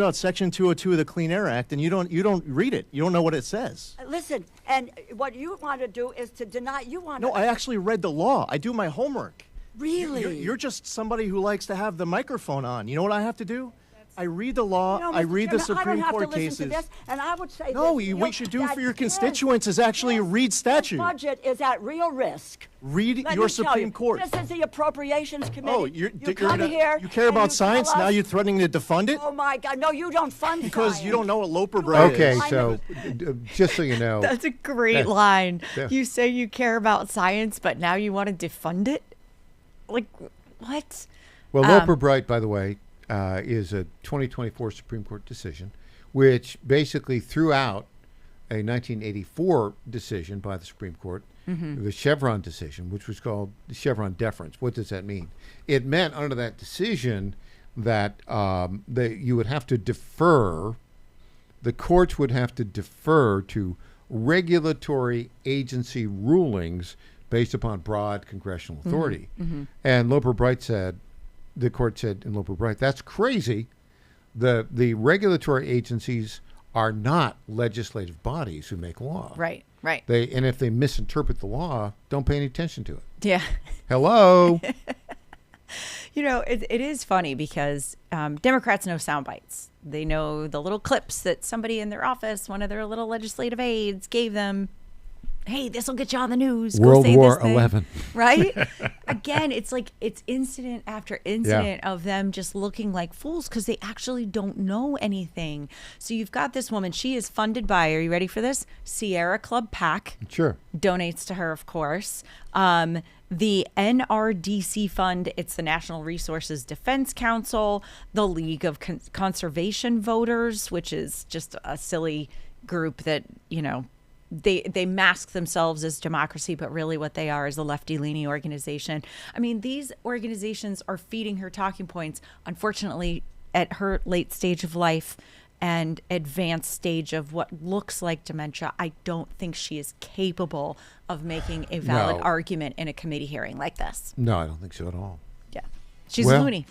about Section 202 of the Clean Air Act, and you don't read it. You don't know what it says. Listen, and what you want to do is to deny. You want No, to. I actually read the law. I do my homework. Really? You're just somebody who likes to have the microphone on. You know what I have to do? I read the law. No, I Mr. read the Chairman, I Supreme don't have Court to listen cases. to this, and I would say No, this, what you should do that for your this- constituents is actually read statute. This budget is at real risk. Read Let your me tell Supreme you, Court. This is the Appropriations Committee. Oh, you come here. you care and about you science? tell Now us- you're threatening to defund it? Oh my God! No, you don't fund Because science. you don't know what Loper Bright Okay, is. so just so you know. That's a great Yeah. line. Yeah. You say you care about science, but now you want to defund it? Like, what? Well, Loper Bright, by the way, is a 2024 Supreme Court decision, which basically threw out a 1984 decision by the Supreme Court, the Chevron decision, which was called the Chevron deference. What does that mean? It meant under that decision that you would have to defer, the courts would have to defer to regulatory agency rulings based upon broad congressional authority. And Loper Bright said, the court said in Loper Bright, that's crazy. The regulatory agencies are not legislative bodies who make law. Right, right. And if they misinterpret the law, don't pay any attention to it. Yeah. Hello. You know, it is funny because Democrats know sound bites. They know the little clips that somebody in their office, one of their little legislative aides, gave them. Hey, this will get you on the news. Go World say War this thing. 11. Right? Again, it's like it's incident after incident of them just looking like fools because they actually don't know anything. So you've got this woman. She is funded by, are you ready for this? Sierra Club PAC. Sure. Donates to her, of course. The NRDC Fund, it's the National Resources Defense Council, the League of Conservation Voters, which is just a silly group that, you know, they mask themselves as democracy, but really what they are is a lefty-leaning organization. I mean, these organizations are feeding her talking points. Unfortunately, at her late stage of life, and advanced stage of what looks like dementia, I don't think she is capable of making a valid argument in a committee hearing like this. No, I don't think so at all. Yeah. She's loony.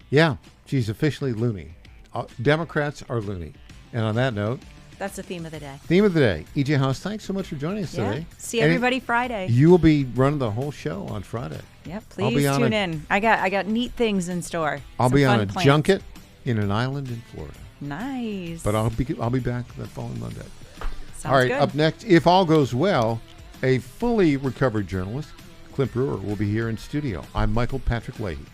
Yeah, she's officially loony. Democrats are loony. And on that note, that's the theme of the day. Theme of the day. E.J. House, thanks so much for joining us today. See everybody Friday. You will be running the whole show on Friday. Yep, please tune in. I got neat things in store. I'll be on a junket in an island in Florida. Nice. But I'll be back the following Monday. Sounds all right, good. Up next, if all goes well, a fully recovered journalist, Clint Brewer, will be here in studio. I'm Michael Patrick Leahy.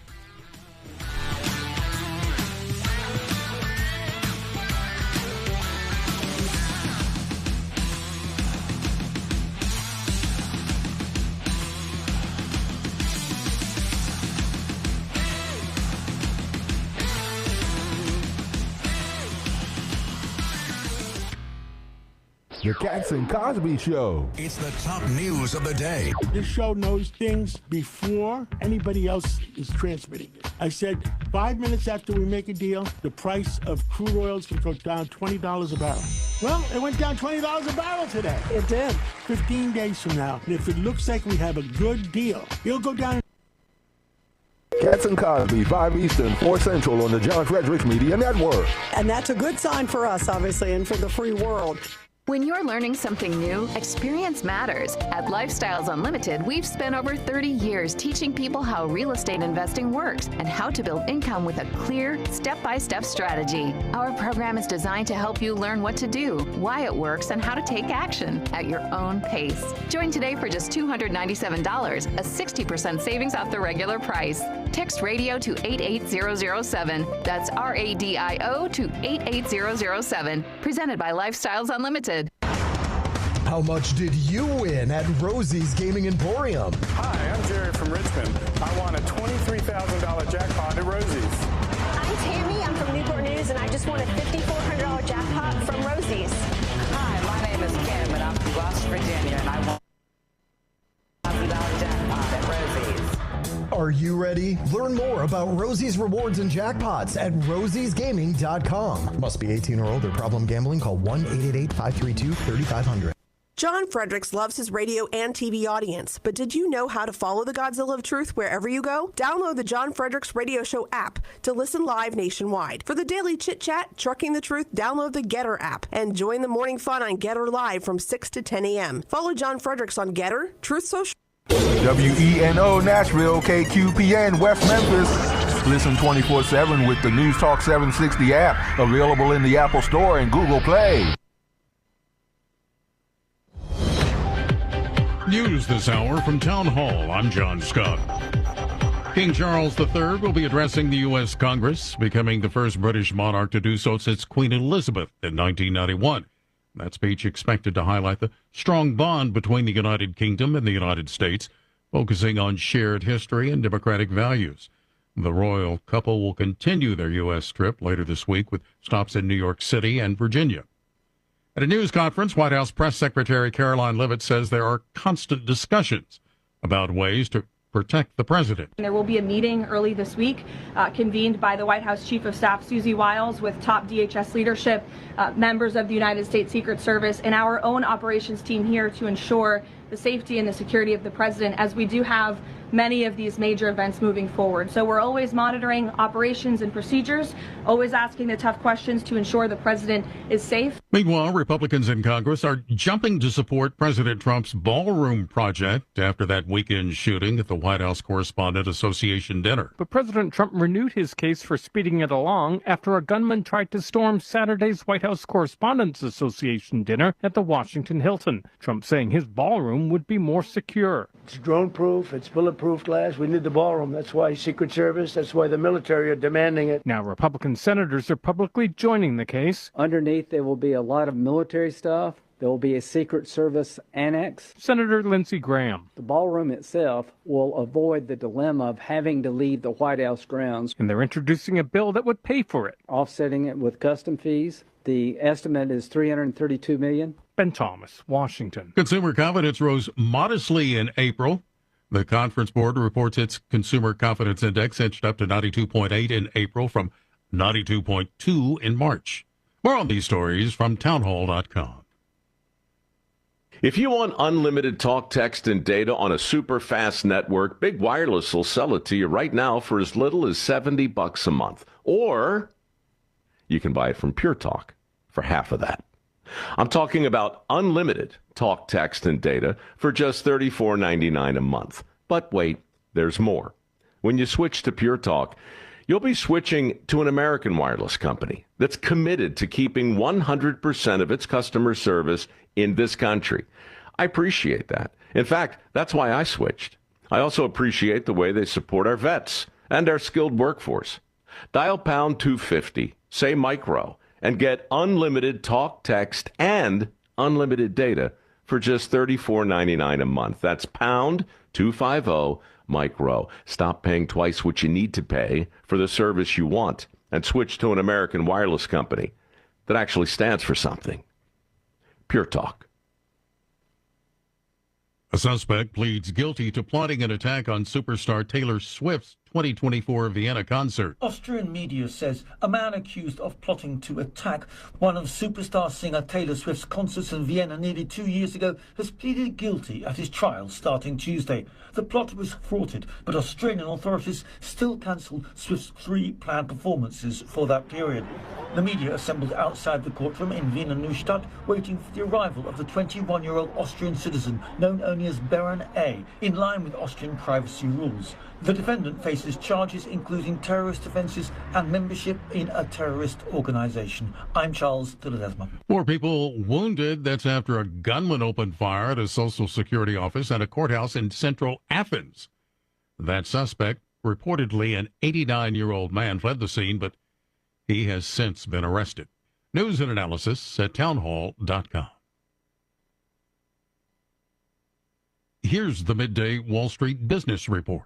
The Cats and Cosby Show. It's the top news of the day. This show knows things before anybody else is transmitting it. I said 5 minutes after we make a deal, the price of crude oils can go down $20 a barrel. Well, it went down $20 a barrel today. It did. 15 days from now, and if it looks like we have a good deal, it'll go down. Cats and Cosby, 5 Eastern, 4 Central on the John Fredericks Media Network. And that's a good sign for us, obviously, and for the free world. When you're learning something new, experience matters. At Lifestyles Unlimited, we've spent over 30 years teaching people how real estate investing works and how to build income with a clear, step-by-step strategy. Our program is designed to help you learn what to do, why it works, and how to take action at your own pace. Join today for just $297, a 60% savings off the regular price. Text radio to 88007. That's RADIO to 88007. Presented by Lifestyles Unlimited. How much did you win at Rosie's Gaming Emporium? Hi, I'm Jerry from Richmond. I won a $23,000 jackpot at Rosie's. I'm Tammy. I'm from Newport News, and I just won a $5,400 jackpot from Rosie's. Hi, my name is Kim, and I'm from West Virginia, and I won a $1,000 jackpot at Rosie's. Are you ready? Learn more about Rosie's rewards and jackpots at rosiesgaming.com. Must be 18 or older. Problem gambling? Call 1-888-532-3500. John Fredericks loves his radio and TV audience, but did you know how to follow the Godzilla of Truth wherever you go? Download the John Fredericks Radio Show app to listen live nationwide. For the daily chit-chat, Trucking the Truth, download the Getter app and join the morning fun on Getter Live from 6 to 10 a.m. Follow John Fredericks on Getter, Truth Social. WENO Nashville, KQPN West Memphis. Listen 24/7 with the News Talk 760 app, available in the Apple Store and Google Play. News this hour from Town Hall. I'm John Scott. King Charles III will be addressing the U.S. Congress, becoming the first British monarch to do so since Queen Elizabeth in 1991. That speech expected to highlight the strong bond between the United Kingdom and the United States, focusing on shared history and democratic values. The royal couple will continue their U.S. trip later this week with stops in New York City and Virginia. At a news conference, White House Press Secretary Caroline Leavitt says there are constant discussions about ways to protect the president. There will be a meeting early this week convened by the White House Chief of Staff Susie Wiles with top DHS leadership, members of the United States Secret Service, and our own operations team here to ensure the safety and the security of the president, as we do have many of these major events moving forward. So we're always monitoring operations and procedures, always asking the tough questions to ensure the president is safe. Meanwhile, Republicans in Congress are jumping to support President Trump's ballroom project after that weekend shooting at the White House Correspondent Association dinner. But President Trump renewed his case for speeding it along after a gunman tried to storm Saturday's White House Correspondents Association dinner at the Washington Hilton. Trump saying his ballroom would be more secure. It's drone-proof, it's bulletproof glass. We need the ballroom. That's why Secret Service, that's why the military are demanding it. Now Republican senators are publicly joining the case. Underneath there will be a lot of military stuff. There will be a Secret Service annex. Senator Lindsey Graham. The ballroom itself will avoid the dilemma of having to leave the White House grounds. And they're introducing a bill that would pay for it. Offsetting it with custom fees. The estimate is $332 million. Ben Thomas, Washington. Consumer confidence rose modestly in April. The Conference Board reports its Consumer Confidence Index inched up to 92.8 in April from 92.2 in March. More on these stories from townhall.com. If you want unlimited talk, text, and data on a super fast network, Big Wireless will sell it to you right now for as little as $70 a month. Or you can buy it from Pure Talk for half of that. I'm talking about unlimited talk, text, and data for just $34.99 a month. But wait, there's more. When you switch to Pure Talk, you'll be switching to an American wireless company that's committed to keeping 100% of its customer service in this country. I appreciate that. In fact, that's why I switched. I also appreciate the way they support our vets and our skilled workforce. Dial pound 250, say micro, and get unlimited talk, text, and unlimited data for just $34.99 a month. That's pound 250 micro. Stop paying twice what you need to pay for the service you want and switch to an American wireless company that actually stands for something. Pure Talk. A suspect pleads guilty to plotting an attack on superstar Taylor Swift's 2024 Vienna concert. Austrian media says a man accused of plotting to attack one of superstar singer Taylor Swift's concerts in Vienna nearly 2 years ago has pleaded guilty at his trial starting Tuesday. The plot was thwarted, but Australian authorities still cancelled Swift's 3 planned performances for that period. The media assembled outside the courtroom in Wiener Neustadt, waiting for the arrival of the 21-year-old Austrian citizen known only as Baron A, in line with Austrian privacy rules. The defendant faces charges including terrorist offences and membership in a terrorist organisation. I'm Charles Tilledesma. 4 people wounded. That's after a gunman opened fire at a Social Security office and a courthouse in central Athens. That suspect, reportedly an 89-year-old man, fled the scene, but he has since been arrested. News and analysis at townhall.com. Here's the midday Wall Street Business Report.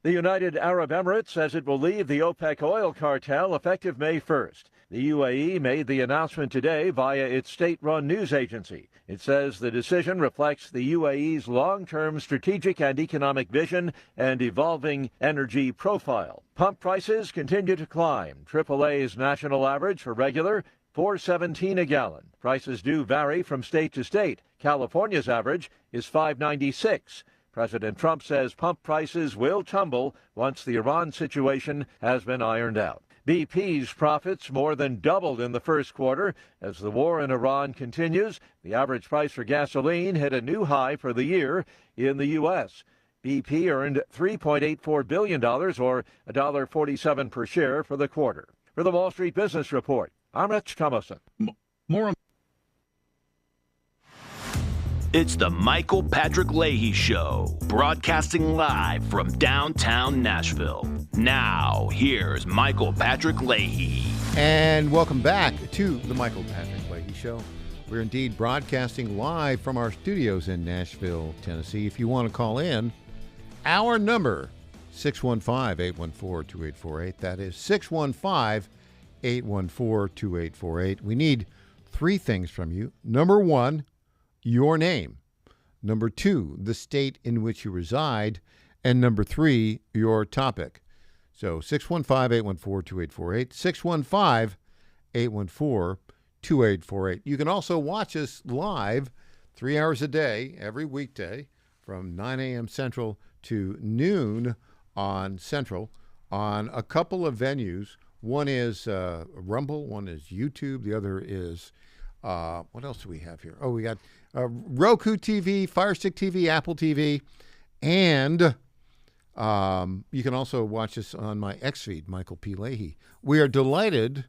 The United Arab Emirates says it will leave the OPEC oil cartel effective May 1st. The UAE made the announcement today via its state-run news agency. It says the decision reflects the UAE's long-term strategic and economic vision and evolving energy profile. Pump prices continue to climb. AAA's national average for regular, $4.17 a gallon. Prices do vary from state to state. California's average is $5.96. President Trump says pump prices will tumble once the Iran situation has been ironed out. BP's profits more than doubled in the first quarter. As the war in Iran continues, the average price for gasoline hit a new high for the year in the U.S. BP earned $3.84 billion, or $1.47 per share for the quarter. For the Wall Street Business Report, I'm Rich Thomason. More on It's the Michael Patrick Leahy Show, broadcasting live from downtown Nashville. Now, here's Michael Patrick Leahy. And welcome back to the Michael Patrick Leahy Show. We're indeed broadcasting live from our studios in Nashville, Tennessee. If you want to call in, our number, 615-814-2848. That is 615-814-2848. We need 3 things from you. Number 1, your name. Number 2, the state in which you reside. And number 3, your topic. So 615-814-2848, 615-814-2848. You can also watch us live 3 hours a day, every weekday, from 9 a.m. Central to noon on Central, on a couple of venues. One is Rumble, one is YouTube, the other is, what else do we have here? Oh, we got Roku TV, Firestick TV, Apple TV, and you can also watch us on my X feed, Michael P. Leahy. We are delighted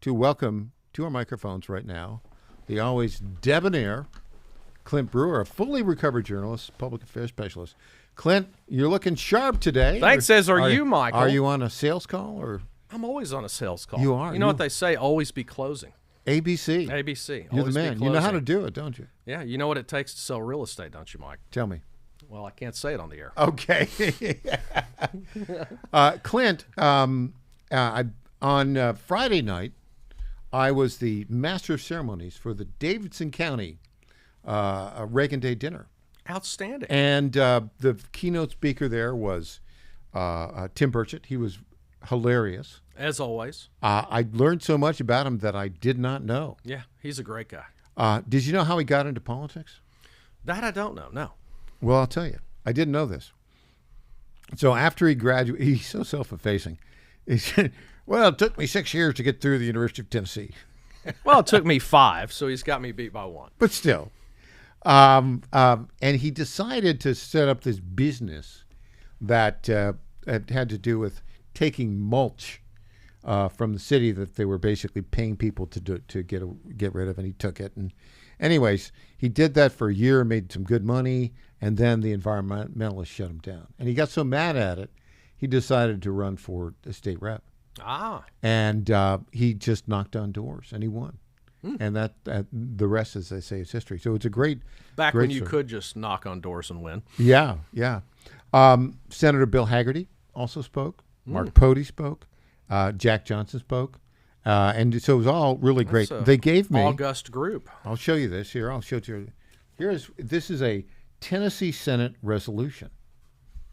to welcome to our microphones right now the always debonair Clint Brewer, a fully recovered journalist, public affairs specialist. Clint, you're looking sharp today. Thanks, as are you, Michael. Are you on a sales call? Or I'm always on a sales call. You are. You know what they say, always be closing. ABC. ABC. You're always the man. You know how to do it, don't you? Yeah, you know what it takes to sell real estate, don't you, Mike? Tell me. Well, I can't say it on the air. Okay. Clint, on Friday night, I was the master of ceremonies for the Davidson County Reagan Day dinner. Outstanding. And the keynote speaker there was Tim Burchett. He was hilarious. As always. I learned so much about him that I did not know. Yeah, he's a great guy. Did you know how he got into politics? That I don't know, no. Well, I'll tell you. I didn't know this. So after he graduated, he's so self-effacing. He said, well, it took me 6 years to get through the University of Tennessee. Well, it took me 5, so he's got me beat by 1. But still. And he decided to set up this business that had to do with taking mulch from the city that they were basically paying people to get rid of, and he took it. And anyways, he did that for a year, made some good money, and then the environmentalists shut him down. And he got so mad at it, he decided to run for a state rep. And he just knocked on doors, and he won. And that the rest, as they say, is history. So it's a great Back great when you story. could just knock on doors and win. Yeah. Senator Bill Hagerty also spoke. Mark Pody spoke. Jack Johnson spoke. And so it was all really great. They gave me august group. I'll show you this here. I'll show it to you. This is a Tennessee Senate resolution.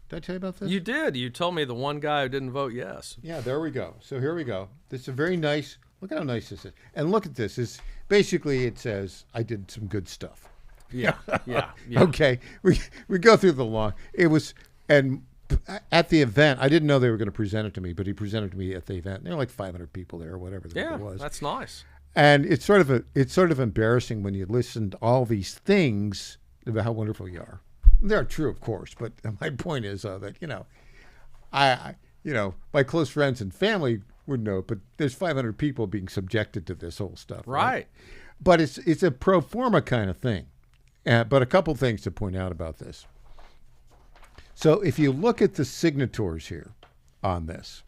Did I tell you about this? You did. You told me the one guy who didn't vote yes. Yeah, there we go. So here we go. This is a very nice. Look how nice this is. And look at this. It's basically, it says, I did some good stuff. Yeah. Okay. We go through the law. It was, and at the event, I didn't know they were going to present it to me, but he presented it to me at the event. There were like 500 people there or whatever the number was. That's nice. And it's sort of embarrassing when you listen to all these things about how wonderful you are. They're true, of course, but my point is that, I my close friends and family would know, but there's 500 people being subjected to this whole stuff. Right. But it's a pro forma kind of thing. But a couple things to point out about this. So if you look at the signatories here on this,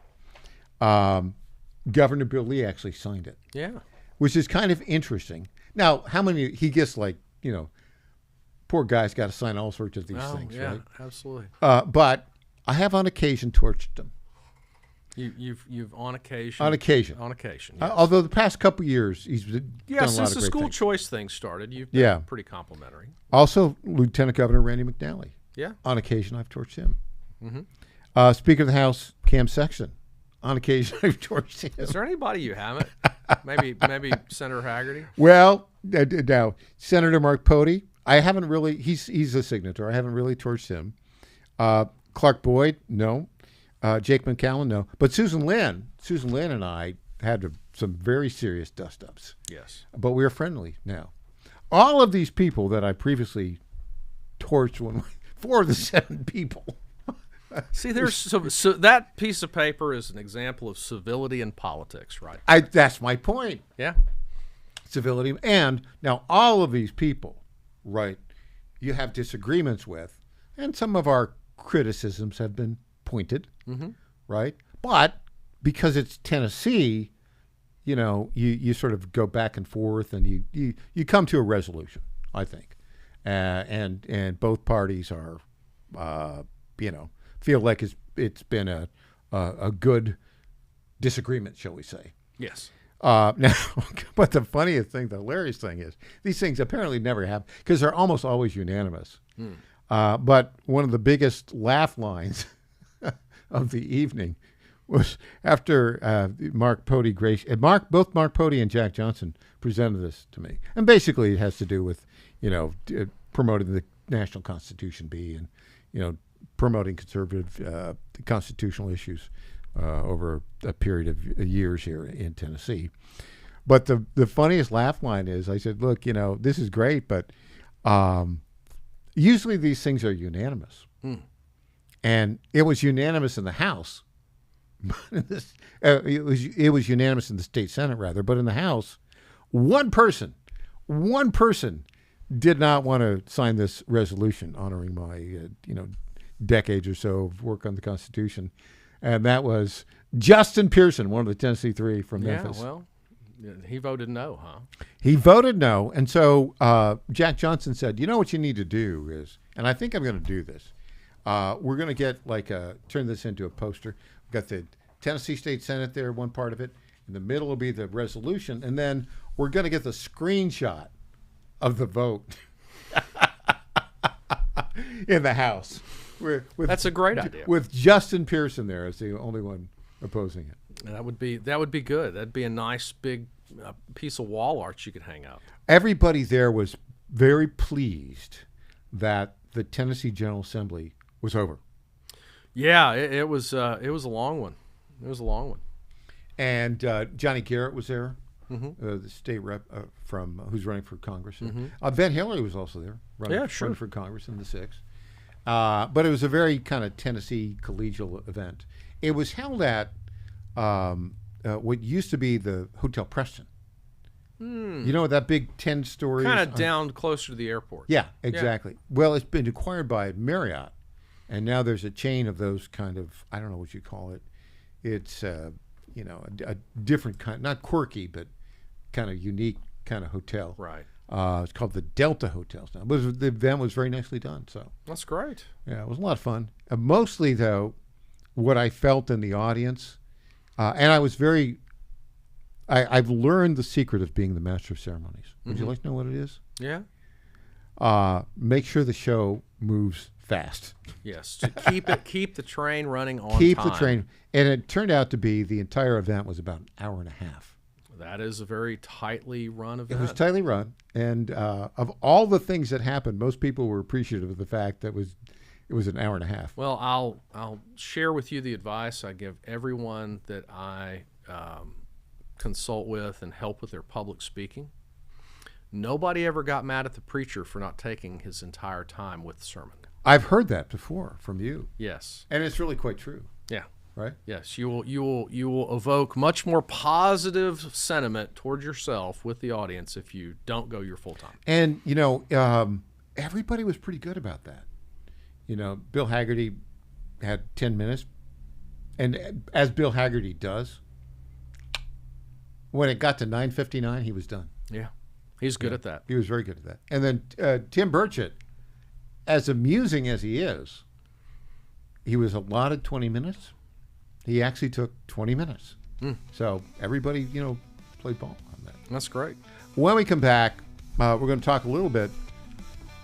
Governor Bill Lee actually signed it. Yeah. Which is kind of interesting. Now, how many, he gets poor guy's got to sign all sorts of these things, right? Absolutely. But I have on occasion torched them. You've on occasion. On occasion. Yes. Although the past couple years he's done a lot of since the great school things. choice thing started, you've been pretty complimentary. Also, Lieutenant Governor Randy McNally. Yeah. On occasion, I've torched him. Mm-hmm. Speaker of the House, Cam Sexton. On occasion, I've torched him. Is there anybody you haven't? maybe Senator Hagerty. Well, now Senator Mark Pody. I haven't really. He's a signatory. I haven't really torched him. Clark Boyd, no. Jake McCallum, no. But Susan Lynn and I had some very serious dust-ups. Yes. But we are friendly now. All of these people that I previously torched, 4 of the 7 people. See, there's so that piece of paper is an example of civility in politics, right? That's my point. Yeah. Civility. And now all of these people, right, you have disagreements with, and some of our criticisms have been pointed, right? But because it's Tennessee, you sort of go back and forth, and you come to a resolution, I think, and both parties are, feel like it's been a good disagreement, shall we say? Yes. Now, but the funniest thing, the hilarious thing is, these things apparently never happen because they're almost always unanimous. But one of the biggest laugh lines of the evening was after both Mark Pody and Jack Johnson presented this to me, and basically it has to do with promoting the national Constitution and promoting conservative constitutional issues over a period of years here in Tennessee. But the funniest laugh line is, I said, look, this is great, but usually these things are unanimous. And it was unanimous in the House. It was unanimous in the state Senate, rather. But in the House, one person did not want to sign this resolution honoring my, decades or so of work on the Constitution. And that was Justin Pearson, one of the Tennessee 3 from Memphis. Yeah, well, he voted no, huh? He voted no. And so Jack Johnson said, what you need to do is, and I think I'm going to do this, we're going to get turn this into a poster. We've got the Tennessee State Senate there, one part of it. In the middle will be the resolution. And then we're going to get the screenshot of the vote in the House. That's a great idea. With Justin Pearson there as the only one opposing it. That would be good. That'd be a nice big piece of wall art you could hang out. Everybody there was very pleased that the Tennessee General Assembly was over. Yeah, it was a long one. It was a long one. And Johnny Garrett was there, Mm-hmm. the state rep from who's running for Congress. Mm-hmm. Van Hillary was also there, running for Congress in the 6th. But it was a very kind of Tennessee collegial event. It was held at what used to be the Hotel Preston. You know, that big 10 stories? Kind of down closer to the airport. Yeah, exactly. Yeah. Well, it's been acquired by Marriott, and now there's a chain of those kind of, I don't know what you call it. It's, you know, a different kind, not quirky, but kind of unique kind of hotel. Right. It's called the Delta Hotels now. But the event was very nicely done. So that's great. Yeah, it was a lot of fun. Mostly, though, what I felt in the audience, and I was very... I've learned the secret of being the master of ceremonies. Would you like to know what it is? Yeah. Make sure the show moves fast. Yes, to keep the train running on time. Keep the train. And it turned out to be the entire event was about an hour and a half. That is a very tightly run event. It was tightly run. And of all the things that happened, most people were appreciative of the fact that it was an hour and a half. Well, I'll share with you the advice I give everyone that I consult with and help with their public speaking. Nobody ever got mad at the preacher for not taking his entire time with the sermon. I've heard that before from you. Yes. And it's really quite true. Yeah. Right? Yes. You will evoke much more positive sentiment toward yourself with the audience if you don't go your full time. And, you know, everybody was pretty good about that. You know, Bill Haggerty had 10 minutes. And as Bill Haggerty does, when it got to 9:59, he was done. Yeah. He's good at that. He was very good at that. And then Tim Burchett, as amusing as he is, he was allotted 20 minutes. He actually took 20 minutes. So everybody, you know, played ball on that. That's great. When we come back, we're going to talk a little bit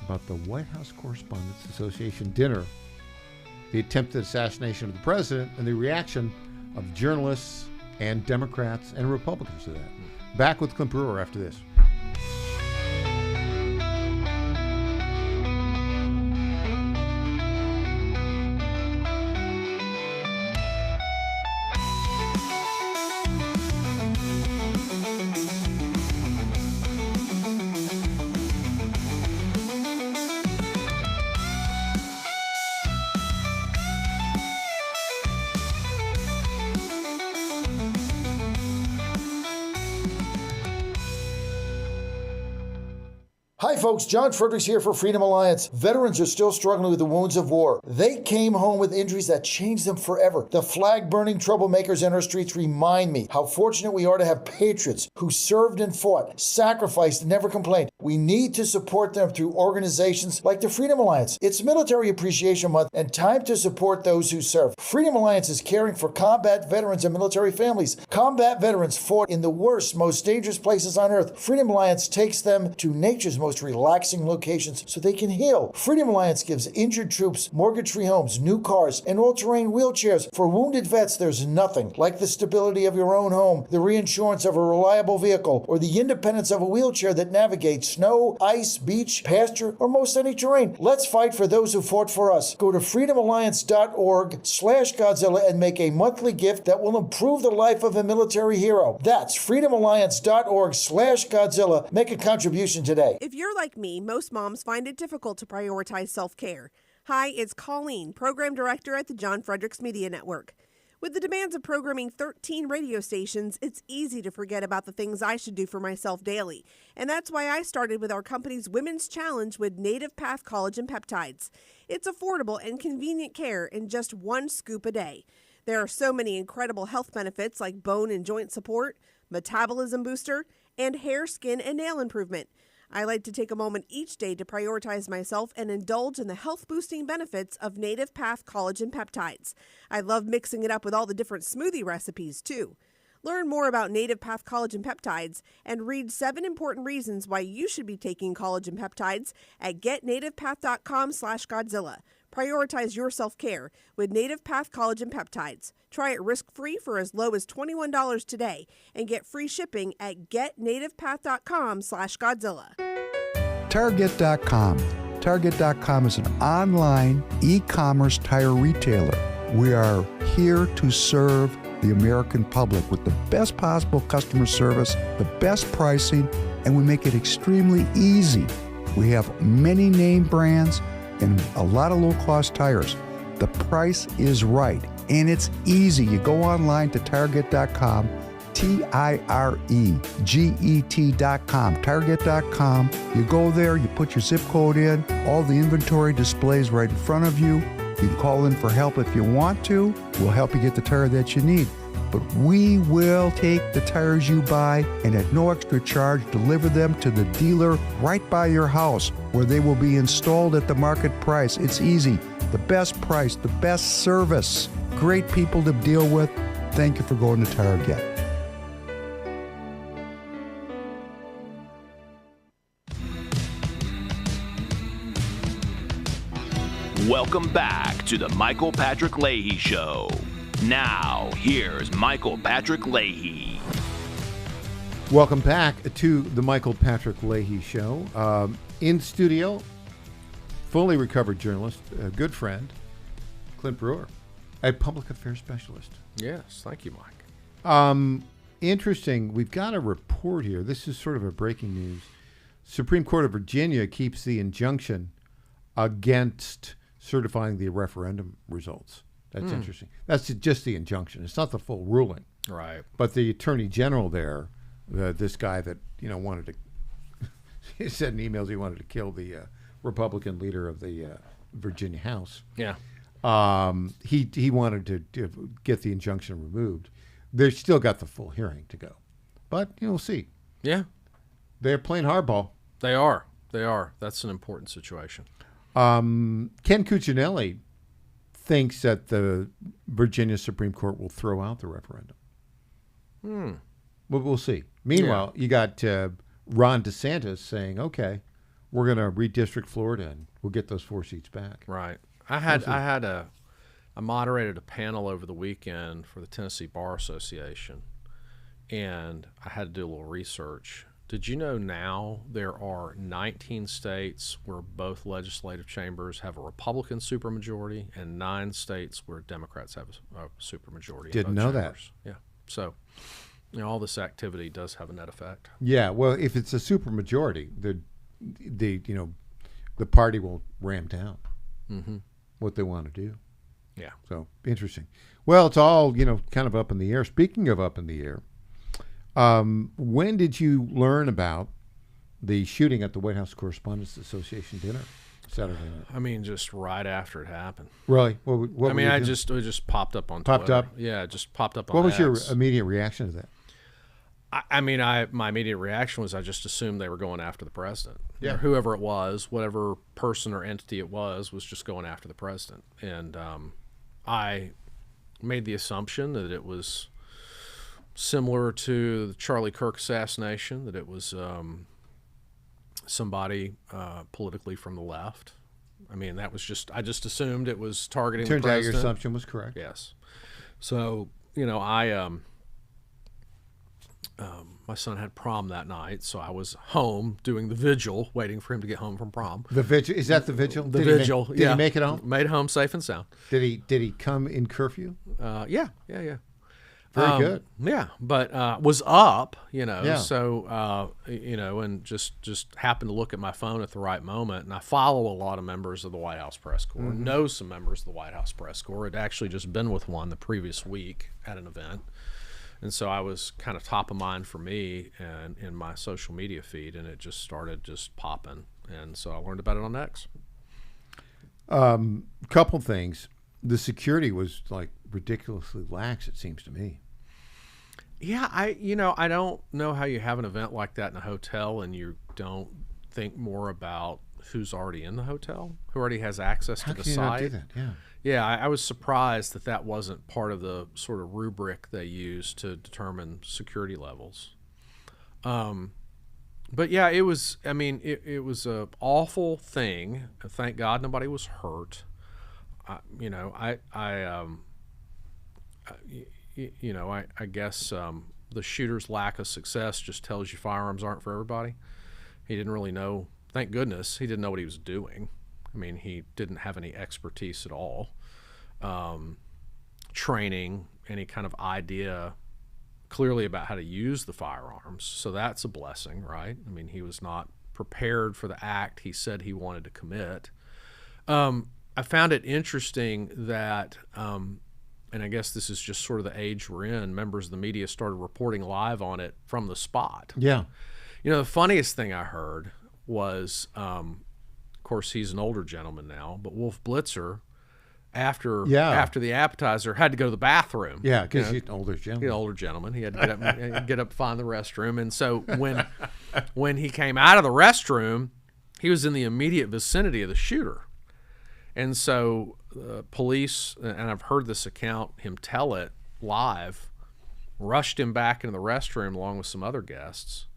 about the White House Correspondents Association dinner, the attempted assassination of the president, and the reaction of journalists and Democrats and Republicans to that. Back with Clint Brewer after this. Hi folks, John Fredericks here for Freedom Alliance. Veterans are still struggling with the wounds of war. They came home with injuries that changed them forever. The flag-burning troublemakers in our streets remind me how fortunate we are to have patriots who served and fought, sacrificed, and never complained. We need to support them through organizations like the Freedom Alliance. It's Military Appreciation Month and time to support those who serve. Freedom Alliance is caring for combat veterans and military families. Combat veterans fought in the worst, most dangerous places on earth. Freedom Alliance takes them to nature's most relaxing locations so they can heal. Freedom Alliance gives injured troops mortgage-free homes, new cars, and all-terrain wheelchairs. For wounded vets, there's nothing like the stability of your own home, the reinsurance of a reliable vehicle, or the independence of a wheelchair that navigates snow, ice, beach, pasture, or most any terrain. Let's fight for those who fought for us. Go to freedomalliance.org/Godzilla and make a monthly gift that will improve the life of a military hero. That's freedomalliance.org/Godzilla. Make a contribution today. If you're like me, most moms find it difficult to prioritize self-care. Hi, it's Colleen, Program Director at the John Fredericks Media Network. With the demands of programming 13 radio stations, it's easy to forget about the things I should do for myself daily. And that's why I started with our company's Women's Challenge with Native Path Collagen Peptides. It's affordable and convenient care in just one scoop a day. There are so many incredible health benefits like bone and joint support, metabolism booster, and hair, skin, and nail improvement. I like to take a moment each day to prioritize myself and indulge in the health-boosting benefits of Native Path Collagen Peptides. I love mixing it up with all the different smoothie recipes, too. Learn more about Native Path Collagen Peptides and read 7 important reasons why you should be taking collagen peptides at getnativepath.com/Godzilla. Prioritize your self-care with Native Path Collagen Peptides. Try it risk-free for as low as $21 today and get free shipping at getnativepath.com/Godzilla. Target.com. Target.com is an online e-commerce tire retailer. We are here to serve the American public with the best possible customer service, the best pricing, and we make it extremely easy. We have many name brands and a lot of low-cost tires. The price is right, and it's easy. You go online to Target.com, Tireget.com, Target.com. You go there, you put your zip code in, all the inventory displays right in front of you. You can call in for help if you want to. We'll help you get the tire that you need. But we will take the tires you buy and at no extra charge deliver them to the dealer right by your house where they will be installed at the market price. It's easy. The best price, the best service. Great people to deal with. Thank you for going to Target. Welcome back to the Michael Patrick Leahy Show. Now, here's Michael Patrick Leahy. Welcome back to the Michael Patrick Leahy Show. In studio, fully recovered journalist, a good friend, Clint Brewer, a public affairs specialist. Yes, thank you, Mike. Interesting. We've got a report here. This is sort of a breaking news. Supreme Court of Virginia keeps the injunction against certifying the referendum results. That's interesting. That's just the injunction. It's not the full ruling. Right. But the attorney general there, this guy that, wanted to, he said in emails he wanted to kill the Republican leader of the Virginia House. Yeah. He wanted to get the injunction removed. They've still got the full hearing to go. But, we'll see. Yeah. They're playing hardball. They are. That's an important situation. Ken Cuccinelli thinks that the Virginia Supreme Court will throw out the referendum. But we'll see. Meanwhile, you got Ron DeSantis saying, okay, we're going to redistrict Florida and we'll get those 4 seats back. Right. I moderated a panel over the weekend for the Tennessee Bar Association, and I had to do a little research. Did you know now there are 19 states where both legislative chambers have a Republican supermajority and 9 states where Democrats have a supermajority? Didn't know that. Yeah. So, all this activity does have a net effect. Yeah. Well, if it's a supermajority, the party will ram down what they want to do. Yeah. So interesting. Well, it's all kind of up in the air. Speaking of up in the air. When did you learn about the shooting at the White House Correspondents Association dinner Saturday night? I mean, just right after it happened. Really? What it just popped up on Twitter. Popped up? Yeah, it just popped up on What was X. your immediate reaction to that? My immediate reaction was I just assumed they were going after the president. Yeah. Whoever it was, whatever person or entity it was just going after the president. And I made the assumption that it was similar to the Charlie Kirk assassination, that it was somebody politically from the left. I mean, I just assumed it was targeting the president. Turns out your assumption was correct. Yes. So, my son had prom that night, so I was home doing the vigil, waiting for him to get home from prom. The vigil? Is that the vigil? The vigil, Did he make it home? Made it home safe and sound. Did he come in curfew? Yeah. Very good. Yeah, but was up, Yeah. So, and just happened to look at my phone at the right moment. And I follow a lot of members of the White House Press Corps, know some members of the White House Press Corps. I'd actually just been with one the previous week at an event. And so I was kind of top of mind for me and in my social media feed, and it just started just popping. And so I learned about it on X. Couple things. The security was like ridiculously lax, it seems to me. Yeah, I don't know how you have an event like that in a hotel and you don't think more about who's already in the hotel, who already has access to the site. How can you not do that? Yeah. Yeah, I was surprised that wasn't part of the sort of rubric they use to determine security levels. But yeah, it was. I mean, it was a awful thing. Thank God nobody was hurt. guess the shooter's lack of success just tells you firearms aren't for everybody. He didn't really know. Thank goodness he didn't know what he was doing. I mean, he didn't have any expertise at all, training, any kind of idea clearly about how to use the firearms. So that's a blessing, right? I mean, he was not prepared for the act he said he wanted to commit. I found it interesting that, and I guess this is just sort of the age we're in, members of the media started reporting live on it from the spot. Yeah. You know, the funniest thing I heard was, of course, he's an older gentleman now, but Wolf Blitzer, after the appetizer, had to go to the bathroom. Yeah, because he's an older gentleman. He's an older gentleman. He had to get up, find the restroom. And so when he came out of the restroom, he was in the immediate vicinity of the shooter. And so police, and I've heard this account, him tell it live, rushed him back into the restroom along with some other guests,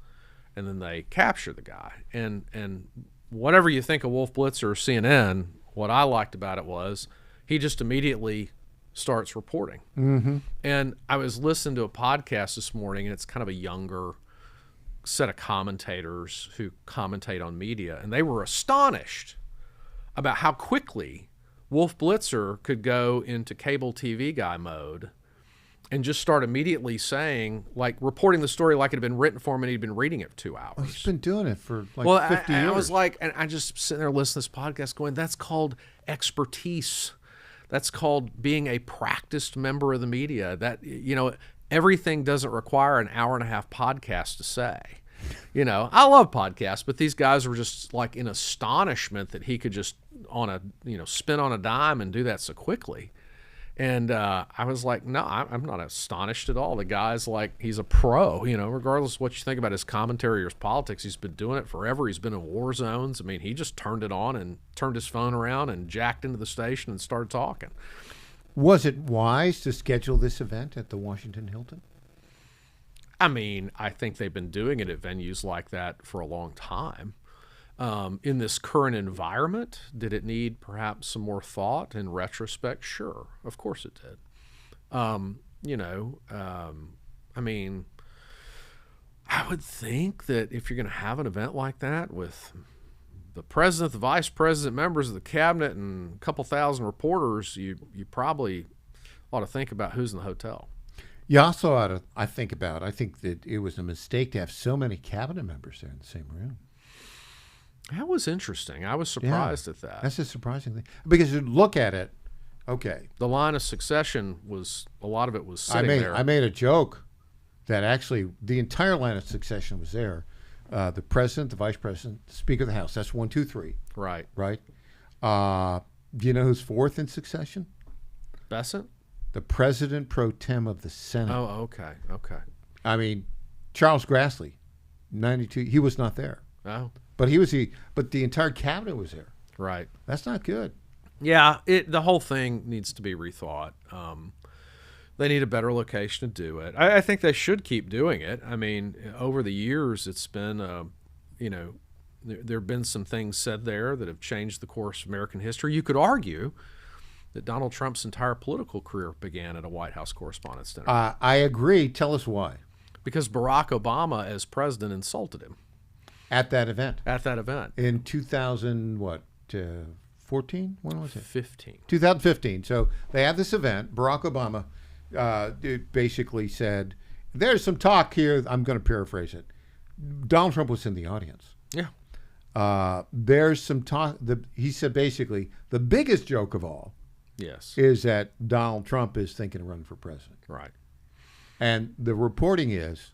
and then they captured the guy. And whatever you think of Wolf Blitzer or CNN, what I liked about it was he just immediately starts reporting. Mm-hmm. And I was listening to a podcast this morning, and it's kind of a younger set of commentators who commentate on media, and they were astonished about how quickly Wolf Blitzer could go into cable TV guy mode and just start immediately saying, like, reporting the story like it had been written for him and he'd been reading it for 2 hours. Well, he's been doing it for 50 years. I was like, and I just sitting there listening to this podcast going, that's called expertise. That's called being a practiced member of the media. That, you know, everything doesn't require an hour-and-a-half podcast to say. You know, I love podcasts, but these guys were just like in astonishment that he could just spin on a dime and do that so quickly. And I was like, no, I'm not astonished at all. The guy's like, he's a pro, you know, regardless of what you think about his commentary or his politics. He's been doing it forever. He's been in war zones. I mean, he just turned it on and turned his phone around and jacked into the station and started talking. Was it wise to schedule this event at the Washington Hilton? I mean, I think they've been doing it at venues like that for a long time. In this current environment, did it need perhaps some more thought in retrospect? Sure, of course it did. I mean, I would think that if you're going to have an event like that with the president, the vice president, members of the cabinet, and a couple thousand reporters, you probably ought to think about who's in the hotel. You also ought to, I think that it was a mistake to have so many cabinet members there in the same room. That was interesting. I was surprised at that. That's a surprising thing. Because you look at it, okay. The line of succession was, a lot of it was sitting there. I made a joke that actually the entire line of succession was there. The president, the vice president, the Speaker of the House. That's 1, 2, 3. Right. Right. Do you know who's fourth in succession? Besant? The president pro tem of the Senate. Oh, okay. I mean, Charles Grassley, 92. He was not there. Oh. But but the entire cabinet was there. Right. That's not good. Yeah, the whole thing needs to be rethought. They need a better location to do it. I think they should keep doing it. I mean, over the years, it's been, there have been some things said there that have changed the course of American history. You could argue that Donald Trump's entire political career began at a White House Correspondents' Dinner. I agree. Tell us why. Because Barack Obama, as president, insulted him. At that event? At that event. In 2014? When was it? 15. 2015. So they had this event. Barack Obama basically said, there's some talk here. I'm going to paraphrase it. Donald Trump was in the audience. Yeah. There's some talk. He said basically the biggest joke of all is that Donald Trump is thinking of running for president. Right. And the reporting is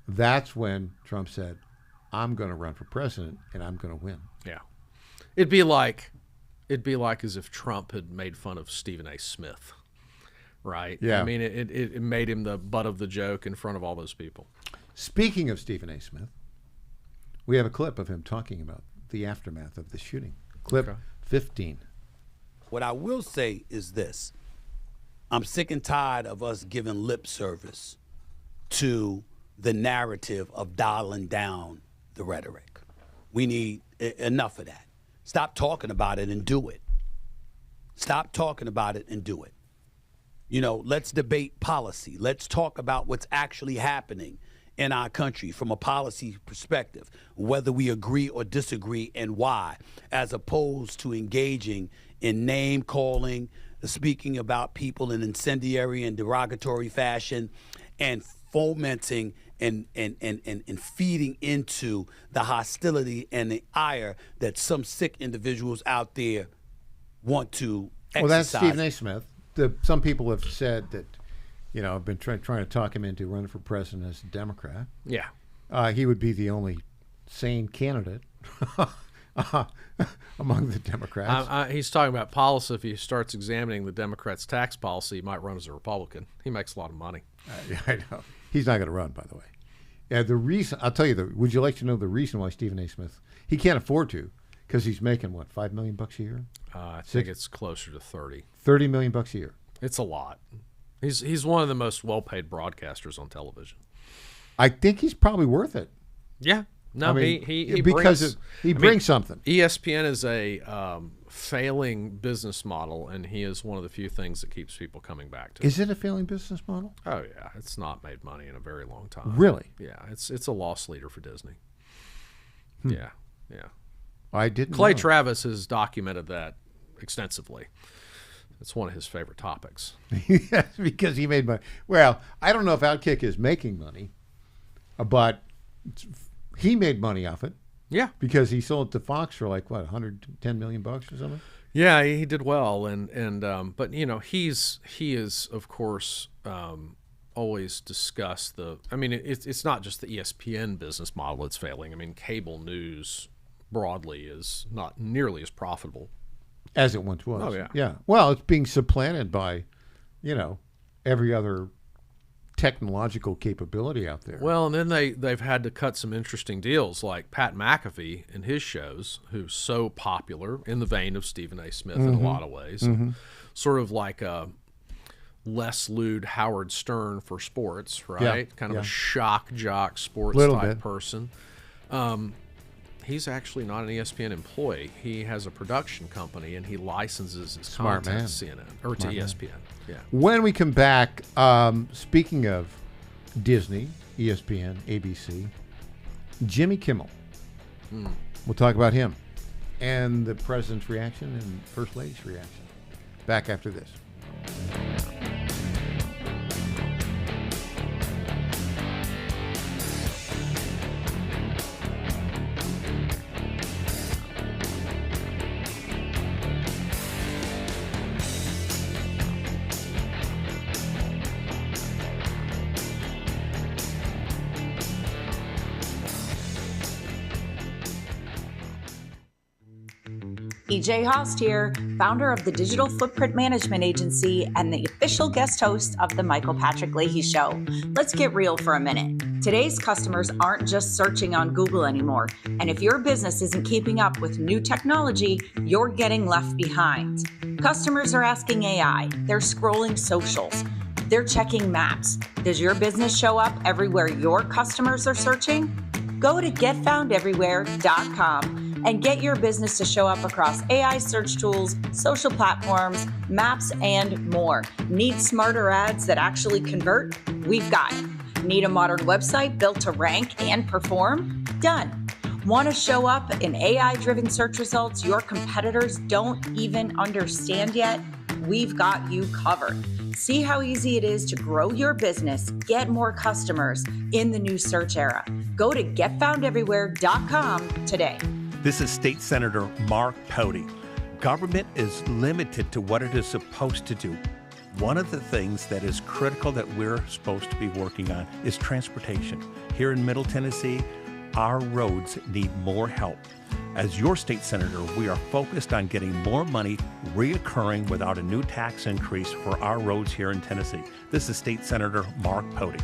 that's when Trump said, I'm going to run for president and I'm going to win. Yeah. It'd be like as if Trump had made fun of Stephen A. Smith. Right? Yeah. I mean, it made him the butt of the joke in front of all those people. Speaking of Stephen A. Smith, we have a clip of him talking about the aftermath of the shooting. Clip 15. What I will say is this. I'm sick and tired of us giving lip service to the narrative of dialing down the rhetoric. We need enough of that. Stop talking about it and do it. Stop talking about it and do it. You know, let's debate policy. Let's talk about what's actually happening in our country from a policy perspective, whether we agree or disagree and why, as opposed to engaging in name calling, speaking about people in incendiary and derogatory fashion, and fomenting and feeding into the hostility and the ire that some sick individuals out there want to exercise. Well, that's Stephen A. Smith. Some people have said that, you know, I've been trying to talk him into running for president as a Democrat. Yeah. He would be the only sane candidate among the Democrats. He's talking about policy. If he starts examining the Democrats' tax policy, he might run as a Republican. He makes a lot of money. Yeah, I know. He's not going to run, by the way. Yeah, the reason, I'll tell you, would you like to know the reason why Stephen A. Smith, he can't afford to, because he's making, what, $5 million a year? I think it's closer to 30. $30 million a year. It's a lot. He's one of the most well-paid broadcasters on television. I think he's probably worth it. Yeah. No, I mean, he because he brings something. ESPN is a failing business model, and he is one of the few things that keeps people coming back to. Is it a failing business model? Oh yeah, it's not made money in a very long time. Really? Yeah, it's a loss leader for Disney. Yeah. I didn't. Clay know. Travis has documented that extensively. It's one of his favorite topics. Yes, because he made money. Well, I don't know if Outkick is making money, but he made money off it. Yeah. Because he sold it to Fox for like, what, $110 million or something? Yeah, he did well. But, you know, he is, of course, always discussed it's not just the ESPN business model that's failing. I mean, cable news broadly is not nearly as profitable as it once was. Oh, yeah. Yeah. Well, it's being supplanted by, you know, every other technological capability out there. Well, and then they've had to cut some interesting deals, like Pat McAfee and his shows, who's so popular in the vein of Stephen A. Smith in a lot of ways. Sort of like a Les Lude Howard Stern for sports, right? Kind of a shock jock sports type person. He's actually not an ESPN employee. He has a production company, and he licenses his content to CNN or to ESPN. Yeah. When we come back, speaking of Disney, ESPN, ABC, Jimmy Kimmel. We'll talk about him and the president's reaction and First Lady's reaction. Back after this. EJ Haast here, founder of the Digital Footprint Management Agency and the official guest host of the Michael Patrick Leahy Show. Let's get real for a minute. Today's customers aren't just searching on Google anymore, and if your business isn't keeping up with new technology, you're getting left behind. Customers are asking AI, they're scrolling socials, they're checking maps. Does your business show up everywhere your customers are searching? Go to getfoundeverywhere.com and get your business to show up across AI search tools, social platforms, maps, and more. Need smarter ads that actually convert? We've got it. Need a modern website built to rank and perform? Done. Want to show up in AI-driven search results your competitors don't even understand yet? We've got you covered. See how easy it is to grow your business, get more customers in the new search era. Go to getfoundeverywhere.com today. This is State Senator Mark Pody. Government is limited to what it is supposed to do. One of the things that is critical that we're supposed to be working on is transportation. Here in Middle Tennessee, our roads need more help. As your state senator, we are focused on getting more money reoccurring without a new tax increase for our roads here in Tennessee. This is State Senator Mark Pody.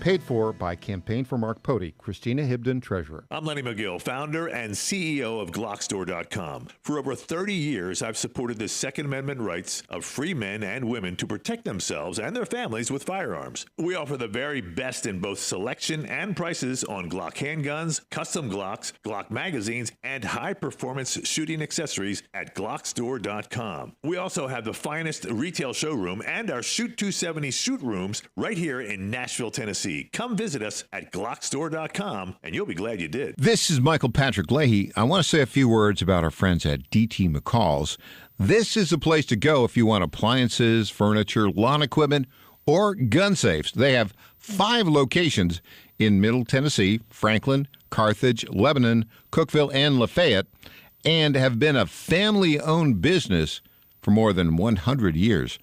Paid for by Campaign for Mark Pody, Christina Hibden, Treasurer. I'm Lenny McGill, founder and CEO of Glockstore.com. For over 30 years, I've supported the Second Amendment rights of free men and women to protect themselves and their families with firearms. We offer the very best in both selection and prices on Glock handguns, custom Glocks, Glock magazines, and high-performance shooting accessories at Glockstore.com. We also have the finest retail showroom and our Shoot 270 shoot rooms right here in Nashville, Tennessee. Come visit us at Glockstore.com, and you'll be glad you did. This is Michael Patrick Leahy. I want to say a few words about our friends at DT McCall's. This is a place to go if you want appliances, furniture, lawn equipment, or gun safes. They have 5 locations in Middle Tennessee, Franklin, Carthage, Lebanon, Cookeville, and Lafayette, and have been a family-owned business for more than 100 years.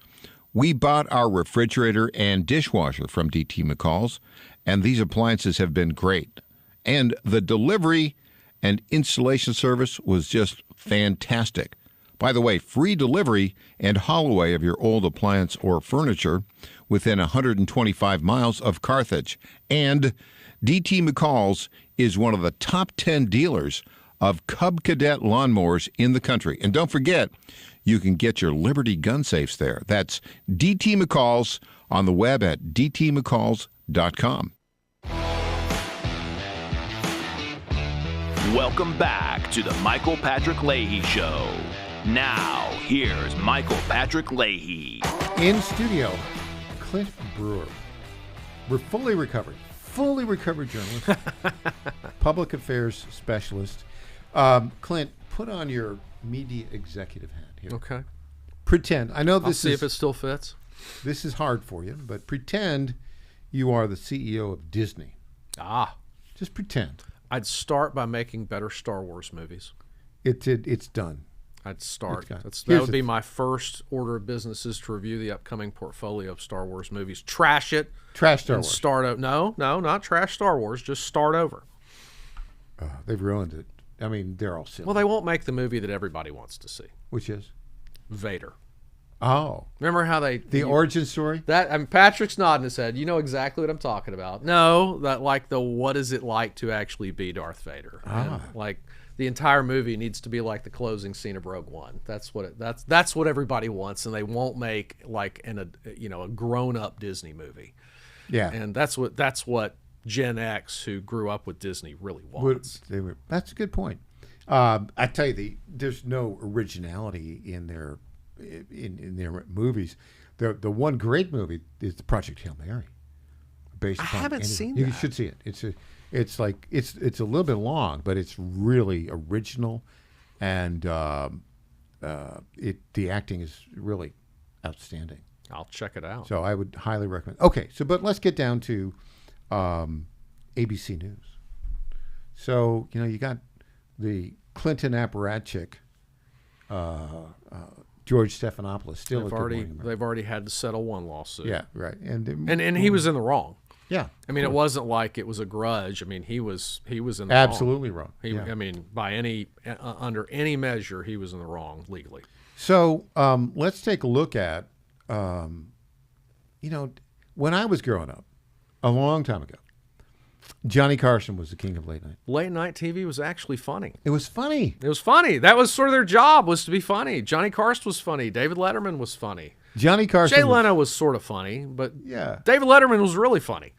We bought our refrigerator and dishwasher from DT McCall's, and these appliances have been great. And the delivery and installation service was just fantastic. By the way, free delivery and haul away of your old appliance or furniture within 125 miles of Carthage. And DT McCall's is one of the top 10 dealers of Cub Cadet lawnmowers in the country. And don't forget, you can get your Liberty gun safes there. That's DT McCall's on the web at dtmccalls.com. Welcome back to the Michael Patrick Leahy Show. Now, here's Michael Patrick Leahy. In studio, Clint Brewer. We're fully recovered journalist, public affairs specialist. Clint, put on your media executive hat here. Okay. Pretend. I know this I'll see if it still fits. This is hard for you, but pretend you are the CEO of Disney. Just pretend. I'd start by making better Star Wars movies. It's done. I'd start. That would be my first order of business, is to review the upcoming portfolio of Star Wars movies. Trash it. Trash Star Wars. Start over. No, not trash Star Wars. Just start over. They've ruined it. I mean, they're all silly. Well, they won't make the movie that everybody wants to see. Which is? Vader. Oh. Remember how the origin story? Patrick's nodding his head. You know exactly what I'm talking about. No, what is it like to actually be Darth Vader? And, the entire movie needs to be like the closing scene of Rogue One. That's what everybody wants, and they won't make a grown-up Disney movie. Yeah. And that's what Gen X, who grew up with Disney, really wants. That's a good point. I tell you, there's no originality in their movies. The one great movie is the Project Hail Mary. I haven't seen that. You should see it. It's a little bit long, but it's really original, and the acting is really outstanding. I'll check it out. So I would highly recommend. Okay, but let's get down to ABC News. So you got the Clinton apparatchik, George Stephanopoulos, still. They've already had to settle one lawsuit. Yeah, right, and he was in the wrong. Yeah, I mean, it wasn't like it was a grudge. I mean, he was in the absolutely wrong. I mean, under any measure, he was in the wrong legally. So let's take a look at, when I was growing up, a long time ago, Johnny Carson was the king of late night. Late night TV was actually funny. It was funny. It was funny. That was sort of their job, was to be funny. Johnny Carson was funny. David Letterman was funny. Johnny Carson. Jay Leno was sort of funny, but yeah, David Letterman was really funny.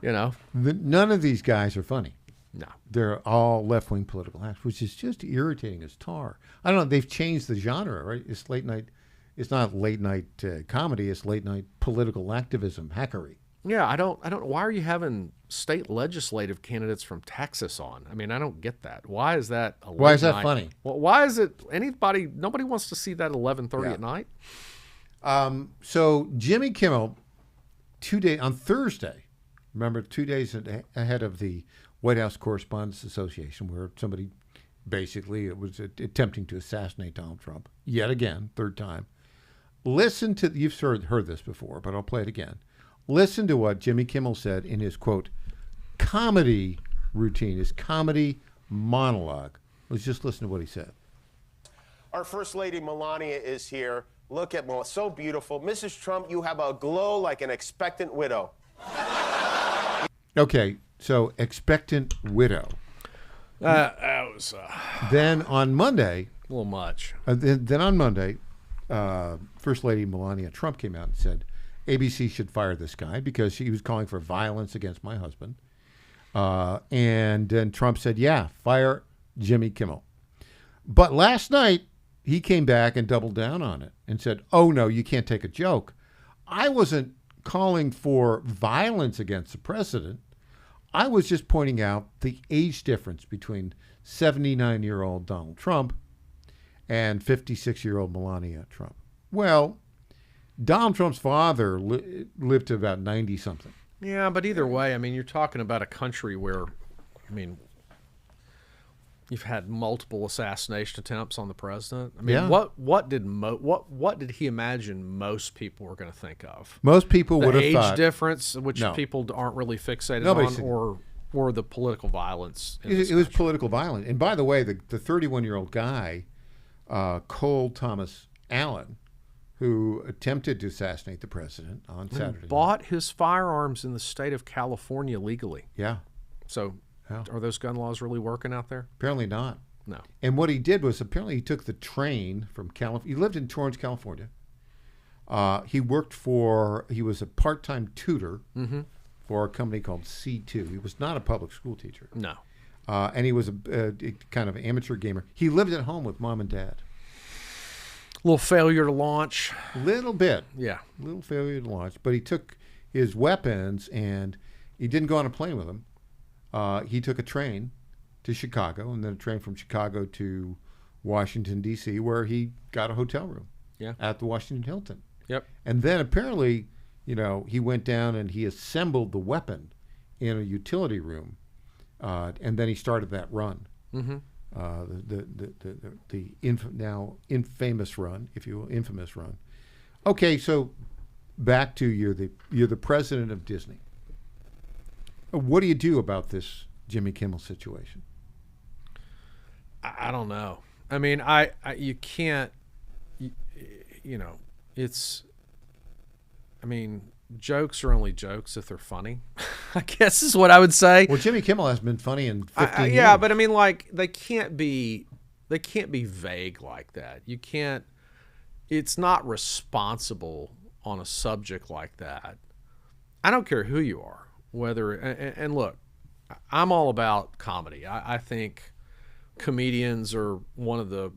None of these guys are funny. No, they're all left-wing political acts, which is just irritating as tar. I don't know. They've changed the genre, right? It's late night. It's not late night comedy. It's late night political activism, hackery. Yeah, I don't. Why are you having state legislative candidates from Texas on? I mean, I don't get that. Why is that? Why is that funny? Well, why is it nobody wants to see that at 11:30 at night? So Jimmy Kimmel, on Thursday, remember 2 days ahead of the White House Correspondents Association, where somebody basically was attempting to assassinate Donald Trump yet again, third time. Listen to, you've heard this before, but I'll play it again. Listen to what Jimmy Kimmel said in his, quote, comedy routine, his comedy monologue. Let's just listen to what he said. Our First Lady Melania is here. Look at Melania, so beautiful. Mrs. Trump, you have a glow like an expectant widow. Okay, so expectant widow. That was Then on Monday, a little much. Then on Monday, First Lady Melania Trump came out and said ABC should fire this guy because he was calling for violence against my husband. And then Trump said, yeah, fire Jimmy Kimmel. But last night, he came back and doubled down on it and said, oh, no, you can't take a joke. I wasn't calling for violence against the president. I was just pointing out the age difference between 79-year-old Donald Trump and 56-year-old Melania Trump. Well, Donald Trump's father lived to about 90-something. Yeah, but either way, I mean, you're talking about a country where, I mean, you've had multiple assassination attempts on the president. I mean, Yeah. what did he imagine most people were going to think of? Most people would have the thought age difference, which No. people aren't really fixated Nobody's on, or the political violence. in this It was country. political violence. And by the way, the 31-year-old guy, Cole Thomas Allen, who attempted to assassinate the president on Saturday. Bought his firearms in the state of California legally. Yeah. So, are those gun laws really working out there? Apparently not. No. And what he did was apparently he took the train from California. He lived in Torrance, California. He was a part-time tutor for a company called C2. He was not a public school teacher. No. And he was a kind of amateur gamer. He lived at home with mom and dad. Little failure to launch. Little bit. Yeah. Little failure to launch. But he took his weapons and he didn't go on a plane with them. He took a train to Chicago and then a train from Chicago to Washington, D.C., where he got a hotel room at the Washington Hilton. Yep. And then apparently, he went down and he assembled the weapon in a utility room, and then he started that run. Mm-hmm. The now infamous run, if you will, infamous run. Okay, so back to you're the president of Disney. What do you do about this Jimmy Kimmel situation? I don't know. I mean, you can't, it's, I mean, jokes are only jokes if they're funny, I guess is what I would say. Well, Jimmy Kimmel has been funny in 15 years. Yeah, but I mean, like, they can't be vague like that. You can't, it's not responsible on a subject like that. I don't care who you are, whether, and look, I'm all about comedy. I think comedians are one of the,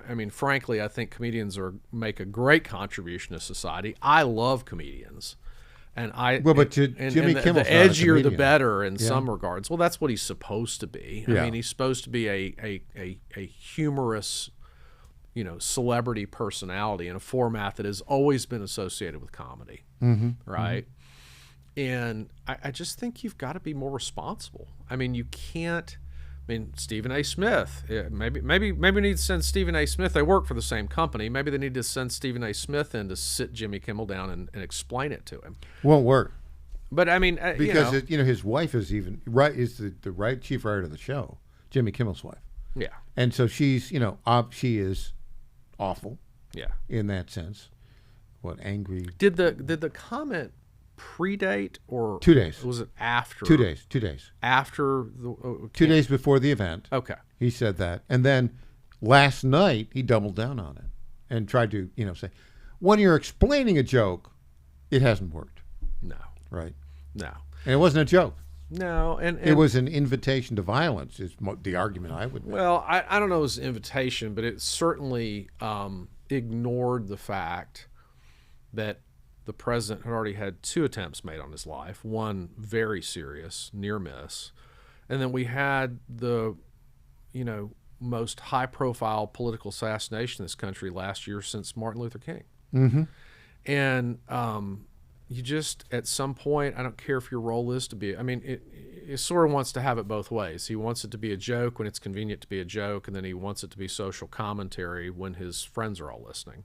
I mean, frankly, I think comedians make a great contribution to society. I love comedians. And Jimmy Kimmel's the edgier the better in some regards. Well, that's what he's supposed to be. I mean, he's supposed to be a humorous, celebrity personality in a format that has always been associated with comedy, right? Mm-hmm. And I just think you've got to be more responsible. I mean, you can't. I mean, Stephen A. Smith. Maybe we need to send Stephen A. Smith. They work for the same company. Maybe they need to send Stephen A. Smith in to sit Jimmy Kimmel down and explain it to him. Won't work. But I mean, because his wife is the right chief writer of the show, Jimmy Kimmel's wife. Yeah. And so she's she is awful. Yeah. In that sense, angry? Did the comment predate or 2 days? Was it after? 2 days. 2 days. After the 2 days before the event. Okay. He said that, and then last night he doubled down on it and tried to say, when you're explaining a joke, it hasn't worked. No. Right. No. And it wasn't a joke. No, and it was an invitation to violence. Is the argument I would make. Well, I don't know it was an invitation, but it certainly ignored the fact that the president had already had 2 attempts made on his life, one very serious, near miss, and then we had the, most high-profile political assassination in this country last year since Martin Luther King. Mm-hmm. And you just, at some point, I don't care if your role is to be, I mean, it sort of wants to have it both ways. He wants it to be a joke when it's convenient to be a joke, and then he wants it to be social commentary when his friends are all listening,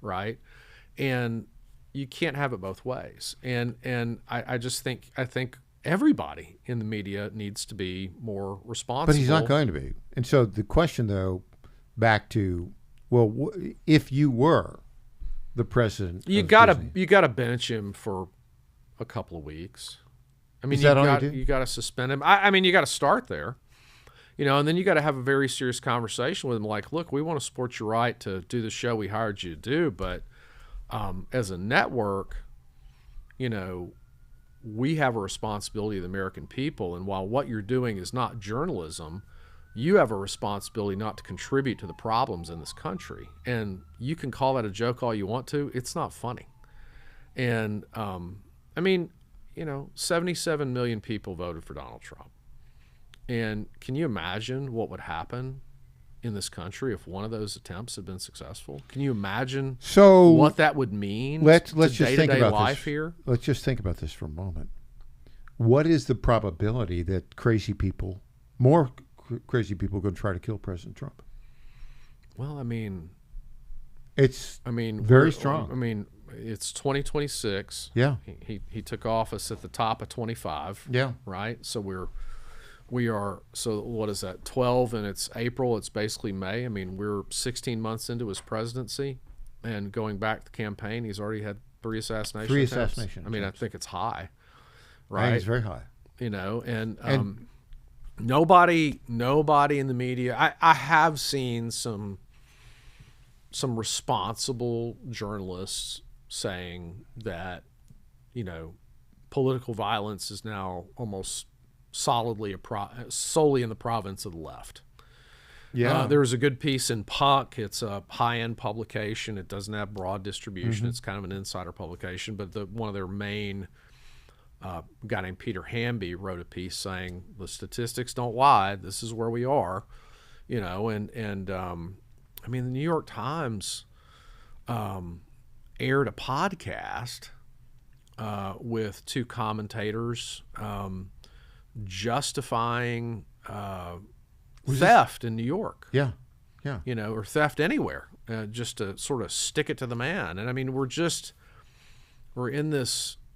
right? And you can't have it both ways. And I just think everybody in the media needs to be more responsible. But he's not going to be. And so the question, though, back to, well, if you were the president, you gotta bench him for a couple of weeks. I mean, Is that all you do? You got to suspend him. I mean, you got to start there, and then you got to have a very serious conversation with him. Like, look, we want to support your right to do the show we hired you to do, but as a network, we have a responsibility to the American people. And while what you're doing is not journalism, you have a responsibility not to contribute to the problems in this country. And you can call that a joke all you want to. It's not funny. And, 77 million people voted for Donald Trump. And can you imagine what would happen in this country if one of those attempts had been successful? Can you imagine what that would mean let's to just think day-to-day about life this. here? Let's just think about this for a moment. What is the probability that more crazy people are going to try to kill President Trump? Well, it's very strong. It's 2026. Yeah. He took office at the top of 25. Yeah. Right? So we are, so what is that, 12, and it's April, it's basically May. We're 16 months into his presidency, and going back to the campaign, he's already had 3 assassination attempts. I think it's high, right? I think it's very high. And nobody in the media, I have seen some responsible journalists saying that, political violence is now almost solely in the province of the left. Yeah. There was a good piece in Puck. It's a high-end publication. It doesn't have broad distribution. Mm-hmm. It's kind of an insider publication. But one of their main guy named Peter Hamby wrote a piece saying the statistics don't lie. This is where we are, the New York Times aired a podcast with 2 commentators justifying theft in New York. Yeah. Or theft anywhere, just to sort of stick it to the man. And we're in this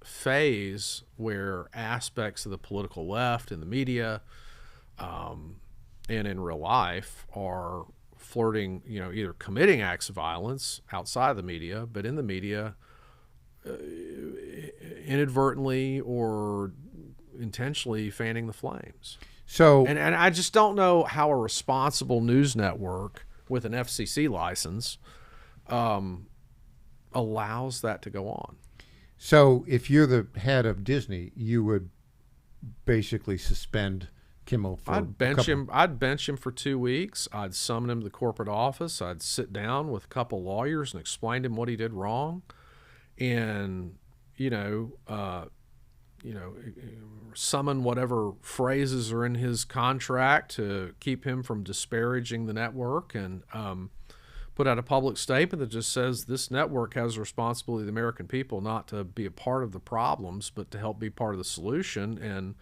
phase where aspects of the political left in the media and in real life are flirting, either committing acts of violence outside of the media, but in the media inadvertently or intentionally fanning the flames. So, and I just don't know how a responsible news network with an FCC license allows that to go on. So if you're the head of Disney, you would basically suspend Kimmel for I'd bench him for 2 weeks. I'd summon him to the corporate office. I'd sit down with a couple lawyers and explain to him what he did wrong, and summon whatever phrases are in his contract to keep him from disparaging the network, and put out a public statement that just says this network has a responsibility to the American people not to be a part of the problems, but to help be part of the solution. And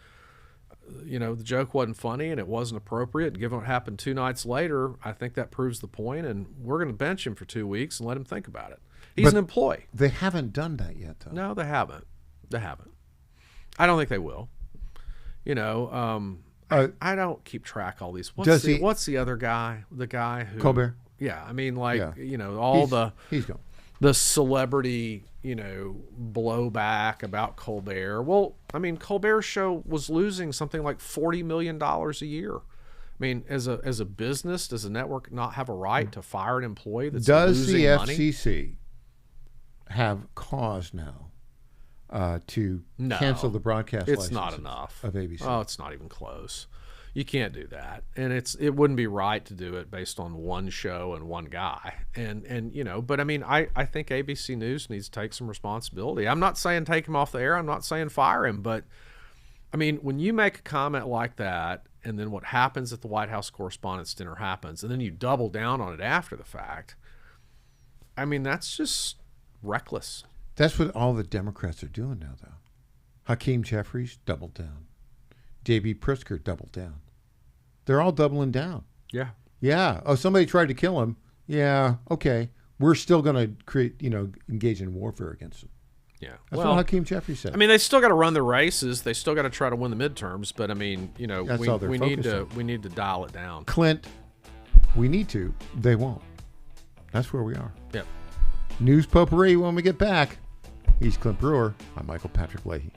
the joke wasn't funny and it wasn't appropriate. Given what happened 2 nights later, I think that proves the point, and we're going to bench him for 2 weeks and let him think about it. He's an employee. They haven't done that yet, though. No, they haven't. I don't think they will. I don't keep track of all these. What's the other guy? The guy who Colbert? Yeah, he's gone. The celebrity, blowback about Colbert. Well, Colbert's show was losing something like $40 million a year. As a business, does a network not have a right to fire an employee that's losing money? Does the FCC have cause now to cancel the broadcast license? It's not enough of ABC. Oh, it's not even close. You can't do that, and it wouldn't be right to do it based on one show and one guy. And but I think ABC News needs to take some responsibility. I'm not saying take him off the air. I'm not saying fire him, but when you make a comment like that, and then what happens at the White House Correspondents' Dinner happens, and then you double down on it after the fact, that's just reckless. That's what all the Democrats are doing now, though. Hakeem Jeffries doubled down. J.B. Pritzker doubled down. They're all doubling down. Yeah. Yeah. Oh, somebody tried to kill him. Yeah. Okay. We're still going to engage in warfare against them. Yeah. That's what Hakeem Jeffries said. They still got to run the races. They still got to try to win the midterms. But That's all they're we need to dial it down. Clint, we need to. They won't. That's where we are. Yep. News potpourri when we get back. He's Clint Brewer. I'm Michael Patrick Leahy.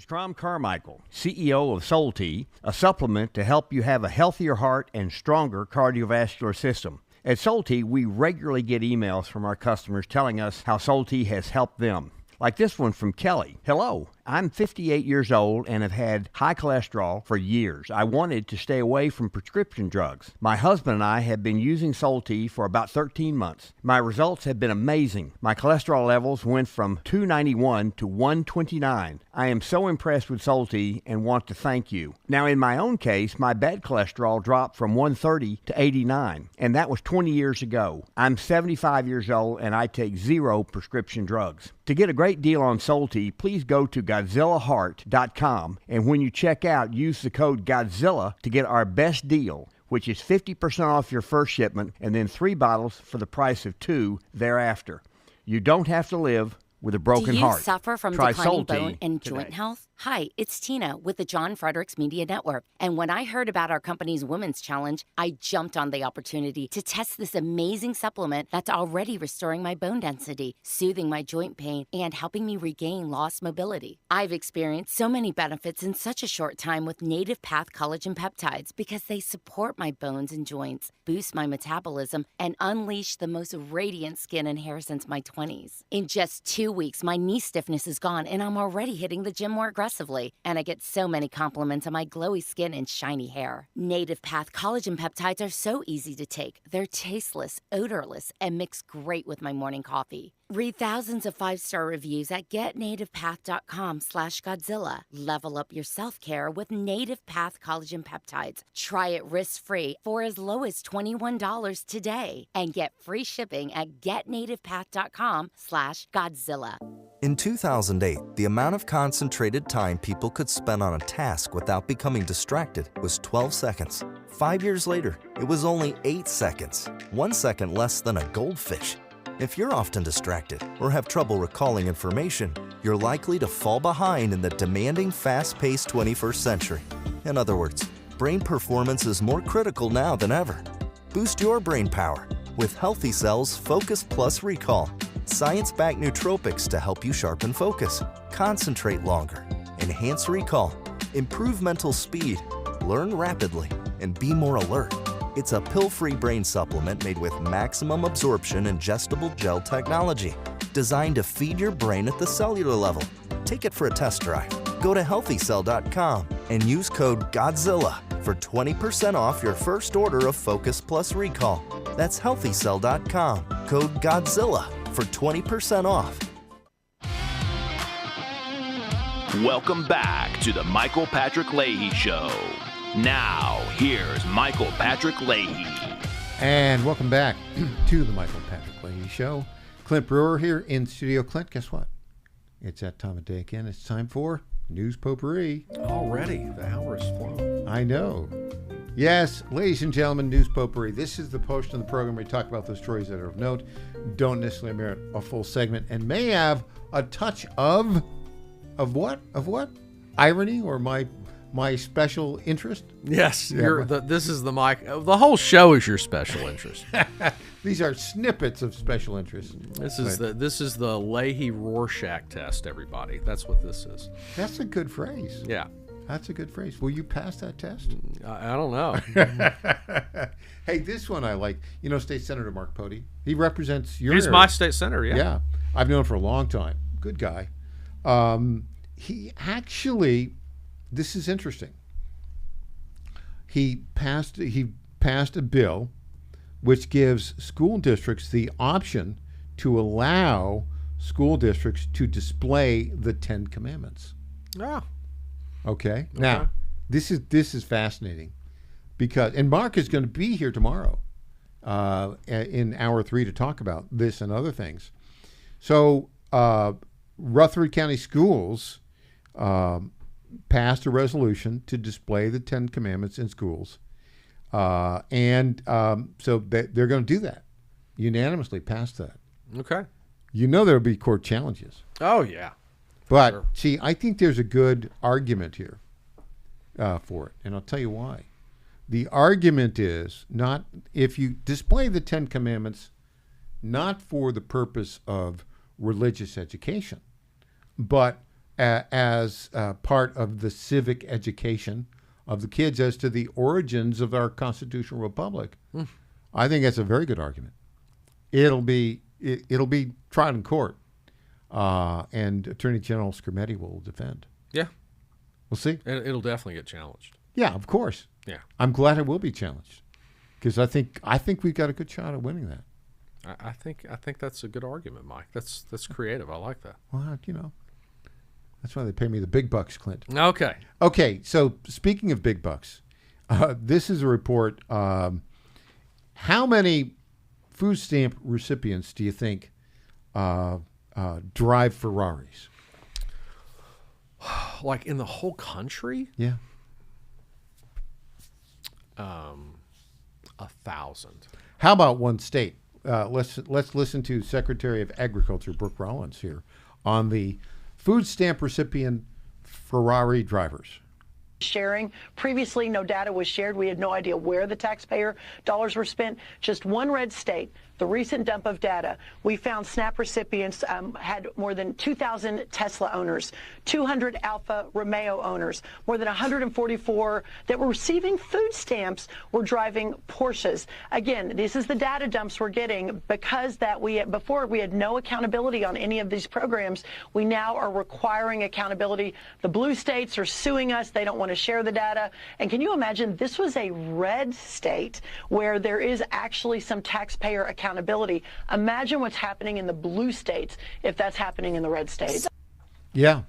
is Tom Carmichael, CEO of Soul Tea, a supplement to help you have a healthier heart and stronger cardiovascular system. At Soul Tea, we regularly get emails from our customers telling us how Soul Tea has helped them. Like this one from Kelly. Hello, I'm 58 years old and have had high cholesterol for years. I wanted to stay away from prescription drugs. My husband and I have been using Soul Tea for about 13 months. My results have been amazing. My cholesterol levels went from 291 to 129. I am so impressed with Soul Tea and want to thank you. Now, in my own case, my bad cholesterol dropped from 130 to 89, and that was 20 years ago. I'm 75 years old and I take 0 prescription drugs. To get a great deal on Soul Tea, please go to GodzillaHeart.com, and when you check out, use the code Godzilla to get our best deal, which is 50% off your first shipment and then 3 bottles for the price of 2 thereafter. You don't have to live with a broken heart. Do you suffer from Try declining Soul Tea bone and today. joint health? Hi, it's Tina with the John Fredericks Media Network. And when I heard about our company's Women's Challenge, I jumped on the opportunity to test this amazing supplement that's already restoring my bone density, soothing my joint pain, and helping me regain lost mobility. I've experienced so many benefits in such a short time with Native Path Collagen Peptides because they support my bones and joints, boost my metabolism, and unleash the most radiant skin and hair since my 20s. In just 2 weeks, my knee stiffness is gone, and I'm already hitting the gym more aggressively. And I get so many compliments on my glowy skin and shiny hair. Native Path Collagen Peptides are so easy to take. They're tasteless, odorless, and mix great with my morning coffee. Read thousands of 5-star reviews at getnativepath.com/Godzilla. Level up your self-care with Native Path Collagen Peptides. Try it risk-free for as low as $21 today. And get free shipping at getnativepath.com/Godzilla. In 2008, the amount of concentrated time people could spend on a task without becoming distracted was 12 seconds. 5 years later, it was only 8 seconds, 1 second less than a goldfish. If you're often distracted or have trouble recalling information, you're likely to fall behind in the demanding, fast-paced 21st century. In other words, brain performance is more critical now than ever. Boost your brain power with Healthy Cells Focus Plus Recall. Science-backed nootropics to help you sharpen focus, concentrate longer, enhance recall, improve mental speed, learn rapidly, and be more alert. It's a pill-free brain supplement made with maximum absorption ingestible gel technology, designed to feed your brain at the cellular level. Take it for a test drive. Go to healthycell.com and use code GODZILLA for 20% off your first order of Focus Plus Recall. That's healthycell.com, code GODZILLA for 20% off. Welcome back to the Michael Patrick Leahy Show. Now, here's Michael Patrick Leahy. And welcome back to the Michael Patrick Leahy Show. Clint Brewer here in studio. Clint, guess what? It's that time of day again. It's time for News Potpourri. Already, the hour is flown. I know. Yes, ladies and gentlemen, News Potpourri. This is the portion of the program where we talk about those stories that are of note, don't necessarily merit a full segment, and may have a touch of what? Of what? Irony or my special interest? Yes, this is the mic. The whole show is your special interest. These are snippets of special interest. This is the Leahy Rorschach test, everybody. That's what this is. That's a good phrase. Yeah. That's a good phrase. Will you pass that test? I don't know. Hey, this one I like. You know, State Senator Mark Pody. He represents your He's area. my state senator, yeah. Yeah. I've known him for a long time. Good guy. He actually, this is interesting. He passed a bill which gives school districts the option to allow school districts to display the 10 Commandments. Yeah. Okay. Now, this is fascinating because, and Mark is going to be here tomorrow in hour 3 to talk about this and other things. So, Rutherford County Schools passed a resolution to display the 10 Commandments in schools. So they're going to do that. Unanimously passed that. Okay. You know there'll be court challenges. Oh, yeah. But, Sure. see, I think there's a good argument here for it, and I'll tell you why. The argument is not if you display the 10 Commandments not for the purpose of religious education, but as part of the civic education of the kids as to the origins of our constitutional republic. I think that's a very good argument. It'll be tried in court, and Attorney General Scarametti will defend. Yeah. We'll see. It'll definitely get challenged. Yeah, of course. Yeah. I'm glad it will be challenged because I think we've got a good shot at winning that. I think that's a good argument, Mike. That's creative. I like that. Well, that's why they pay me the big bucks, Clint. Okay. Okay. So speaking of big bucks, this is a report. How many food stamp recipients do you think drive Ferraris? Like in the whole country? Yeah. 1,000. How about one state? Let's listen to Secretary of Agriculture Brooke Rollins here on the food stamp recipient Ferrari drivers. Sharing. Previously, no data was shared. We had no idea where the taxpayer dollars were spent. Just one red state, the recent dump of data, we found SNAP recipients had more than 2,000 Tesla owners, 200 Alfa Romeo owners, more than 144 that were receiving food stamps were driving Porsches. Again, this is the data dumps we're getting because before we had no accountability on any of these programs. We now are requiring accountability. The blue states are suing us. They don't want to share the data. And can you imagine, this was a red state where there is actually some taxpayer accountability. Imagine what's happening in the blue states if that's happening in the red states. Yeah.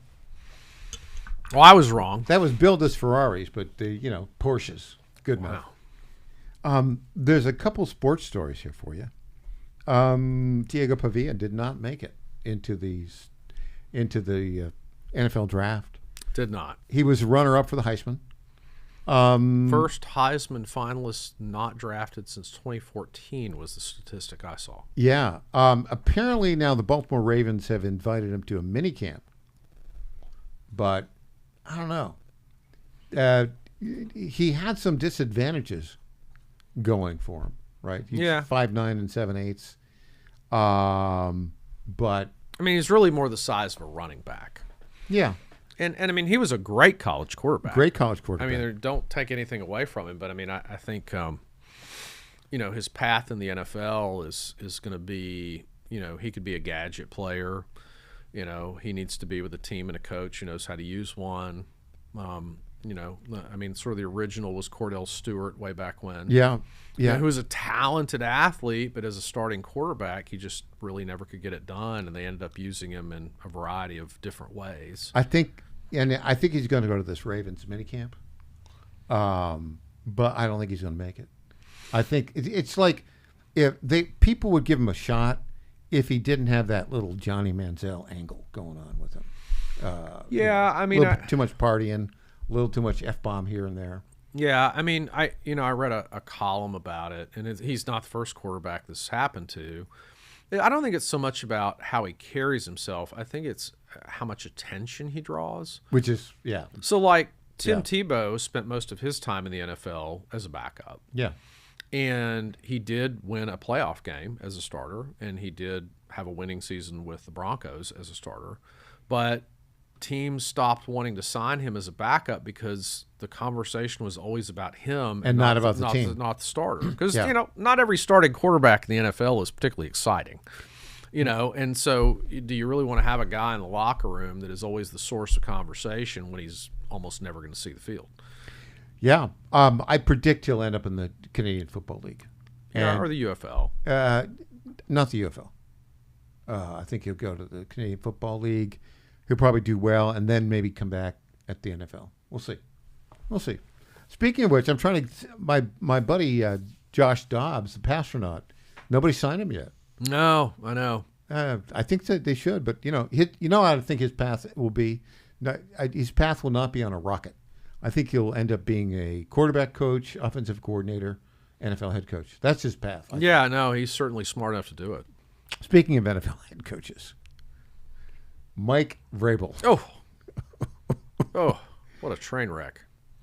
Well, I was wrong. That was billed as Ferraris, but Porsches. Good enough. There's a couple sports stories here for you. Diego Pavia did not make it into the NFL draft. Did not. He was runner-up for the Heisman. First Heisman finalist not drafted since 2014 was the statistic I saw. Yeah. Apparently now the Baltimore Ravens have invited him to a mini camp. But I don't know. He had some disadvantages going for him, right? He's 5'9" and 7/8. But I mean, he's really more the size of a running back. Yeah. And I mean, he was a great college quarterback. Great college quarterback. I mean, don't take anything away from him, but I mean, I think, his path in the NFL is going to be, he could be a gadget player. He needs to be with a team and a coach who knows how to use one. I mean, sort of the original was Cordell Stewart way back when. Yeah. Who was a talented athlete, but as a starting quarterback, he just really never could get it done, and they ended up using him in a variety of different ways. I think he's going to go to this Ravens minicamp, but I don't think he's going to make it. I think it's like if people would give him a shot if he didn't have that little Johnny Manziel angle going on with him. I mean, too much partying, a little too much F-bomb here and there. Yeah, I mean, I read a column about it, and he's not the first quarterback this happened to. I don't think it's so much about how he carries himself. I think it's how much attention he draws. Which is, yeah. So, like, Tim Tebow spent most of his time in the NFL as a backup. Yeah. And he did win a playoff game as a starter, and he did have a winning season with the Broncos as a starter. But teams stopped wanting to sign him as a backup because the conversation was always about him and not about the team, not the starter. Because not every starting quarterback in the NFL is particularly exciting, And so, do you really want to have a guy in the locker room that is always the source of conversation when he's almost never going to see the field? Yeah, I predict he'll end up in the Canadian Football League, or the UFL. Not the UFL. I think he'll go to the Canadian Football League. He'll probably do well, and then maybe come back at the NFL. We'll see. Speaking of which, I'm trying to my buddy Josh Dobbs, the Pastronaut. Nobody signed him yet. No, I know. I think that they should, but I think his path will be. His path will not be on a rocket. I think he'll end up being a quarterback coach, offensive coordinator, NFL head coach. That's his path. No, he's certainly smart enough to do it. Speaking of NFL head coaches, Mike Vrabel. Oh, what a train wreck.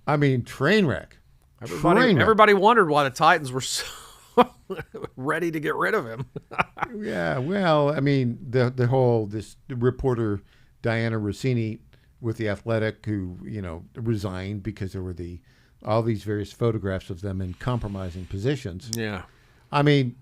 I mean, train wreck. Everybody wondered why the Titans were so ready to get rid of him. Yeah, well, I mean, the reporter Diana Rossini with The Athletic who, resigned because there were all these various photographs of them in compromising positions. Yeah. I mean,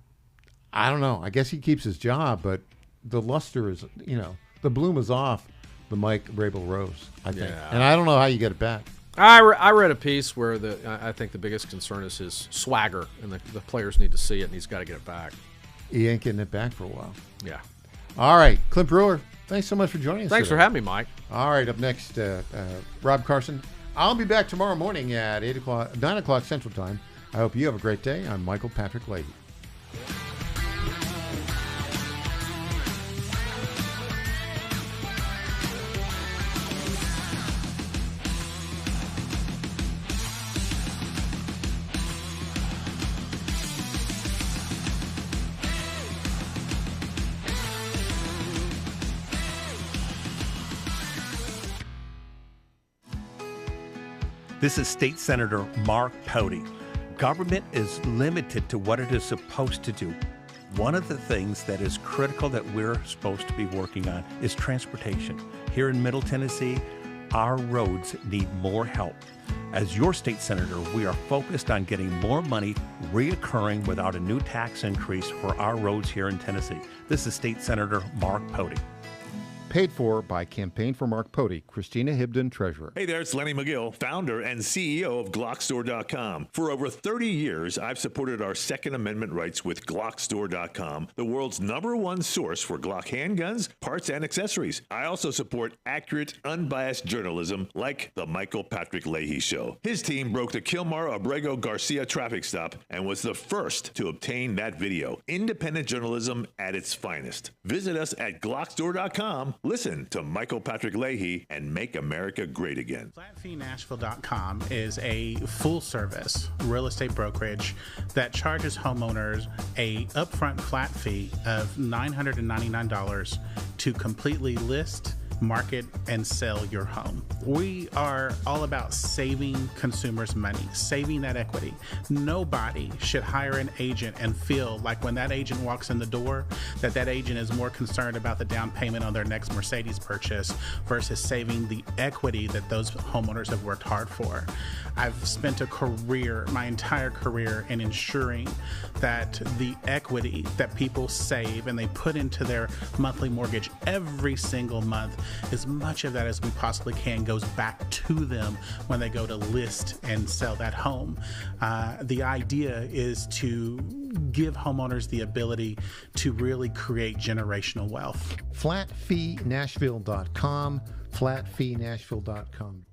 I don't know. I guess he keeps his job, but the luster is, the bloom is off the Mike Rabel Rose, I think. Yeah. And I don't know how you get it back. I read a piece where I think the biggest concern is his swagger, and the players need to see it, and he's got to get it back. He ain't getting it back for a while. Yeah. All right. Clint Brewer, thanks so much for joining us Thanks today. for having me, Mike. All right. Up next, Rob Carson. I'll be back tomorrow morning at 9 o'clock Central Time. I hope you have a great day. I'm Michael Patrick Leahy. This is State Senator Mark Pody. Government is limited to what it is supposed to do. One of the things that is critical that we're supposed to be working on is transportation. Here in Middle Tennessee, our roads need more help. As your state senator, we are focused on getting more money reoccurring without a new tax increase for our roads here in Tennessee. This is State Senator Mark Pody. Paid for by Campaign for Mark Pody, Christina Hibden, Treasurer. Hey there, it's Lenny McGill, founder and CEO of GlockStore.com. For over 30 years, I've supported our Second Amendment rights with GlockStore.com, the world's #1 source for Glock handguns, parts, and accessories. I also support accurate, unbiased journalism like the Michael Patrick Leahy Show. His team broke the Kilmar Abrego Garcia traffic stop and was the first to obtain that video. Independent journalism at its finest. Visit us at GlockStore.com. Listen to Michael Patrick Leahy and make America great again. FlatFeeNashville.com is a full-service real estate brokerage that charges homeowners a upfront flat fee of $999 to completely list, market, and sell your home. We are all about saving consumers money, saving that equity. Nobody should hire an agent and feel like when that agent walks in the door that agent is more concerned about the down payment on their next Mercedes purchase versus saving the equity that those homeowners have worked hard for. I've spent my entire career in ensuring that the equity that people save and they put into their monthly mortgage every single month, as much of that as we possibly can goes back to them when they go to list and sell that home. The idea is to give homeowners the ability to really create generational wealth. FlatFeeNashville.com, FlatFeeNashville.com.